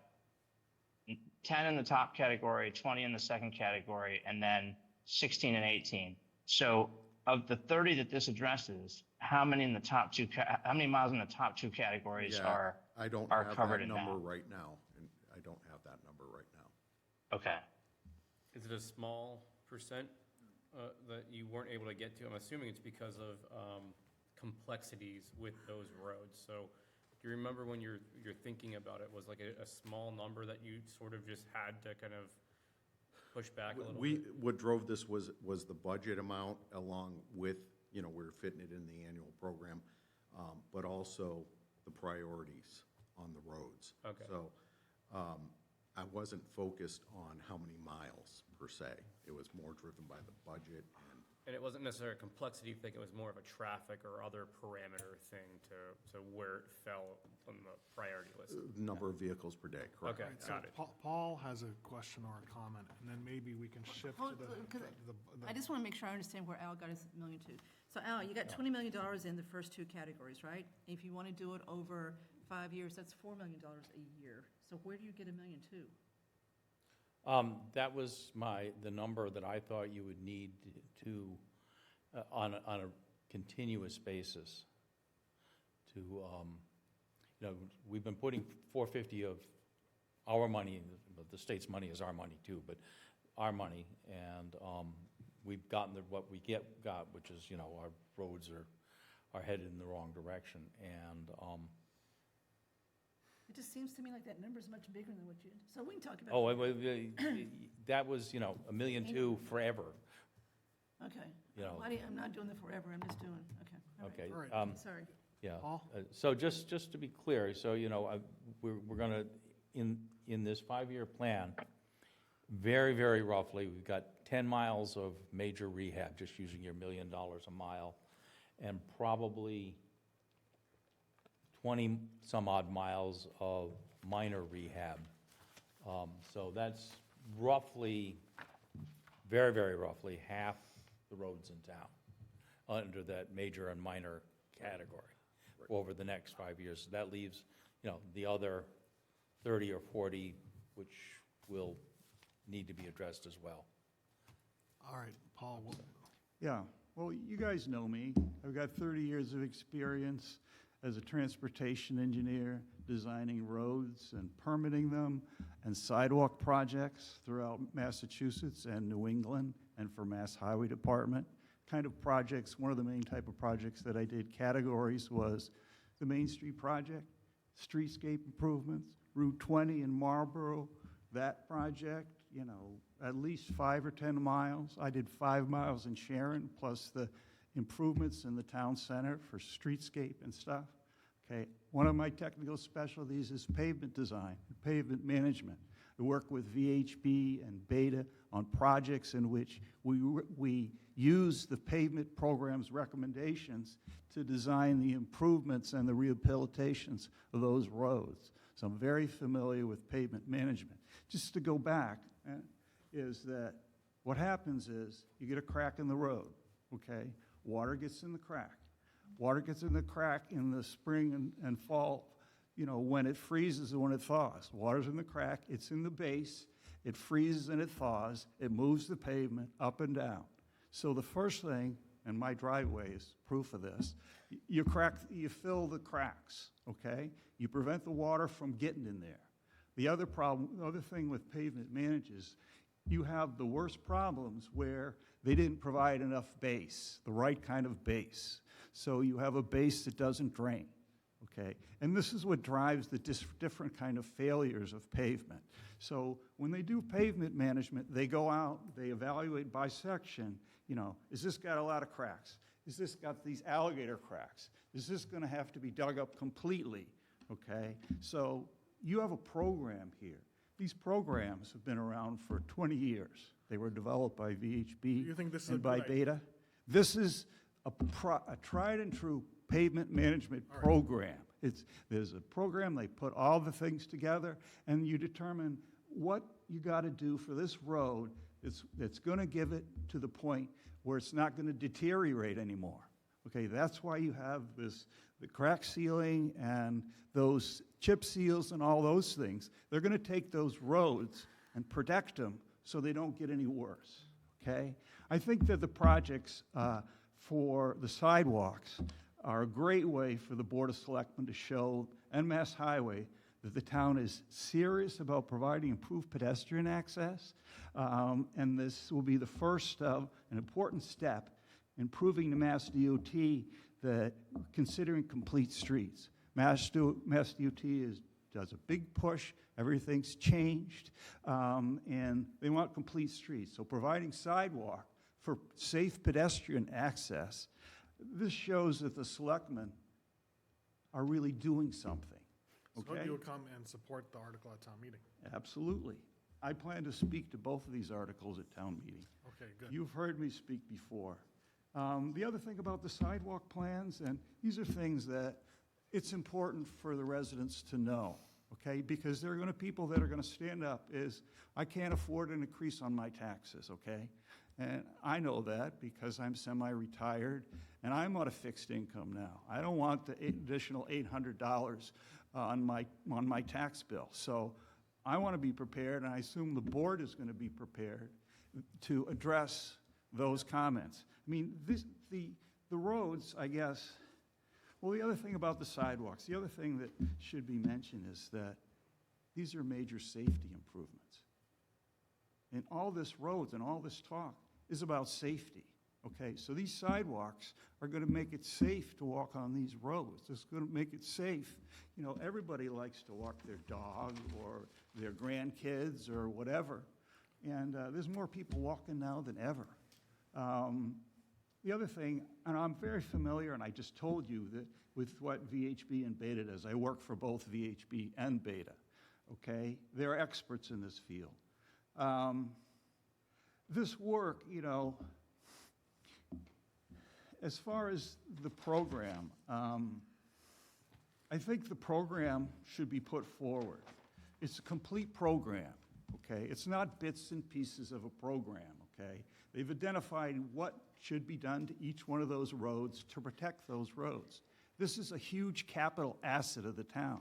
10 in the top category, 20 in the second category, and then 16 and 18. So of the 30 that this addresses, how many miles in the top two categories are covered in that? I don't have that number right now, and I don't have that number right now. Okay. Is it a small percent that you weren't able to get to? I'm assuming it's because of complexities with those roads. So do you remember when you're thinking about it, was like a small number that you sort of just had to kind of push back a little bit? What drove this was the budget amount, along with, we're fitting it in the annual program, but also the priorities on the roads. Okay. So I wasn't focused on how many miles per se. It was more driven by the budget. And it wasn't necessarily a complexity thing, it was more of a traffic or other parameter thing to where it fell on the priority list. Number of vehicles per day, correct. Okay, got it. Paul has a question or a comment, and then maybe we can shift to I just want to make sure I understand where Al got his $1.2 million. So Al, you got $20 million in the first two categories, right? If you want to do it over 5 years, that's $4 million a year. So where do you get $1.2 million? That was the number that I thought you would need to, on a continuous basis, to, we've been putting 450 of our money, the state's money is our money too, but our money, and we've gotten what we got, which is, our roads are headed in the wrong direction, and It just seems to me like that number is much bigger than what you, so we can talk about. That was, $1.2 million forever. Okay. I'm not doing the forever, I'm just doing, okay. Okay. All right. Sorry. Yeah. Paul? So just to be clear, so, we're going to, in this 5-year plan, very, very roughly, we've got 10 miles of major rehab, just using your $1 million a mile, and probably 20 some odd miles of minor rehab. So that's roughly, very, very roughly, half the roads in town under that major and minor category over the next 5 years. So that leaves, the other 30 or 40, which will need to be addressed as well. All right, Paul. Yeah, well, you guys know me. I've got 30 years of experience as a transportation engineer, designing roads and permitting them, and sidewalk projects throughout Massachusetts and New England, and for Mass Highway Department. Kind of projects, one of the main type of projects that I did categories was the Main Street project, streetscape improvements, Route 20 in Marlborough, that project, at least 5 or 10 miles. I did 5 miles in Sharon, plus the improvements in the town center for streetscape and stuff. okay? One of my technical specialties is pavement design, pavement management. I work with VHB and Beta on projects in which we use the pavement program's recommendations to design the improvements and the rehabilitations of those roads. So I'm very familiar with pavement management. Just to go back, is that what happens is you get a crack in the road, okay? Water gets in the crack. Water gets in the crack in the spring and fall, you know, when it freezes and when it thaws. Water's in the crack, it's in the base, it freezes and it thaws, it moves the pavement up and down. So the first thing, and my driveway is proof of this, you fill the cracks, okay? You prevent the water from getting in there. The other thing with pavement managers, you have the worst problems where they didn't provide enough base, the right kind of base. So you have a base that doesn't drain, okay? And this is what drives the different kind of failures of pavement. So when they do pavement management, they go out, they evaluate by section, you know, is this got a lot of cracks? Is this got these alligator cracks? Is this gonna have to be dug up completely, okay? So you have a program here. These programs have been around for 20 years. They were developed by VHB You think this is and a by good idea? Beta. This is a tried and true pavement management program. There's a program, they put all the things together, and you determine what you got to do for this road that's going to give it to the point where it's not going to deteriorate anymore. Okay, that's why you have the crack sealing and those chip seals and all those things. They're going to take those roads and protect them so they don't get any worse, okay? I think that the projects for the sidewalks are a great way for the Board of Selectmen to show, and Mass Highway, that the town is serious about providing improved pedestrian access, and this will be the first of an important step in proving to Mass DOT that considering complete streets. Mass DOT does a big push, everything's changed, and they want complete streets. So providing sidewalk for safe pedestrian access, this shows that the selectmen are really doing something, So okay? you would come and support the article at town meeting? Absolutely. I plan to speak to both of these articles at town meeting. Okay, good. You've heard me speak before. The other thing about the sidewalk plans, and these are things that it's important for the residents to know, okay? Because there are going to be people that are going to stand up is, I can't afford an increase on my taxes, okay? And I know that because I'm semi-retired and I'm on a fixed income now. I don't want the additional $800 on my tax bill. So I want to be prepared, and I assume the board is going to be prepared to address those comments. I mean, the roads, I guess, well, the other thing about the sidewalks, the other thing that should be mentioned is that these are major safety improvements. And all this roads and all this talk is about safety, okay? So these sidewalks are going to make it safe to walk on these roads. It's going to make it safe. You know, everybody likes to walk their dog or their grandkids or whatever. And there's more people walking now than ever. The other thing, and I'm very familiar, and I just told you that with what VHB and Beta does. I work for both VHB and Beta, okay? They're experts in this field. This work, you know, as far as the program, I think the program should be put forward. It's a complete program, okay? It's not bits and pieces of a program, okay? They've identified what should be done to each one of those roads to protect those roads. This is a huge capital asset of the town.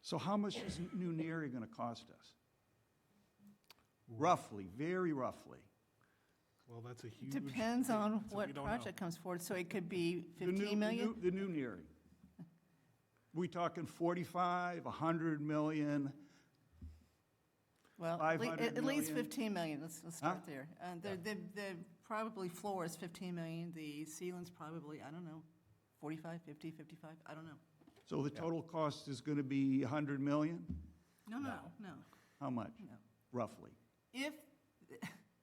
So how much is New Neary going to cost us? Roughly, very roughly. Well, that's a huge. Depends on so what we don't project comes forward, so it could be The 15 million? The New Neary. We talking 45, 100 million? Well, 500 at least million? 15 million, let's start Huh? there. The probably floor is 15 million, the ceiling's probably, I don't know, 45, 50, 55, I don't know. So the total cost is going to be 100 million? No. How much? No. Roughly. If,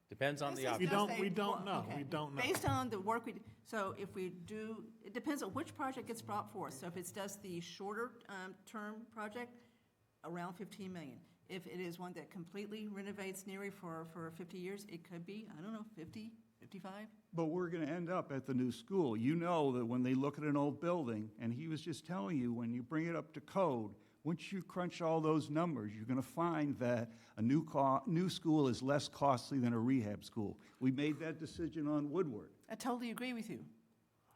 Depends on the This is option. just a- We don't know, okay. we don't know. Based on the work so if we do, it depends on which project gets brought forth. So if it's just the shorter term project, around 15 million. If it is one that completely renovates Neary for 50 years, it could be, I don't know, 50, 55? But we're going to end up at the new school. You know that when they look at an old building, and he was just telling you, when you bring it up to code, once you crunch all those numbers, you're going to find that a new school is less costly than a rehab school. We made that decision on Woodward. I totally agree with you.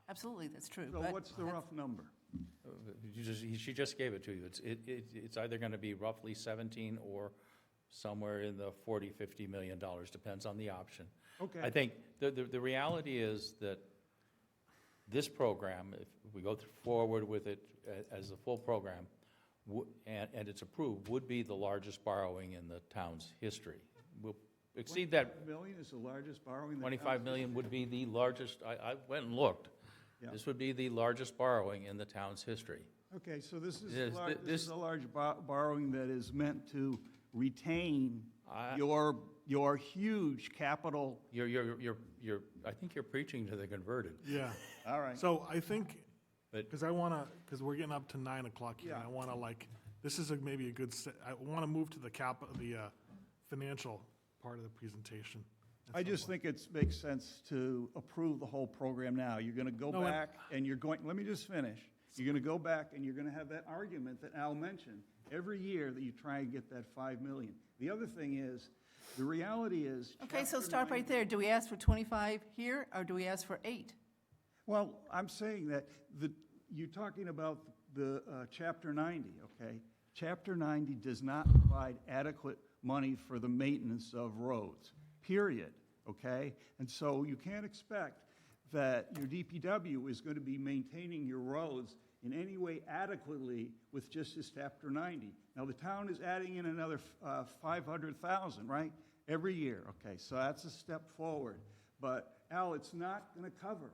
Absolutely, that's true. So but what's the rough number? She just gave it to you. It's either going to be roughly 17 or somewhere in the 40, $50 million, depends on the option. Okay. I think the reality is that this program, if we go forward with it as a full program, and it's approved, would be the largest borrowing in the town's history. We'll exceed that. 25 million is the largest borrowing. 25 million would be the largest, I went and looked. Yeah. This would be the largest borrowing in the town's history. Okay, so this is, Yes, this is a large borrowing that is meant to retain I- your huge capital. I think you're preaching to the converted. Yeah. All right. So I think, But- because because we're getting up to 9 o'clock here, and I want to this is maybe a good, I want to move to the financial part of the presentation. I just think it makes sense to approve the whole program now. You're going to go No, back and you're going, let me just finish. You're going to go back and you're going to have that argument that Al mentioned every year that you try and get that 5 million. The other thing is, the reality is. Okay, so Chapter stop right 90 there. Do we ask for 25 here, or do we ask for 8? Well, I'm saying that you're talking about the Chapter 90, okay? Chapter 90 does not provide adequate money for the maintenance of roads, period, okay? And so you can't expect that your DPW is going to be maintaining your roads in any way adequately with just this Chapter 90. Now, the town is adding in another 500,000, right, every year, okay? So that's a step forward. But, Al, it's not going to cover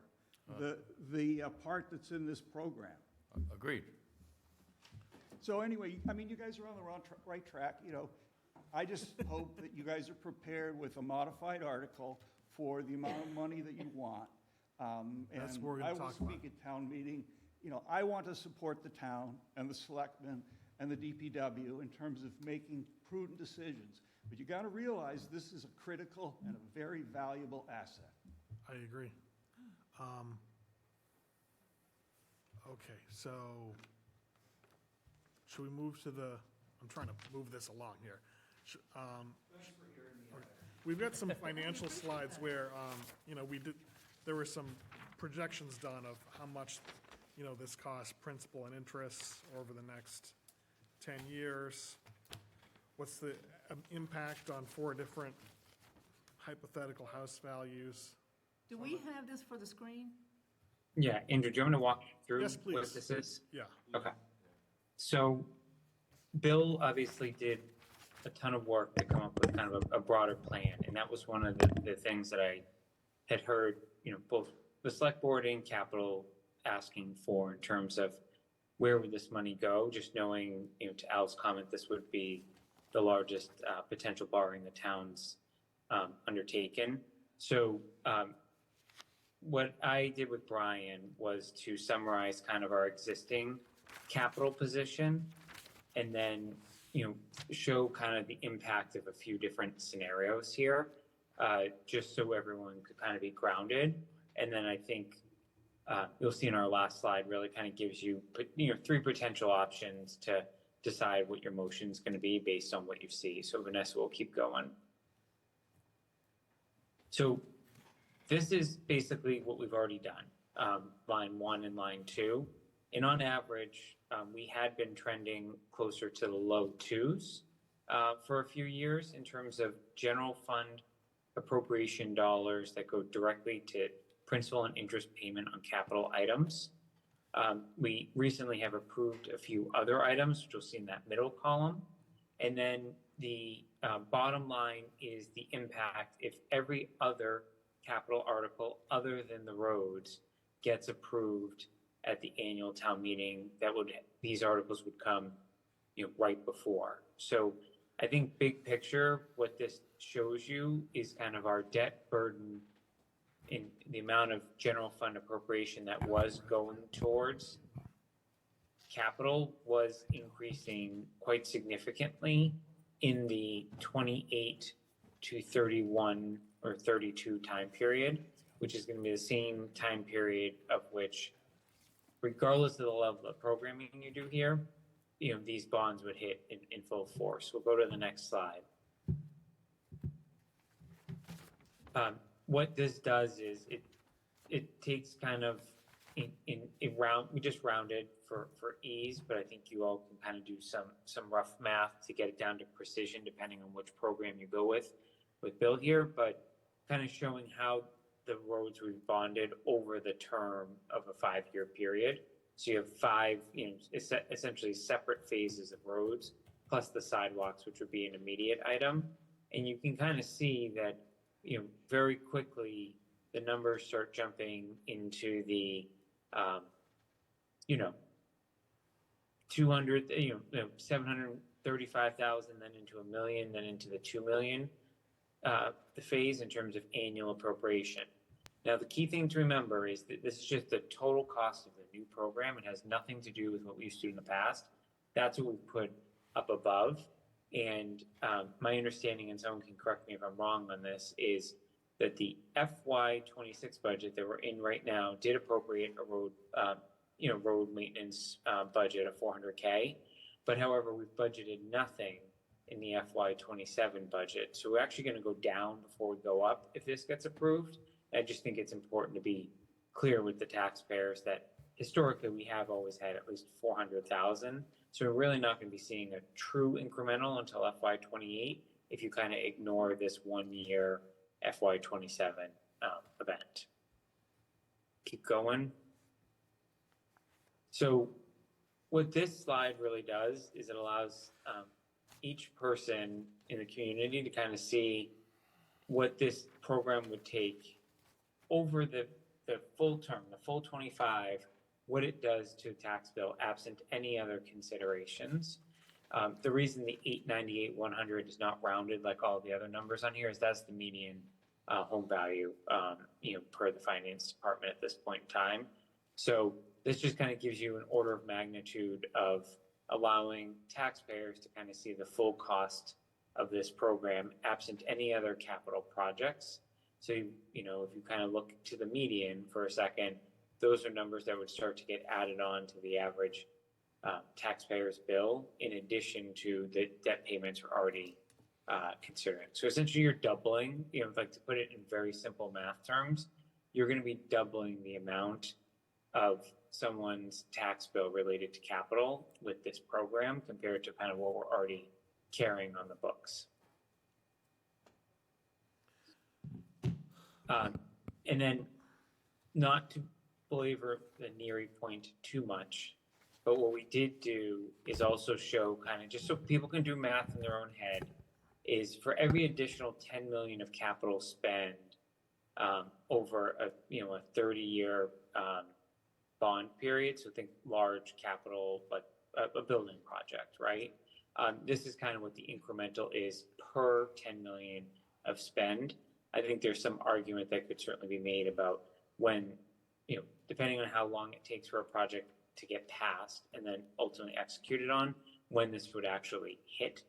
the part that's in this program. Agreed. So anyway, I mean, you guys are on the right track, you know. I just hope that you guys are prepared with a modified article for the amount of money that you want. That's And what we're I gonna will talk about. speak at town meeting. You know, I want to support the town and the selectmen and the DPW in terms of making prudent decisions. But you got to realize this is a critical and a very valuable asset. I agree. Okay, so should we move to I'm trying to move this along here. We've got some financial slides where, there were some projections done of how much, this costs principal and interest over the next 10 years. What's the impact on 4 different hypothetical house values? Do we have this for the screen? Yeah, Andrew, do you want me to walk through Yes, please. what this is? Yeah. Okay. So Bill obviously did a ton of work to come up with kind of a broader plan, and that was one of the things that I had heard, both the select board and capital asking for in terms of where would this money go, just knowing, to Al's comment, this would be the largest potential borrowing the town's undertaken. So what I did with Brian was to summarize kind of our existing capital position and then, show kind of the impact of a few different scenarios here, just so everyone could kind of be grounded. And then I think you'll see in our last slide really kind of gives you, 3 potential options to decide what your motion is going to be based on what you see. So Vanessa will keep going. So this is basically what we've already done, line 1 and line 2. And on average, we had been trending closer to the low 2s for a few years in terms of general fund appropriation dollars that go directly to principal and interest payment on capital items. We recently have approved a few other items, which you'll see in that middle column. And then the bottom line is the impact if every other capital article other than the roads gets approved at the annual town meeting. These articles would come, right before. So I think big picture, what this shows you is kind of our debt burden in the amount of general fund appropriation that was going towards capital was increasing quite significantly in the 28 to 31 or 32 time period, which is going to be the same time period of which, regardless of the level of programming you do here, these bonds would hit in full force. We'll go to the next slide. What this does is it takes kind of we just rounded for ease, but I think you all can kind of do some rough math to get it down to precision depending on which program you go with Bill here, but kind of showing how the roads were bonded over the term of a 5-year period. So you have 5, essentially separate phases of roads, plus the sidewalks, which would be an immediate item. And you can kind of see that, very quickly the numbers start jumping into the, 200, 735,000, then into $1 million, then into the $2 million, the phase in terms of annual appropriation. Now, the key thing to remember is that this is just the total cost of the new program. It has nothing to do with what we used to do in the past. That's what we've put up above. And my understanding, and someone can correct me if I'm wrong on this, is that the FY26 budget that we're in right now did appropriate a road maintenance budget of $400K. But however, we've budgeted nothing in the FY27 budget. So we're actually going to go down before we go up if this gets approved. I just think it's important to be clear with the taxpayers that historically we have always had at least 400,000. So we're really not going to be seeing a true incremental until FY28 if you kind of ignore this 1-year FY27 event. Keep going. So what this slide really does is it allows each person in the community to kind of see what this program would take over the full term, the full 25, what it does to a tax bill absent any other considerations. The reason the 898,100 is not rounded like all the other numbers on here is that's the median home value, per the finance department at this point in time. So this just kind of gives you an order of magnitude of allowing taxpayers to kind of see the full cost of this program absent any other capital projects. So, if you kind of look to the median for a second, those are numbers that would start to get added on to the average taxpayer's bill, in addition to the debt payments we're already considering. So essentially you're doubling, like to put it in very simple math terms, you're going to be doubling the amount of someone's tax bill related to capital with this program compared to kind of what we're already carrying on the books. And then, not to belabor the NERI point too much, but what we did do is also show kind of, just so people can do math in their own head, is for every additional 10 million of capital spend over a 30-year bond period, so think large capital, like a building project, right? This is kind of what the incremental is per 10 million of spend. I think there's some argument that could certainly be made about when, depending on how long it takes for a project to get passed and then ultimately executed on, when this would actually hit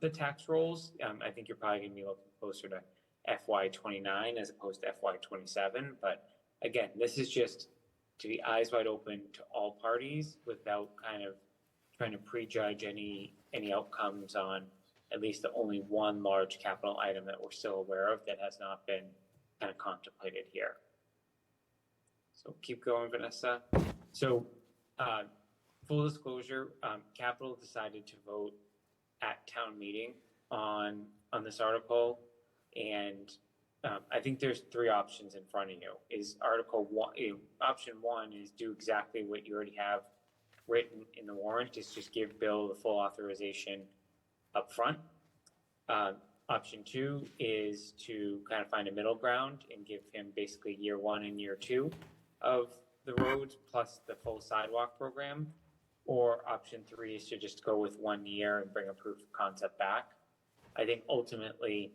the tax rolls. I think you're probably going to be looking closer to FY29 as opposed to FY27. But again, this is just to be eyes wide open to all parties without kind of trying to prejudge any outcomes on at least the only one large capital item that we're still aware of that has not been kind of contemplated here. So keep going, Vanessa. So full disclosure, Capital decided to vote at town meeting on this article, and I think there's 3 options in front of you. Is article 1, option 1 is do exactly what you already have written in the warrant, is just give Bill the full authorization up front. Option 2 is to kind of find a middle ground and give him basically year 1 and year 2 of the roads plus the full sidewalk program. or option 3 is to just go with 1 year and bring a proof of concept back. I think ultimately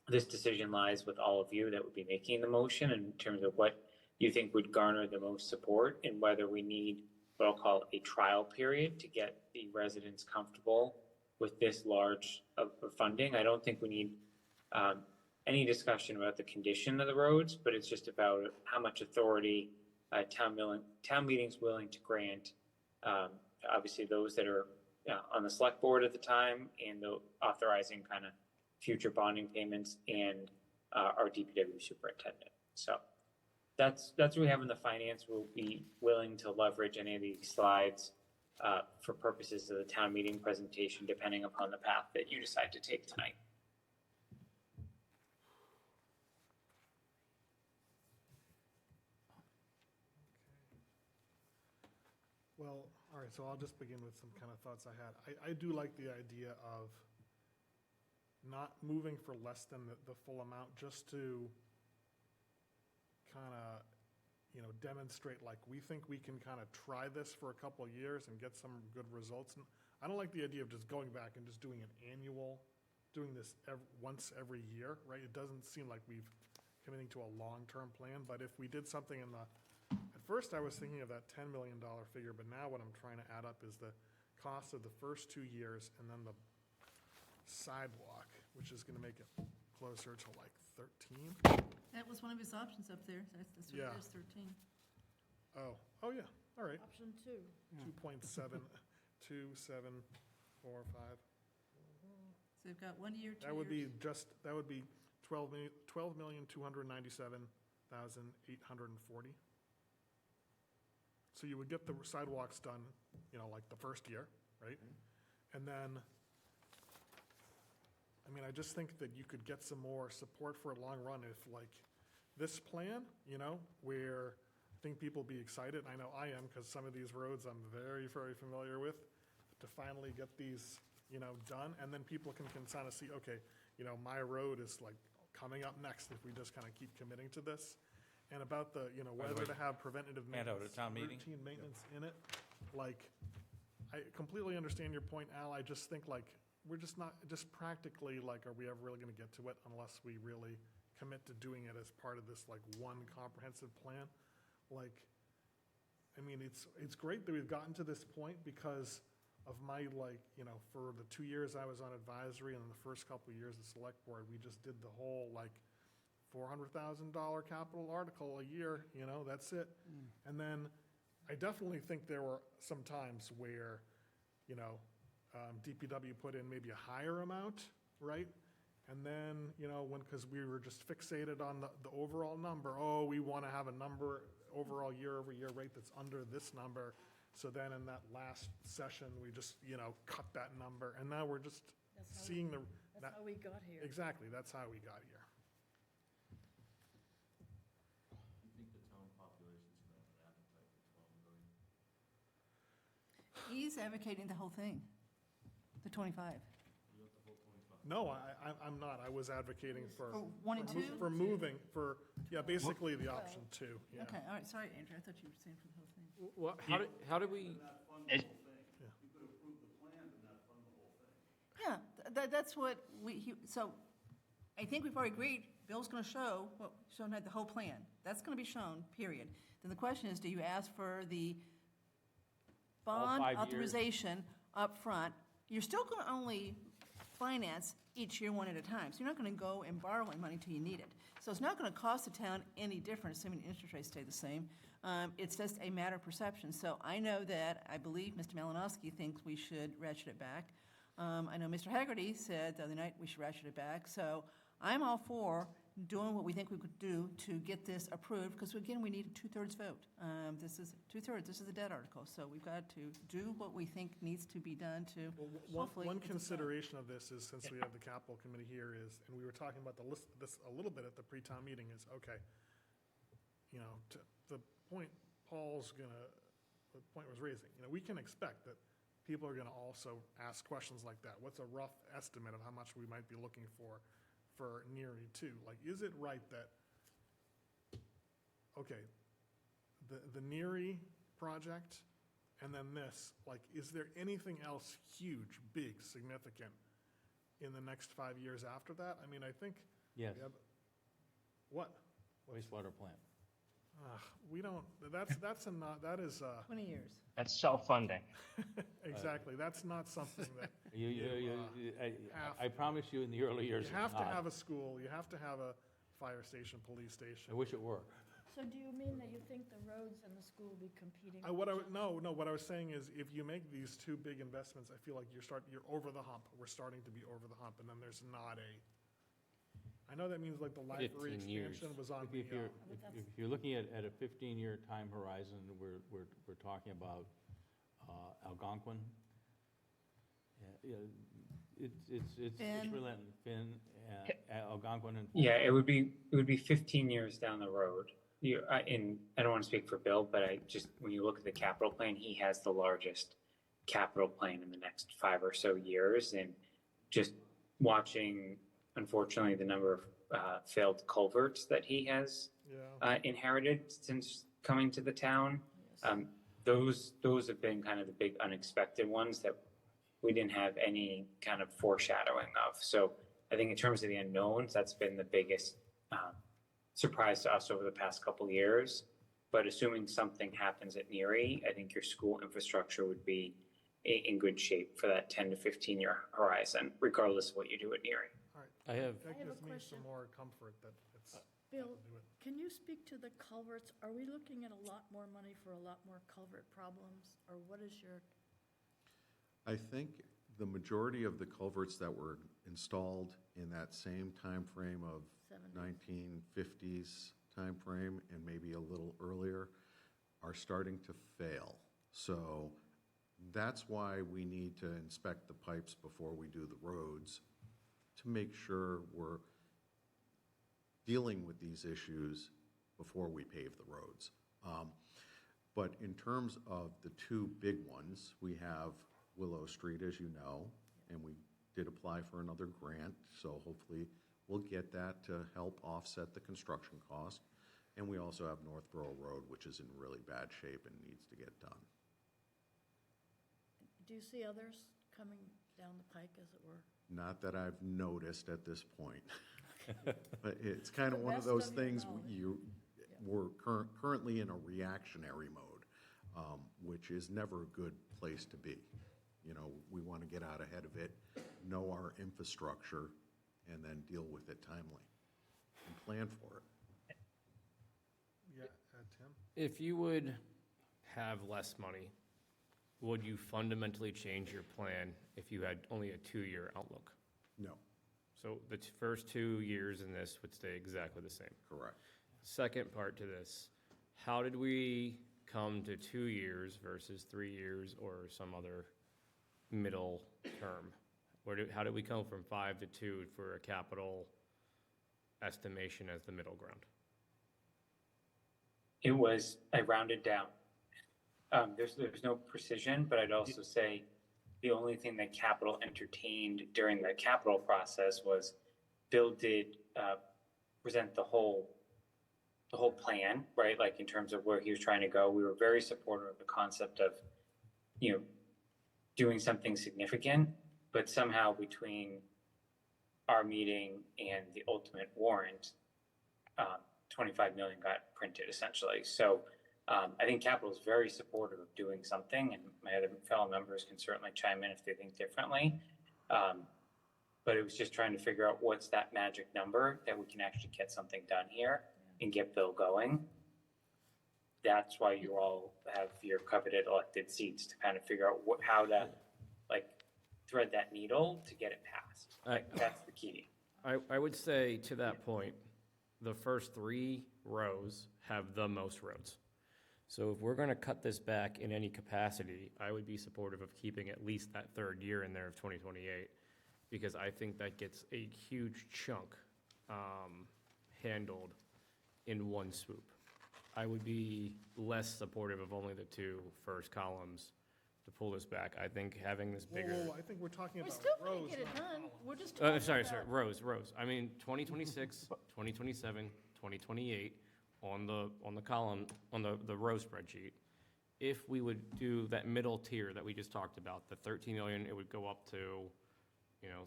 this decision lies with all of you that would be making the motion in terms of what you think would garner the most support and whether we need what I'll call a trial period to get the residents comfortable with this large of funding. I don't think we need any discussion about the condition of the roads, but it's just about how much authority town meeting's willing to grant. Obviously, those that are on the select board at the time and the authorizing kind of future bonding payments and our DPW superintendent. So that's what we have in the finance. We'll be willing to leverage any of these slides for purposes of the town meeting presentation, depending upon the path that you decide to take tonight. Well, all right, so I'll just begin with some kind of thoughts I had. I do like the idea of not moving for less than the full amount, just to kind of, demonstrate like we think we can kind of try this for a couple of years and get some good results. And I don't like the idea of just going back and just doing doing this once every year, right? It doesn't seem like we've committing to a long-term plan, but if we did something at first I was thinking of that $10 million figure, but now what I'm trying to add up is the cost of the first 2 years and then the sidewalk, which is going to make it closer to like 13. That was one of his options up there. That's Yeah. what it is, 13. Oh yeah, all right. Option 2. 2.7, 2, 7, 4, 5. So they've got 1 year, 2 years. That would be 12,297,840. So you would get the sidewalks done, like the first year, right? And then, I just think that you could get some more support for a long run if like this plan, where I think people be excited. I know I am, because some of these roads I'm very, very familiar with, to finally get these, done. And then people can kind of see, okay, my road is like coming up next if we just kind of keep committing to this. And about the, whether to have preventative maintenance, routine maintenance in it, like, I completely understand your point, Al. I just think like, we're just not, just practically, like, are we ever really gonna get to it unless we really commit to doing it as part of this, like, one comprehensive plan? Like, it's great that we've gotten to this point because of my, like, for the 2 years I was on advisory and the first couple of years of select board, we just did the whole, like, $400,000 capital article a year, that's it. And then I definitely think there were some times where, DPW put in maybe a higher amount, right? And then, because we were just fixated on the overall number, we want to have a number overall year-over-year rate that's under this number. So then in that last session, we just, cut that number. And now we're just seeing That's how we got here. Exactly, that's how we got here. He's advocating the whole thing, the 25. No, I'm not. I was advocating for. For 1 and 2? For moving, basically the option 2, yeah. Okay, all right, sorry, Andrew, I thought you were saying for the whole thing. Well, how do we? Yeah, that's what so I think we've already agreed, Bill's gonna show the whole plan. That's gonna be shown, period. Then the question is, do you ask for the bond 5 years. authorization up front? You're still gonna only finance each year one at a time. So you're not gonna go and borrow any money till you need it. So it's not gonna cost the town any different, assuming interest rates stay the same. It's just a matter of perception. So I know that, I believe Mr. Malinowski thinks we should ratchet it back. I know Mr. Haggerty said the other night we should ratchet it back. So I'm all for doing what we think we could do to get this approved, because again, we need a 2/3 vote. This is 2/3, this is a debt article, so we've got to do what we think needs to be done to hopefully. One get this done. consideration of this is, since we have the capital committee here, and we were talking about this a little bit at the pre-town meeting, is, okay, to the point the point was raising, we can expect that people are gonna also ask questions like that. What's a rough estimate of how much we might be looking for NERI 2? Like, is it right that, okay, the NERI project and then this, like, is there anything else huge, big, significant in the next 5 years after that? I mean, I think. Yes. we have- What? Wastewater plant. We don't, that's a not, that is, 20 years. That's self-funding. exactly, that's not something that. I promise you, in the early years, You have it's to not. have a school, you have to have a fire station, police I station. wish it were. So do you mean that you think the roads and the school will be competing? No, what I was saying is, if you make these two big investments, I feel like you're over the hump. We're starting to be over the hump, and then there's not I know that means like the library 15 years. expansion was on If the, you're looking at a 15-year time horizon, we're talking about Algonquin. Yeah, it's Finn. relentless. Finn, Algonquin, and Yeah, it would be 15 years down the road. And I don't want to speak for Bill, but when you look at the capital plan, he has the largest capital plan in the next 5 or so years. And just watching, unfortunately, the number of failed culverts that he has inherited since coming to the town, those have been kind of the big unexpected ones that we didn't have any kind of foreshadowing of. So I think in terms of the unknowns, that's been the biggest surprise to us over the past couple of years. But assuming something happens at Neary, I think your school infrastructure would be in good shape for that 10 to 15-year horizon, regardless of what you do at Neary. all right. I have, That I have a gives me question. some more comfort that it's. Bill, do it. can you speak to the culverts? Are we looking at a lot more money for a lot more culvert problems? Or what is your, I think the majority of the culverts that were installed in that same time frame of 1950s time frame and maybe a little earlier are starting to fail. So that's why we need to inspect the pipes before we do the roads to make sure we're dealing with these issues before we pave the roads. But in terms of the two big ones, we have Willow Street, as you know, and we did apply for another grant, so hopefully we'll get that to help offset the construction cost. And we also have Northborough Road, which is in really bad shape and needs to get done. do you see others coming down the pike, as it were? Not that I've noticed at this point. But it's kind of The one of best those of your things, knowledge. we're currently in a reactionary mode, which is never a good place to be. You know, we want to get out ahead of it, know our infrastructure, and then deal with it timely and plan for it. Yeah, Tim? if you would have less money, would you fundamentally change your plan if you had only a 2-year outlook? No, So the first 2 years in this would stay exactly the same. correct. Second part to this, how did we come to 2 years versus 3 years or some other middle term? How did we come from 5 to 2 for a capital estimation as the middle ground? I rounded down. There's no precision, but I'd also say the only thing that capital entertained during the capital process was Bill did present the whole plan, right? Like in terms of where he was trying to go. We were very supportive of the concept of, doing something significant, but somehow between our meeting and the ultimate warrant, 25 million got printed essentially. So I think capital is very supportive of doing something, and my other fellow members can certainly chime in if they think differently. But it was just trying to figure out what's that magic number that we can actually get something done here and get Bill going. That's why you all have your coveted elected seats to kind of figure out how to thread that needle to get it passed. That's the key. I would say to that point, the first 3 rows have the most roads. So if we're going to cut this back in any capacity, I would be supportive of keeping at least that 3rd year in there of 2028, because I think that gets a huge chunk handled in one swoop. I would be less supportive of only the 2 first columns to pull this back. I think having this bigger. Whoa, I think we're talking We're about still going rows, to get it not done. columns. We're just talking Sorry, about. rows. I mean, 2026, 2027, 2028 on the column, on the row spreadsheet. if we would do that middle tier that we just talked about, the 13 million, it would go up to,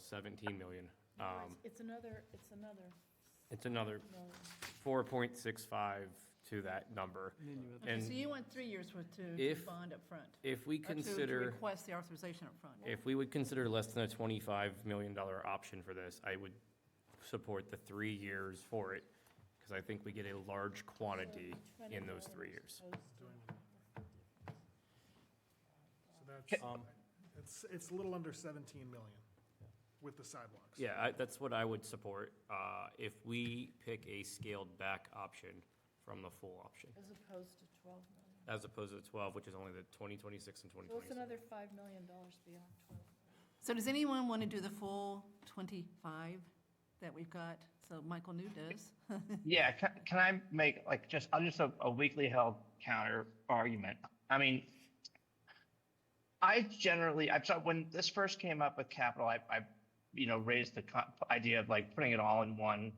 17 million. It's another It's another million. 4.65 to that number. Okay, And so you want 3 years worth to if- bond up front? if we Or to consider, request the authorization up front? if we would consider less than a $25 million option for this, I would support the 3 years for it, because I think we get a large quantity in those 3 years. So it's a little under 17 million with the sidewalks. Yeah, that's what I would support, if we pick a scaled-back option from the full option, As opposed to 12 million. as opposed to the 12, which is only the 2026 and So it's 2027. another $5 million beyond 12. So does anyone want to do the full 25 that we've got? So Michael New does. Yeah, can I make I'll just a weakly held counter argument. I mean, when this first came up with capital, I raised the idea of putting it all in one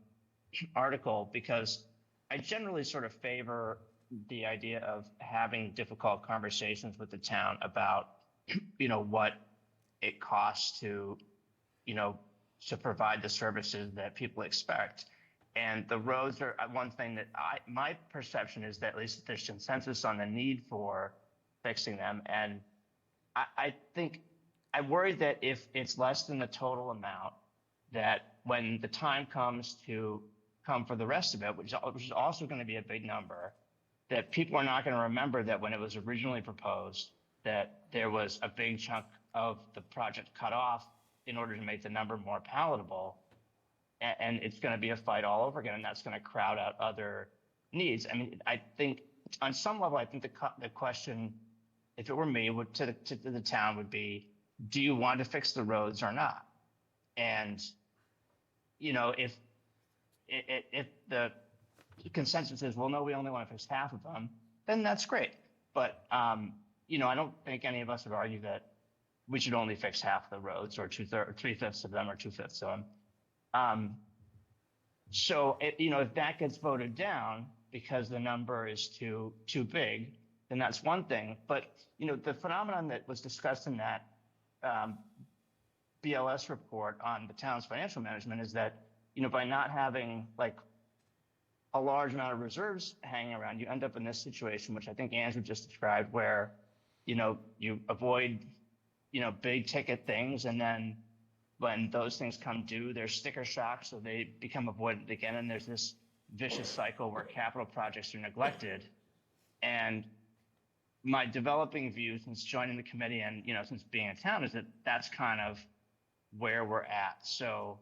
article, because I generally sort of favor the idea of having difficult conversations with the town about, what it costs to provide the services that people expect. And the roads are one thing that my perception is that at least there's consensus on the need for fixing them. And I worry that if it's less than the total amount, that when the time comes to come for the rest of it, which is also going to be a big number, that people are not going to remember that when it was originally proposed, that there was a big chunk of the project cut off in order to make the number more palatable. And it's going to be a fight all over again, and that's going to crowd out other needs. I mean, I think on some level, I think the question, if it were me, to the town would be, do you want to fix the roads or not? And, if the consensus is, well, no, we only want to fix half of them, then that's great. But, I don't think any of us would argue that we should only fix half of the roads, or 3/5 of them, or 2/5 of them. So, if that gets voted down because the number is too big, then that's one thing. But, the phenomenon that was discussed in that BLS report on the town's financial management is that, by not having a large amount of reserves hanging around, you end up in this situation, which I think Andrew just described, where, you avoid, big ticket things, and then when those things come due, they're sticker shock, so they become avoided again, and there's this vicious cycle where capital projects are neglected. And my developing view since joining the committee and, since being in town, is that that's kind of where we're at. So,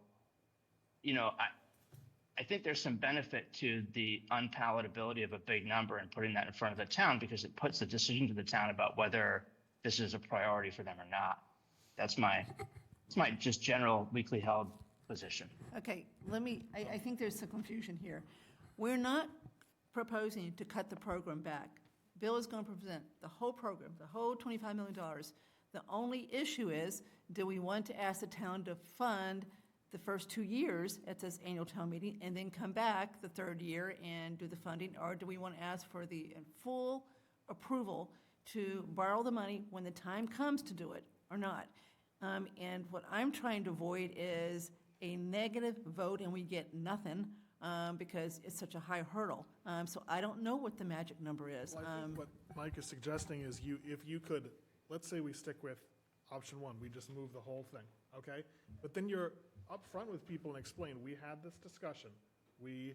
I think there's some benefit to the unpalatability of a big number and putting that in front of the town, because it puts the decision to the town about whether this is a priority for them or not. That's my just general weakly held position. Okay, I think there's some confusion here. We're not proposing to cut the program back. Bill is going to present the whole program, the whole $25 million. The only issue is, do we want to ask the town to fund the first 2 years at this annual town meeting, and then come back the third year and do the funding? Or do we want to ask for the full approval to borrow the money when the time comes to do it, or not? And what I'm trying to avoid is a negative vote and we get nothing, because it's such a high hurdle. So I don't know what the magic number is. Well, I think what Mike is suggesting is if you could, let's say we stick with option one, we just move the whole thing, okay? But then you're upfront with people and explain, we had this discussion. We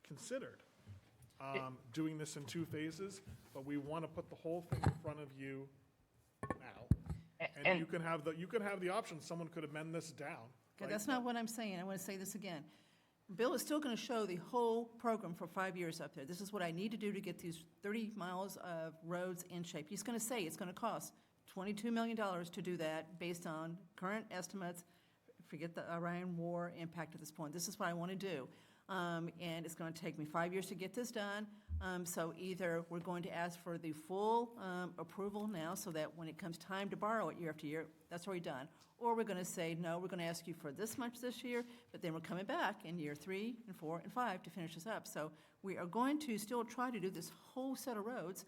considered doing this in 2 phases, but we want to put the whole thing in front of you now. And you can have the option, someone could amend this down. Okay, right? that's not what I'm saying. I want to say this again. Bill is still going to show the whole program for 5 years up there. This is what I need to do to get these 30 miles of roads in shape. He's going to say it's going to cost $22 million to do that based on current estimates. Forget the Iran war impact at this point. This is what I want to do. And it's going to take me 5 years to get this done. So either we're going to ask for the full approval now, so that when it comes time to borrow it year after year, that's already done. Or we're going to say, no, we're going to ask you for this much this year, but then we're coming back in year 3 and 4 and 5 to finish this up. So we are going to still try to do this whole set of roads.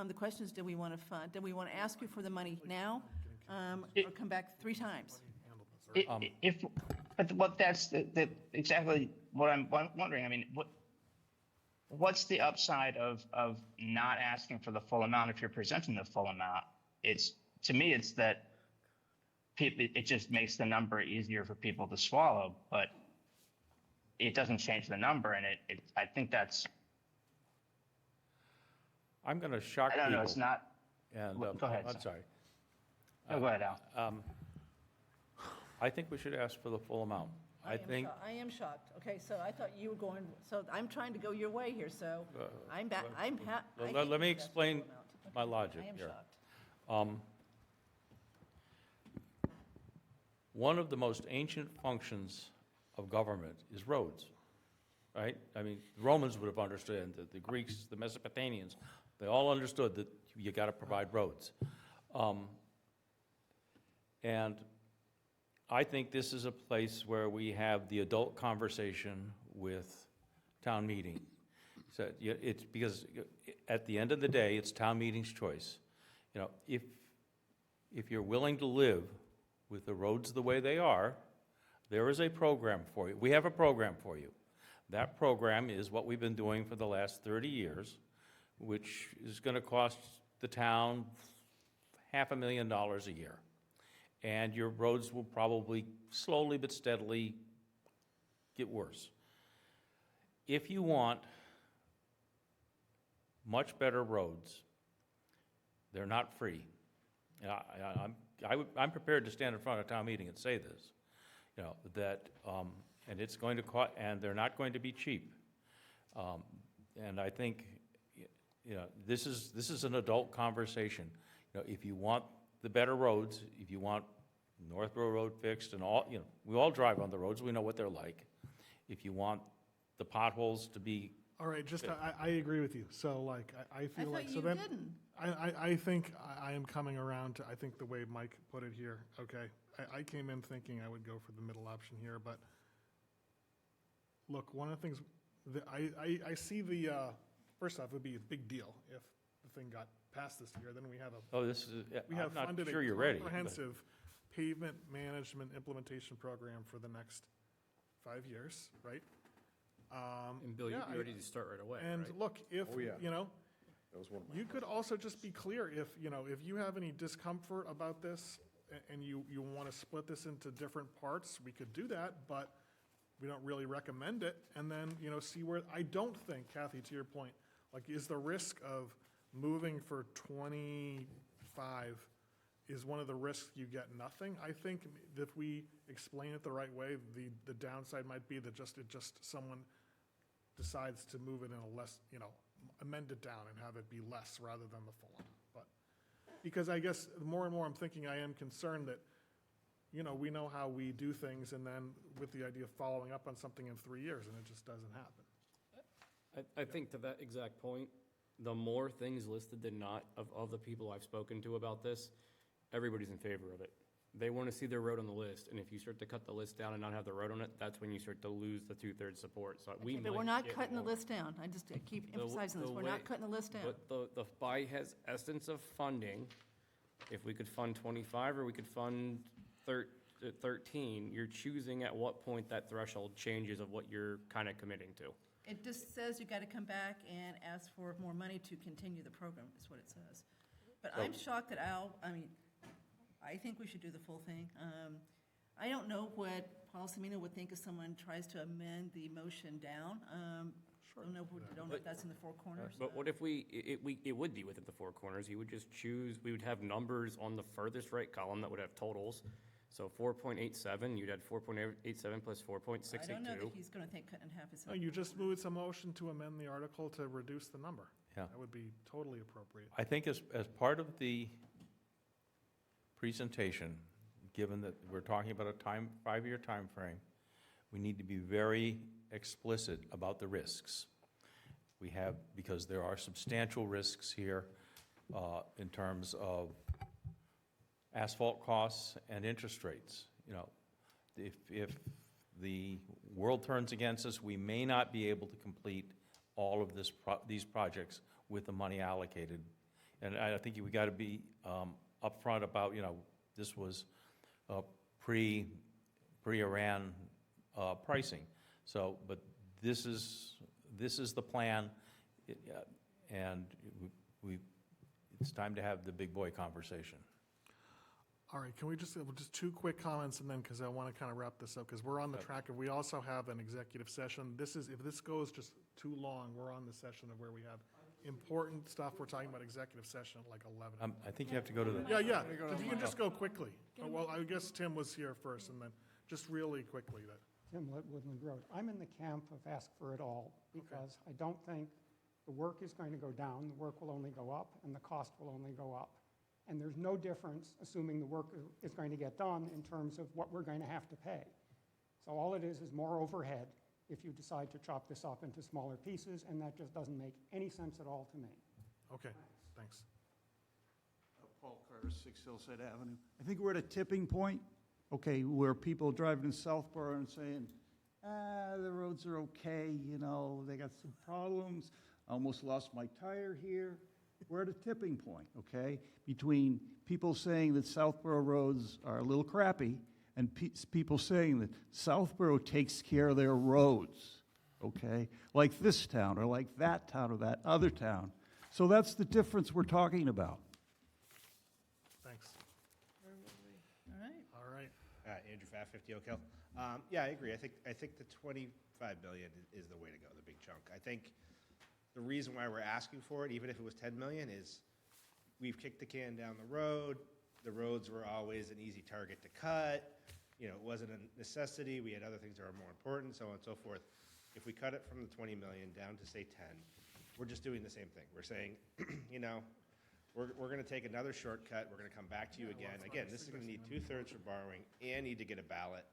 The question is, do we want to fund, do we want to ask you for the money now, or come back 3 times? But that's exactly what I'm wondering. I mean, what's the upside of not asking for the full amount if you're presenting the full amount? To me, it's that it just makes the number easier for people to swallow, but it doesn't change the number, and I think that's. I'm going to shock people. I don't know, it's not. And, Go ahead. I'm sorry. No, go ahead, Al. I think we should ask for the full amount. I am shocked. Okay, so I thought you were going, so I'm trying to go your way here, so I'm back, Let me explain my logic here. I am shocked. One of the most ancient functions of government is roads, right? I mean, the Romans would have understood, the Greeks, the Mesopotamians, they all understood that you got to provide roads. And I think this is a place where we have the adult conversation with town meeting. So it's because at the end of the day, it's town meeting's choice. You know, if you're willing to live with the roads the way they are, there is a program for you. We have a program for you. That program is what we've been doing for the last 30 years, which is going to cost the town $500,000 a year. And your roads will probably slowly but steadily get worse. If you want much better roads, they're not free. I'm prepared to stand in front of a town meeting and say this, you know, that, and it's going to cost, and they're not going to be cheap. And I think, you know, this is an adult conversation. You know, if you want the better roads, if you want Northborough Road fixed and all, you know, we all drive on the roads, we know what they're like. If you want the potholes to be. All right, I agree with you. So like, I feel like, so then. Didn't. I think I am coming around to, I think the way Mike put it here, okay. I came in thinking I would go for the middle option here, but look, one of the things that I see first off, it would be a big deal if the thing got passed this year, then we have I'm not funded sure a you're ready, but- comprehensive pavement management implementation program for the next 5 years, right? And Bill, you're ready to start right away, And right? look, if, Oh, yeah. you know, That was one of my you could also just be clear, if, you know, if you have any discomfort about this and you want to split this into different parts, we could do that, but we don't really recommend it. And then, you know, see where, I don't think, Kathy, to your point, like, is the risk of moving for 25 is one of the risks you get nothing? I think if we explain it the right way, the downside might be that someone decides to move it in a less, you know, amend it down and have it be less rather than the full amount. But, because I guess more and more I'm thinking I am concerned that, you know, we know how we do things, and then with the idea of following up on something in 3 years, and it just doesn't happen. I think to that exact point, the more things listed than not of the people I've spoken to about this, everybody's in favor of it. They want to see their road on the list, and if you start to cut the list down and not have the road on it, that's when you start to lose the 2/3 support. So we Okay, but might we're not get cutting the more. list down. I just keep emphasizing this. We're not cutting the list down. But the by has essence of funding, if we could fund 25 or we could fund 13, you're choosing at what point that threshold changes of what you're kind of committing to. It just says you got to come back and ask for more money to continue the program, is what it says. But I'm shocked that I think we should do the full thing. I don't know what Paul Semino would think if someone tries to amend the motion down. Don't know if that's in the four corners. But what if it would be within the four corners? You would just choose, we would have numbers on the furthest right column that would have totals. So 4.87, you'd add 4.87 plus 4.682. I don't know that he's going to think cut in half is. No, you just moved some motion to amend the article to reduce the number. Yeah. That would be totally appropriate. I think as part of the presentation, given that we're talking about a 5-year time frame, we need to be very explicit about the risks. We have, because there are substantial risks here in terms of asphalt costs and interest rates. You know, if the world turns against us, we may not be able to complete all of these projects with the money allocated. And I think we got to be upfront about, you know, this was pre-Iran pricing. So, but this is the plan, and it's time to have the big boy conversation. All right, can we just 2 quick comments, and then, because I want to kind of wrap this up, because we're on the track of, we also have an executive session. If this goes just too long, we're on the session of where we have important stuff. We're talking about executive session at like 11. I think you have to go to the... Yeah, if you can just go quickly. Well, I guess Tim was here first, and then just really quickly that. Tim, Woodland Road. I'm in the camp of ask for it all, because I don't think the work is going to go down, the work will only go up, and the cost will only go up. And there's no difference, assuming the work is going to get done, in terms of what we're going to have to pay. So all it is more overhead if you decide to chop this up into smaller pieces, and that just doesn't make any sense at all to me. Okay, thanks. Paul Carter, 6 Hillside Avenue. I think we're at a tipping point, okay, where people driving in Southborough and saying, the roads are okay, you know, they got some problems. I almost lost my tire here. We're at a tipping point, okay, between people saying that Southborough roads are a little crappy and people saying that Southborough takes care of their roads, okay, like this town or like that town or that other town. So that's the difference we're talking about. Thanks. All right. All right. Andrew Pfaff, 50 Oak Hill. Yeah, I agree. I think the 25 million is the way to go, the big chunk. I think the reason why we're asking for it, even if it was 10 million, is we've kicked the can down the road. The roads were always an easy target to cut. You know, it wasn't a necessity. We had other things that are more important, so on and so forth. If we cut it from the 20 million down to, say, 10, we're just doing the same thing. We're saying, you know, we're going to take another shortcut. We're going to come back to you again. Again, this is going to need 2/3 for borrowing and need to get a ballot.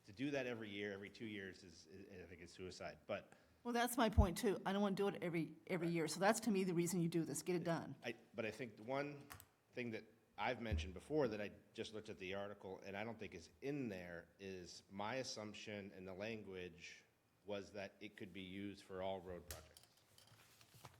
To do that every year, every 2 years, I think, is suicide. But Well, that's my point, too. I don't want to do it every year. So that's, to me, the reason you do this, get it done. But I think the one thing that I've mentioned before that I just looked at the article and I don't think is in there is my assumption in the language was that it could be used for all road projects.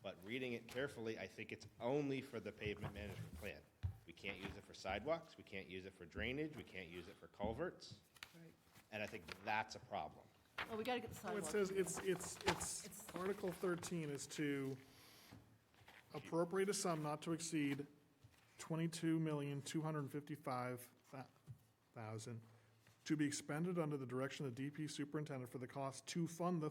But reading it carefully, I think it's only for the pavement management plan. We can't use it for sidewalks, we can't use it for drainage, we can't use it for culverts. Right. And I think that's a problem. Well, we got to get the Well, sidewalk. it says it's Article 13 is to appropriate a sum not to exceed $22,255,000 to be expended under the direction of the DP superintendent for the cost to fund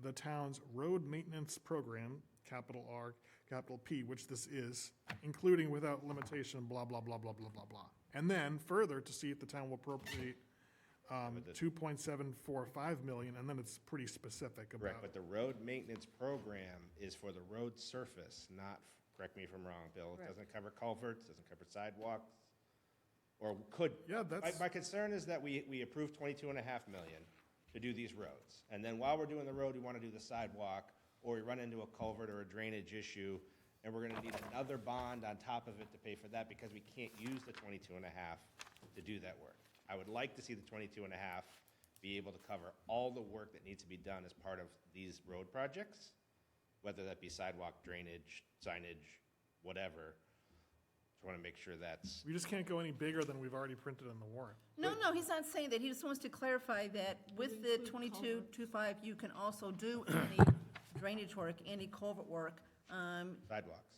the town's road maintenance program, capital R, capital P, which this is, including without limitation, blah, blah, blah, blah, blah, blah, blah. And then further, to see if the town will appropriate 2.745 million, and then it's pretty specific about. Correct, but the road maintenance program is for the road surface, not, correct me if I'm wrong, Bill, it doesn't cover culverts, doesn't cover sidewalks, or could. Yeah, that's. My concern is that we approved 22.5 million to do these roads, and then while we're doing the road, we want to do the sidewalk, or we run into a culvert or a drainage issue, and we're going to need another bond on top of it to pay for that because we can't use the 22.5 to do that work. I would like to see the 22.5 be able to cover all the work that needs to be done as part of these road projects, whether that be sidewalk, drainage, signage, whatever. Just want to make sure that's. We just can't go any bigger than we've already printed in the warrant. No, he's not saying that. He just wants to clarify that with the 22.25, you can also do any drainage work, any culvert work. Sidewalks.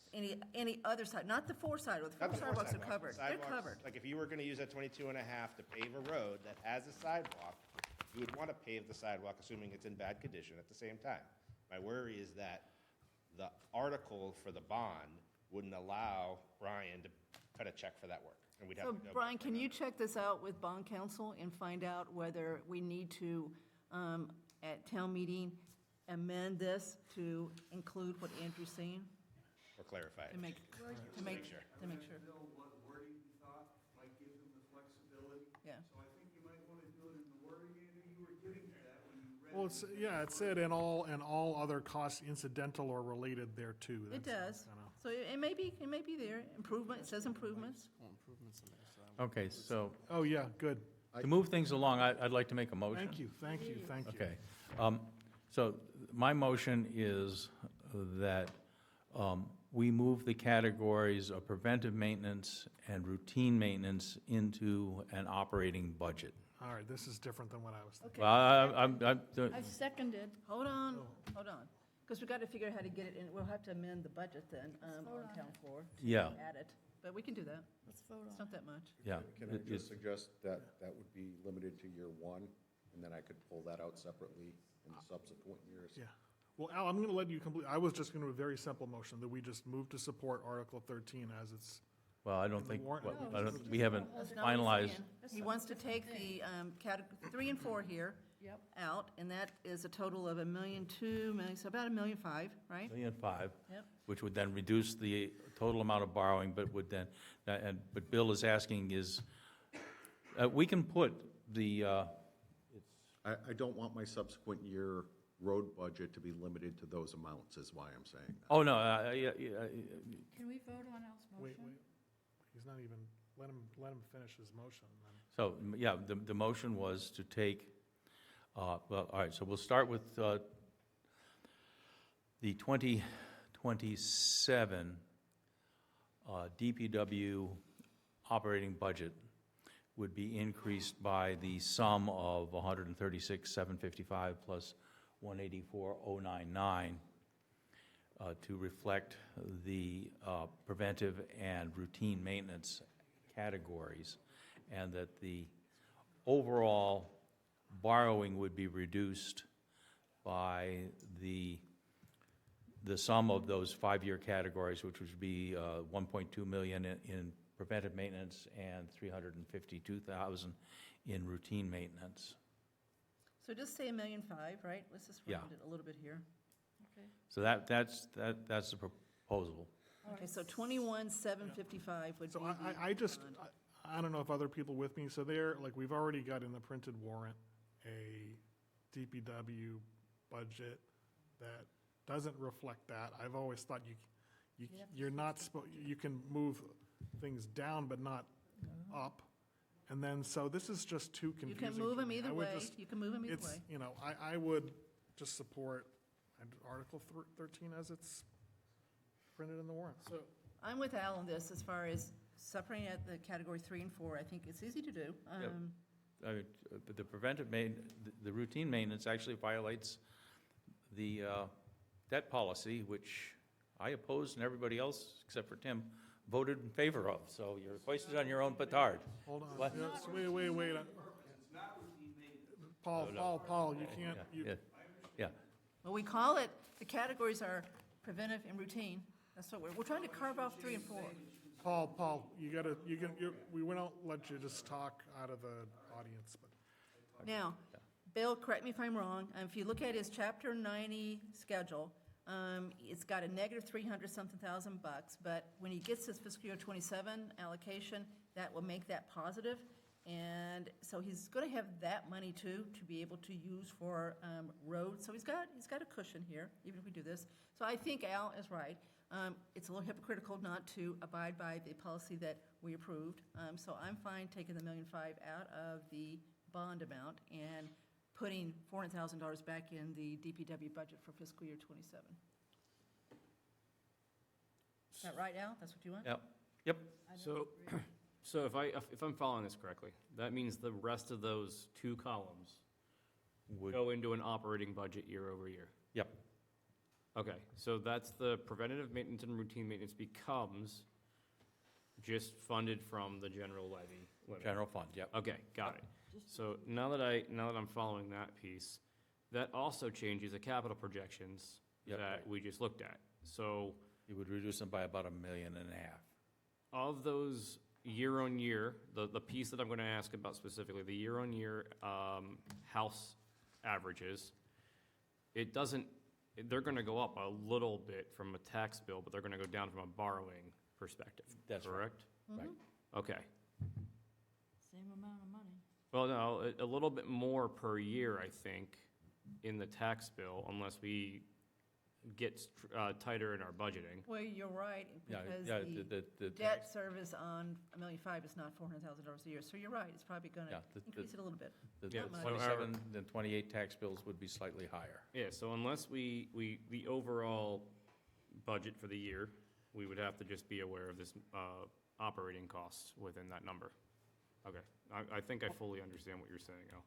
Any other side, not the 4 sidewalks. The 4 sidewalks are covered. They're covered. Like if you were going to use that 22.5 to pave a road that has a sidewalk, you would want to pave the sidewalk, assuming it's in bad condition at the same time. My worry is that the article for the bond wouldn't allow Brian to cut a check for that work. And we'd have So, to go Brian, can you check this out with bond counsel and find out whether we need to, at town meeting, amend this to include what Andrew's saying? or clarify it. To make Sure. sure. Know what wording you thought might give them the flexibility. Yeah. So I think you might want to do it in the wording, Andy, you were giving to that when you read Well, it's, yeah, it said and all other costs incidental or related thereto. It That's does. kinda- So it may be there. Improvement, it says improvements. Okay, so Oh, yeah, good. to move things along, I'd like to make a motion. Thank you. Okay. So my motion is that we move the categories of preventive maintenance and routine maintenance into an operating budget. All right, this is different than what I was thinking. Okay. Well, I seconded. Hold on, because we got to figure out how to get it in. We'll have to amend the budget then vote on on town floor. Yeah. Add it, but we can do that. Let's vote It's on not that much. Yeah. Can I just suggest that that would be limited to year one, and then I could pull that out separately in the subsequent years? Yeah. Well, Al, I'm going to let you complete, I was just going to do a very simple motion that we just move to support Article 13 as it's, Well, I don't In the think, warrant- well, No, I it's don't, we haven't That's not what he's finalized. saying. He wants to take the category 3 and 4 here Yep. out, and that is a total of $1.2 million, so about $1.5 million, right? $1.5 million, Yep. which would then reduce the total amount of borrowing, but would then, but Bill is asking is, we can put the, I don't want my subsequent year road budget to be limited to those amounts, is why I'm saying that. oh, no, Can we vote on Al's motion? wait, he's not even, let him finish his motion. then. so, yeah, the motion was to take, well, all right, so we'll start with the 2027 DPW operating budget would be increased by the sum of 136,755 plus 184,099 to reflect the preventive and routine maintenance categories, and that the overall borrowing would be reduced by the sum of those 5-year categories, which would be 1.2 million in preventive maintenance and 352,000 in routine maintenance. So just say $1.5 million, right? Let's just Yeah. round it a little bit here. Okay. So that's the proposal. Okay, so 21,755 would be So the I just, bond. I don't know if other people with me, so there, like, we've already got in the printed warrant a DPW budget that doesn't reflect that. I've always thought you're not you can move things down but not up. And then, so this is just too You confusing. can move for them me. either I would way. just- You can move them either It's, way. you know, I would just support Article 13 as it's printed in the warrant. So, I'm with Al on this as far as separating out the category 3 and 4. I think it's easy to do. Yep. The preventive the routine maintenance actually violates the debt policy, which I opposed and everybody else, except for Tim, voted in favor of. So you're hoisted on your own petard. hold on. What? Yes, wait. Paul, you can't, Yeah. Well, we call it, the categories are preventive and routine. That's what we're trying to carve off 3 and 4. Paul, we won't let you just talk out of the audience, but. Now, Bill, correct me if I'm wrong, if you look at his Chapter 90 schedule, it's got a negative 300-something thousand bucks, but when he gets his fiscal year 27 allocation, that will make that positive. And so he's going to have that money too, to be able to use for roads. So he's got a cushion here, even if we do this. So I think Al is right. It's a little hypocritical not to abide by the policy that we approved. So I'm fine taking the $1.5 million out of the bond amount and putting $400,000 back in the DPW budget for fiscal year 27. Is that right, Al? That's what you want? Yep. So if I'm following this correctly, that means the rest of those two columns Would, go into an operating budget year over year? yep. Okay, so that's the preventative maintenance and routine maintenance becomes just funded from the general levy limit? General fund, yep. Okay, got it. So now that I'm following that piece, that also changes the capital projections Yep. that we just looked at. So You would reduce them by about $1.5 million. of those year-on-year, the piece that I'm going to ask about specifically, the year-on-year house averages, they're going to go up a little bit from a tax bill, but they're going to go down from a borrowing perspective. That's right. Correct? Right. Okay. Same amount of money. Well, no, a little bit more per year, I think, in the tax bill unless we get tighter in our budgeting. Well, you're right, Yeah, because yeah, the debt service on $1,500,000 is not $400,000 a year, so you're right, it's probably going to Yeah, increase it a little bit. The Yeah, Not much. 27, then 28 tax bills would be slightly higher. Yeah, so unless the overall budget for the year, we would have to just be aware of this operating costs within that number. Okay, I think I fully understand what you're saying, Al.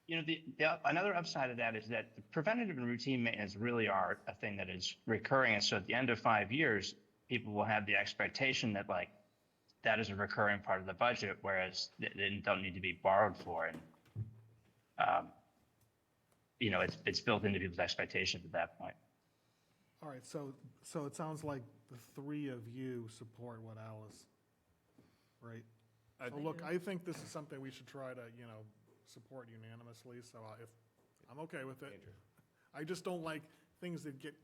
You know, another upside of that is that the preventative and routine maintenance really are a thing that is recurring. And so at the end of 5 years, people will have the expectation that like that is a recurring part of the budget, whereas they don't need to be borrowed for. And, you know, it's built into people's expectations at that point. All right, so it sounds like the three of you support what Alice, right? So look, I think this is something we should try to, you know, support unanimously, so if, I'm okay with it. I just don't like things that get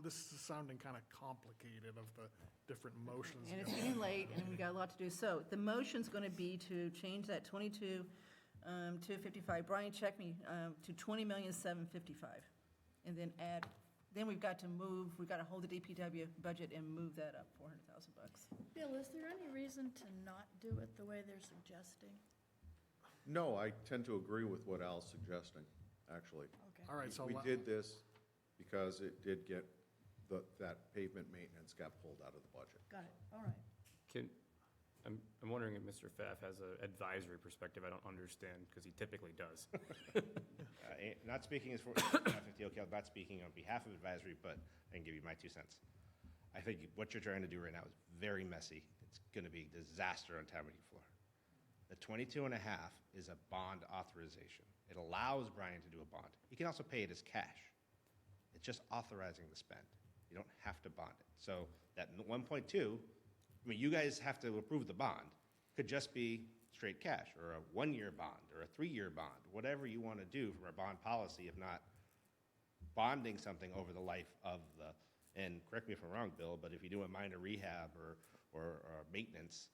this is sounding kind of complicated of the different motions. And it's getting late, and we've got a lot to do. So the motion's going to be to change that 22 to 55. Brian, check me, to 20,755,000, and then add. Then we've got to hold the DPW budget and move that up $400,000. Bill, is there any reason to not do it the way they're suggesting? No, I tend to agree with what Al's suggesting, actually. Okay. All right, so We did this because it did get, that pavement maintenance got pulled out of the budget. Got it, all right. I'm wondering if Mr. Pfaff has an advisory perspective. I don't understand, because he typically does. Not speaking as for, not speaking on behalf of advisory, but I can give you my 2 cents. I think what you're trying to do right now is very messy. It's going to be a disaster on town meeting floor. The 22.5 is a bond authorization. It allows Brian to do a bond. He can also pay it as cash. It's just authorizing the spend. You don't have to bond it. So that 1.2, I mean, you guys have to approve the bond. Could just be straight cash, or a 1-year bond, or a 3-year bond, whatever you want to do from a bond policy, if not bonding something over the life of and correct me if I'm wrong, Bill, but if you do a minor rehab or maintenance,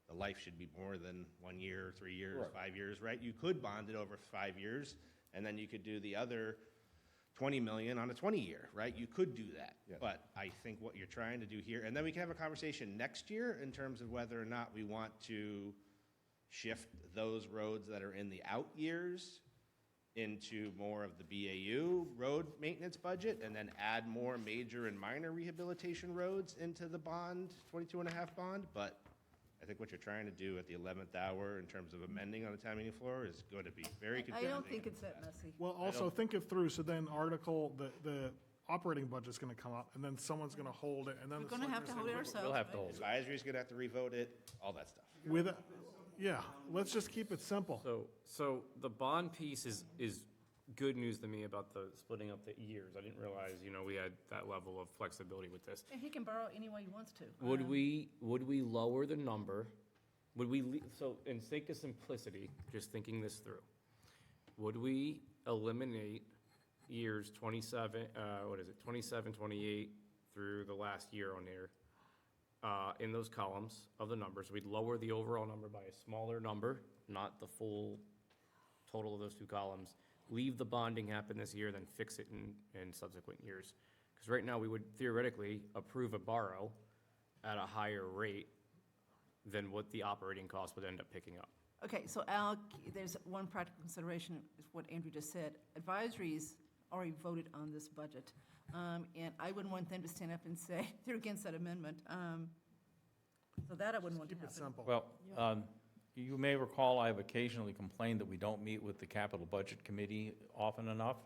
the life should be more than 1 year, 3 years, 5 years, right? You could bond it over 5 years, and then you could do the other 20 million on a 20-year, right? You could do that. Yes. But I think what you're trying to do here, and then we can have a conversation next year in terms of whether or not we want to shift those roads that are in the out years into more of the BAU road maintenance budget, and then add more major and minor rehabilitation roads into the bond, 22.5 bond. But I think what you're trying to do at the 11th hour in terms of amending on the town meeting floor is going to be very I confusing. don't think it's that messy. Well, also think it through, so then the operating budget's going to come up, and then someone's going to hold it, and then. We're going to have to hold it ourselves. We'll have to right? hold it. Advisory's going to have to revote it, all that stuff. With, yeah, let's just keep it simple. So the bond piece is good news to me about the splitting up the years. I didn't realize, you know, we had that level of flexibility with this. And he can borrow any way he wants to. Would we lower the number? So in sake of simplicity, just thinking this through, would we eliminate years 27, 28 through the last year on here, in those columns of the numbers? We'd lower the overall number by a smaller number, not the full total of those two columns. Leave the bonding happen this year, then fix it in subsequent years. Because right now, we would theoretically approve a borrow at a higher rate than what the operating cost would end up picking up. Okay, so Al, there's one practical consideration, is what Andrew just said. Advisories already voted on this budget, and I wouldn't want them to stand up and say they're against that amendment. So that I wouldn't want to Keep happen. it simple. Well, you may recall I've occasionally complained that we don't meet with the Capital Budget Committee often enough,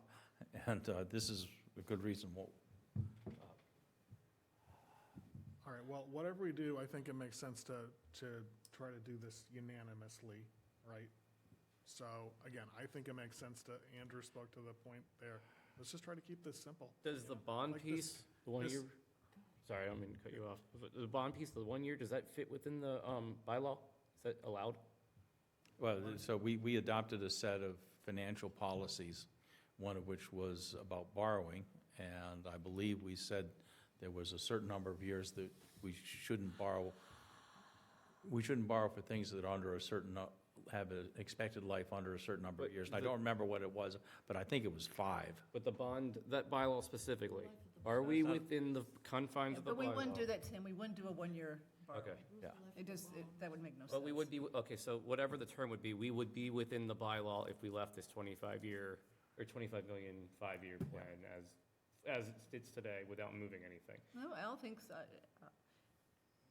and this is a good reason. All right, well, whatever we do, I think it makes sense to try to do this unanimously, right? So, again, I think it makes sense to, Andrew spoke to the point there. Let's just try to keep this simple. Does the bond Like piece, this- the 1 this- year, sorry, I don't mean to cut you off. The bond piece, the 1 year, does that fit within the bylaw? Is that allowed? Well, so we adopted a set of financial policies, one of which was about borrowing, and I believe we said there was a certain number of years that we shouldn't borrow for things that are under a certain have an expected life under a certain number of But years. And I the- don't remember what it was, but I think it was 5. But the bond, that bylaw specifically, are we within the confines of the But we bylaw? wouldn't do that, Tim. We wouldn't do a one-year borrowing. Okay. Yeah. That would make no sense. But we would be, okay, so whatever the term would be, we would be within the bylaw if we left this 25-year, or 25 million 5-year plan as it sits today without moving anything. No, Al thinks,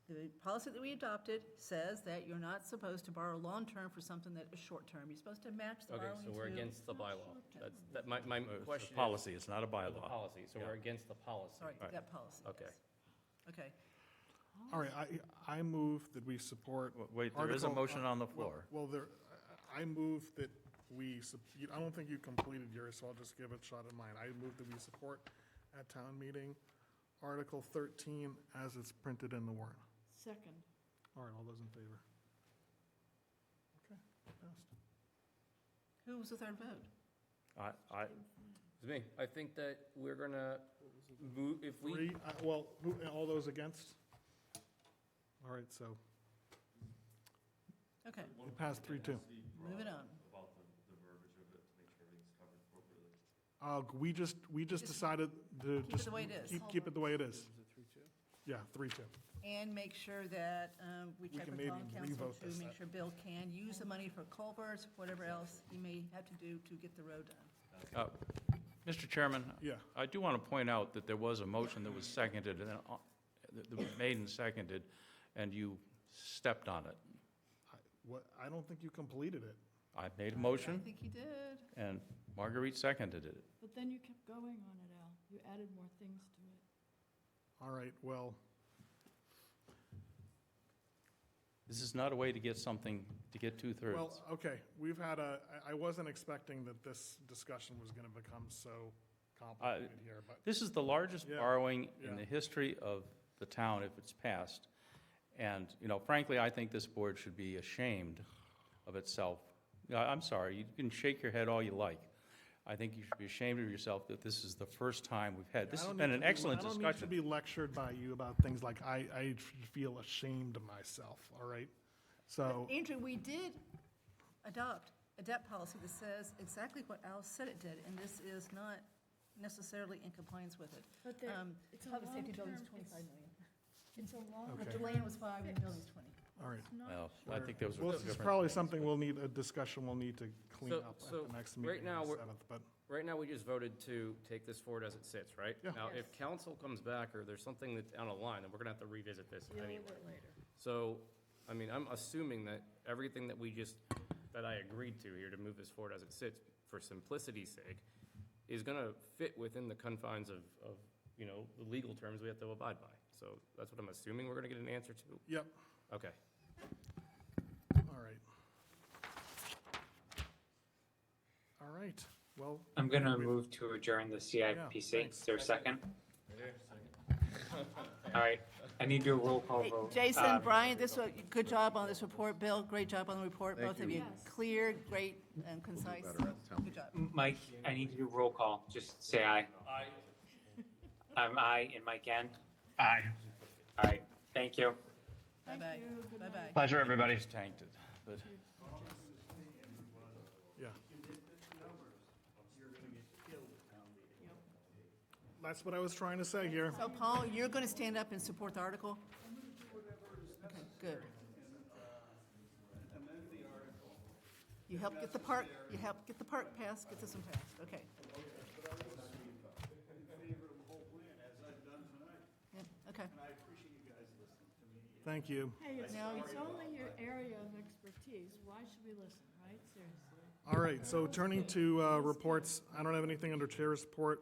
the policy that we adopted says that you're not supposed to borrow long-term for something that is short-term. You're supposed to match the Okay, borrowing to. so we're against the bylaw. That, my It's a question is. policy, it's not a The bylaw. policy, so Yeah. we're against the policy. Sorry, that policy. Okay. yes. Okay. All right, I move that we support. Wait, there is a Article- motion on the floor. Well, I move that I don't think you completed yours, so I'll just give it a shot at mine. I move that we support at town meeting Article 13 as it's printed in the warrant. Second. All right, all those in favor? Okay, passed. Who was the third vote? It's me. I think that we're gonna move, if we. Three, all those against? All right, so Okay, it passed 3-2. moving on. About the verbiage of it, to make sure everything's covered appropriately. We just decided to Keep it the way it is. keep it the way it is. Yeah, 3-2. And make sure that we check can with maybe town council revote to this. make sure Bill can use the money for culverts, whatever else he may have to do to get the road done. Mr. Chairman? Yeah. I do want to point out that there was a motion that was seconded, and that was made and seconded, and you stepped on it. I don't think you completed it. I made a I motion, think he did. and Marguerite seconded it. But then you kept going on it, Al. You added more things to it. All right, well, This is not a way to get something, to get 2/3. well, okay, I wasn't expecting that this discussion was going to become so complicated here, but. This is the largest Yeah, borrowing yeah. in the history of the town if it's passed. And, frankly, I think this board should be ashamed of itself. I'm sorry, you can shake your head all you like. I think you should be ashamed of yourself that this is the first time we've had, this I has don't been need an to be- excellent I don't need discussion. to be lectured by you about things like, I feel ashamed of myself, all right? So, Andrew, we did adopt a debt policy that says exactly what Al said it did, and this is not necessarily in compliance with it. But it's a Public safety building's long-term, 25 million. it's a long. Okay. But the land was 5 and the building's 20. all right. Well, I think those Well, are this is different. probably something a discussion we'll need to clean So- up at so the next right meeting now on the we're- 7th, but. Right now, we just voted to take this forward as it sits, right? Yeah. Now, if Yes. council comes back or there's something that's down the line, then we're gonna have to revisit this Deal anyway. with it later. So, I mean, I'm assuming that everything that that I agreed to here to move this forward as it sits, for simplicity's sake, is gonna fit within the confines of, the legal terms we have to abide by. So that's what I'm assuming we're gonna get an answer to. Yep, Okay. all right. All right, well. I'm going to move to adjourn the CIPC. thanks. Is there a second? All right, I need to do a roll call Hey, vote. Jason, Brian, good job on this report. Bill, great job on the report, Thank both of you. you. Clear, great, and concise. better at the town Good job. Mike, I need to do a roll call. Just say aye. Aye. I'm aye, and Mike N? Aye. All right, thank you. Bye-bye. Bye-bye. Pleasure, everybody. It's tainted, but. Yeah. That's what I was trying to say here. So Paul, you're going to stand up and support the article? Okay, good. You help get the park passed, get this one passed, okay. Yeah, okay. Thank you. Hey, it's only your area of expertise. Why should we listen, right? Seriously. All right, so turning to reports, I don't have anything under chair's report.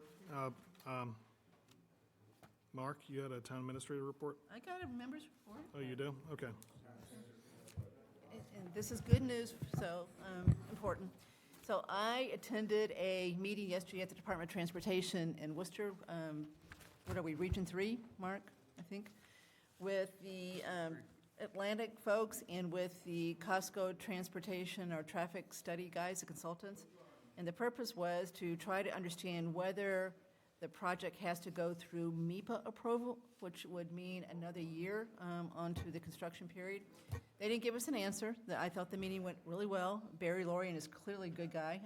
Mark, you had a town administrator report? I got a member's report. Oh, you do? Okay. And this is good news, so important. So I attended a meeting yesterday at the Department of Transportation in Worcester. What are we, Region 3, Mark, I think? With the Atlantic folks and with the Costco Transportation or Traffic Study guys, the consultants. And the purpose was to try to understand whether the project has to go through MEPA approval, which would mean another year onto the construction period. They didn't give us an answer. I thought the meeting went really well. Barry Lorian is clearly a good guy.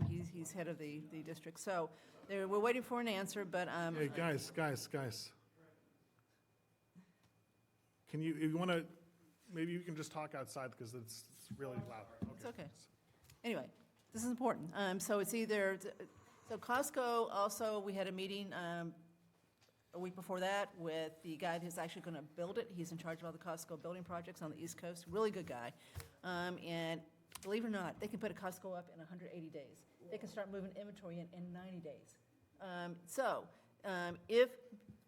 He's head of the district. So we're waiting for an answer, but. Hey, guys. Can you, if you want to, maybe you can just talk outside because it's really loud. It's okay. Anyway, this is important. So it's either, so Costco also, we had a meeting a week before that with the guy who's actually going to build it. He's in charge of all the Costco building projects on the East Coast. Really good guy. And believe it or not, they can put a Costco up in 180 days. They can start moving inventory in 90 days. So if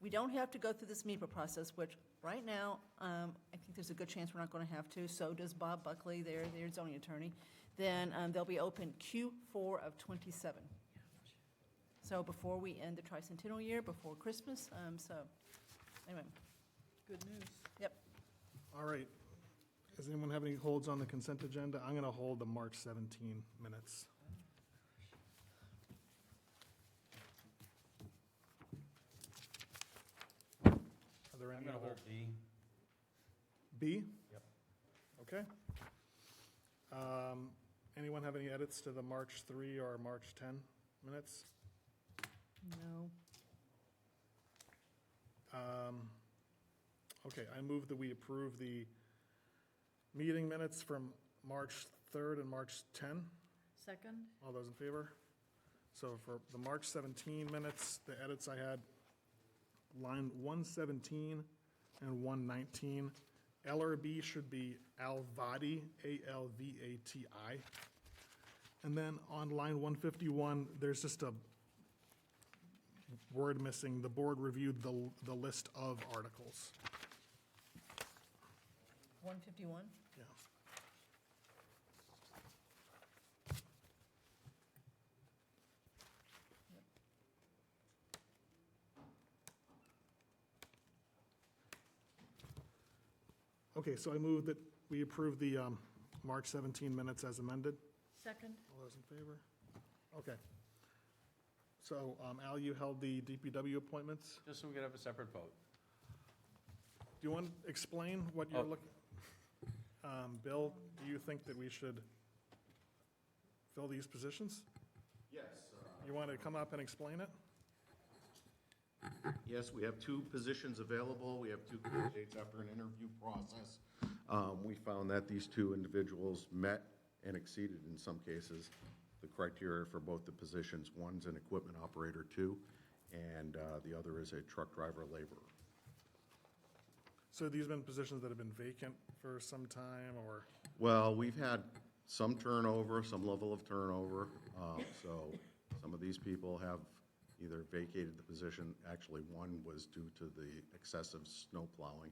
we don't have to go through this MEPA process, which right now, I think there's a good chance we're not going to have to, so does Bob Buckley, their zoning attorney, then they'll be open Q4 of '27. So before we end the tricentennial year, before Christmas, so, anyway. Good news. Yep. All right. Does anyone have any holds on the consent agenda? I'm going to hold the March 17 minutes. Are there any I'm going to other? hold B. B? Yep. Okay. Anyone have any edits to the March 3 or March 10 minutes? No. Okay, I move that we approve the meeting minutes from March 3rd and March 10. Second? All those in favor? So for the March 17 minutes, the edits I had, line 117 and 119. LRB should be Alvati, A-L-V-A-T-I. And then on line 151, there's just a word missing. The board reviewed the list of articles. 151? Yeah. Okay, so I move that we approve the March 17 minutes as amended. Second? All those in favor? Okay. So, Al, you held the DPW appointments. Just so we could have a separate vote. Do you want to explain what you're Oh. looking? Bill, do you think that we should fill these positions? Yes. You want to come up and explain it? Yes, we have two positions available. We have two candidates after an interview process. We found that these two individuals met and exceeded, in some cases, the criteria for both the positions. One's an equipment operator, too, and the other is a truck driver laborer. So these have been positions that have been vacant for some time, or? Well, we've had some turnover, some level of turnover. So some of these people have either vacated the position. Actually, one was due to the excessive snow plowing,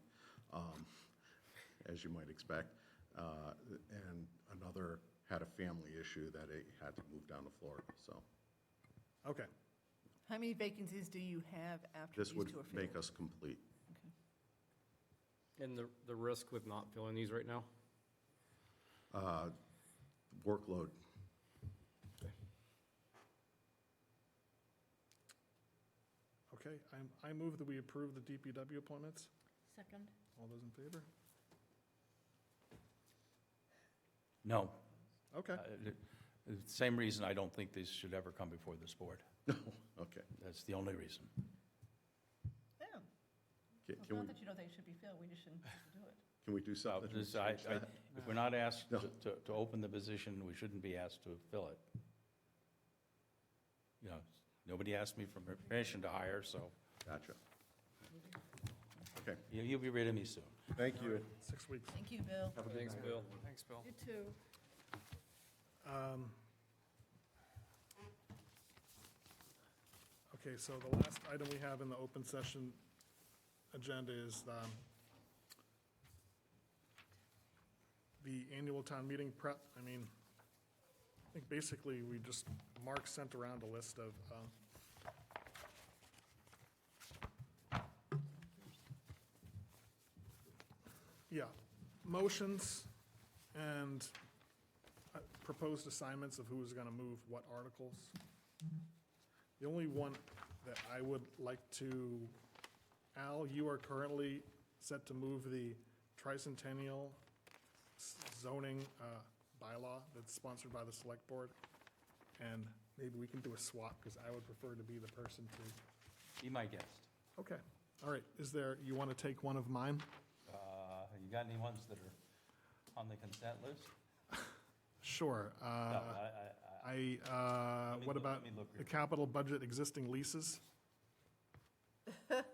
as you might expect. And another had a family issue that it had to move down to Florida, so. Okay. How many vacancies do you have after This these would two are filled? make us complete. And the risk with not filling these right now? Workload. Okay, I move that we approve the DPW appointments. Second? All those in favor? No. Okay. The same reason I don't think these should ever come before this board. Okay. That's the only reason. Yeah. Can Well, it's can not we, that you don't think it should be filled, we just shouldn't do it. can we do something? If we're not asked No. to open the position, we shouldn't be asked to fill it. You know, nobody asked me for permission to hire, so Gotcha. Okay, you'll be rid of me soon. thank you. 6 weeks. Thank you, Bill. Thanks, Bill. Thanks, Bill. You too. Okay, so the last item we have in the open session agenda is the annual town meeting prep. I mean, I think basically we just, Mark sent around a list of motions and proposed assignments of who is going to move what articles. The only one that I would like to, Al, you are currently set to move the tricentennial zoning bylaw that's sponsored by the select board. And maybe we can do a swap, because I would prefer to be the person to. Be my guest. Okay, all right. Is there, you want to take one of mine? You got any ones that are on the consent list? Sure. No, What about let me look the here. capital budget existing leases? That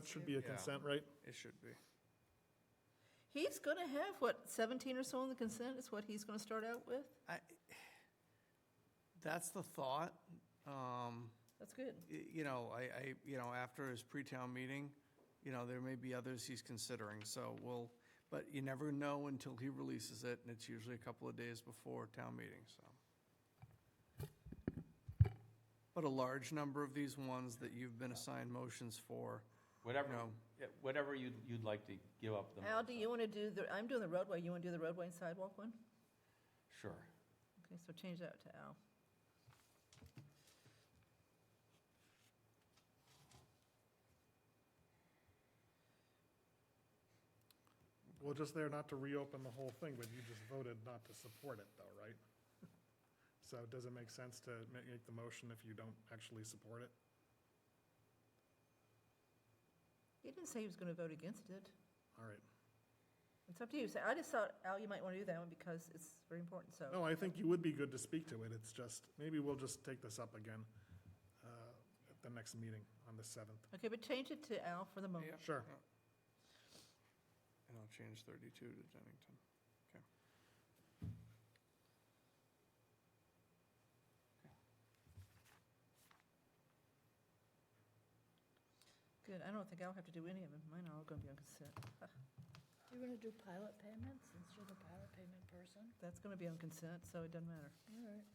should be a consent, right? It should be. He's going to have, what, 17 or so on the consent is what he's going to start out with? That's the thought. That's good. You know, after his pre-town meeting, there may be others he's considering, so but you never know until he releases it, and it's usually a couple of days before town meeting, so. But a large number of these ones that you've been assigned motions for, Whatever you'd like to give up the. Al, do you want to do I'm doing the roadway, you want to do the roadway and sidewalk one? Sure. Okay, so change that to Al. Well, just there not to reopen the whole thing, but you just voted not to support it, though, right? So does it make sense to make the motion if you don't actually support it? He didn't say he was going to vote against it. All right. It's up to you. So I just thought, Al, you might want to do that one because it's very important, so. No, I think you would be good to speak to it. It's just, maybe we'll just take this up again at the next meeting on the 7th. Okay, but change it to Al for the moment. Sure. and I'll change 32 to Dennington. Okay. Good, I don't think I'll have to do any of them. Mine are all going to be on consent. You're going to do pilot payments since you're the pilot payment person? That's going to be on consent, so it doesn't matter. All right.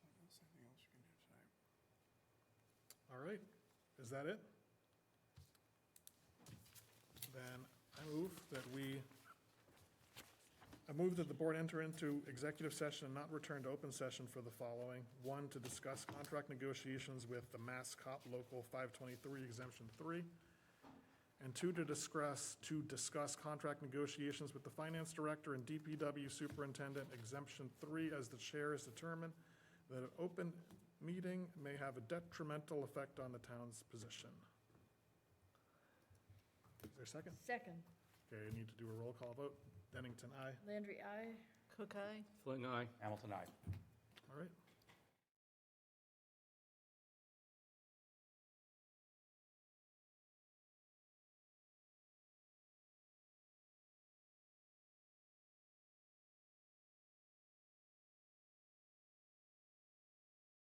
Anything else you can do tonight? All right, is that it? Then I move that the board enter into executive session and not return to open session for the following. 1, to discuss contract negotiations with the Mass Cop Local 523 Exemption 3. And 2, to discuss contract negotiations with the finance director and DPW superintendent Exemption 3 as the chair has determined that an open meeting may have a detrimental effect on the town's position. Is there a second? Second. Okay, I need to do a roll call vote. Dennington, aye. Landry, aye. Cook, aye. Fling, aye. Hamilton, aye. All right,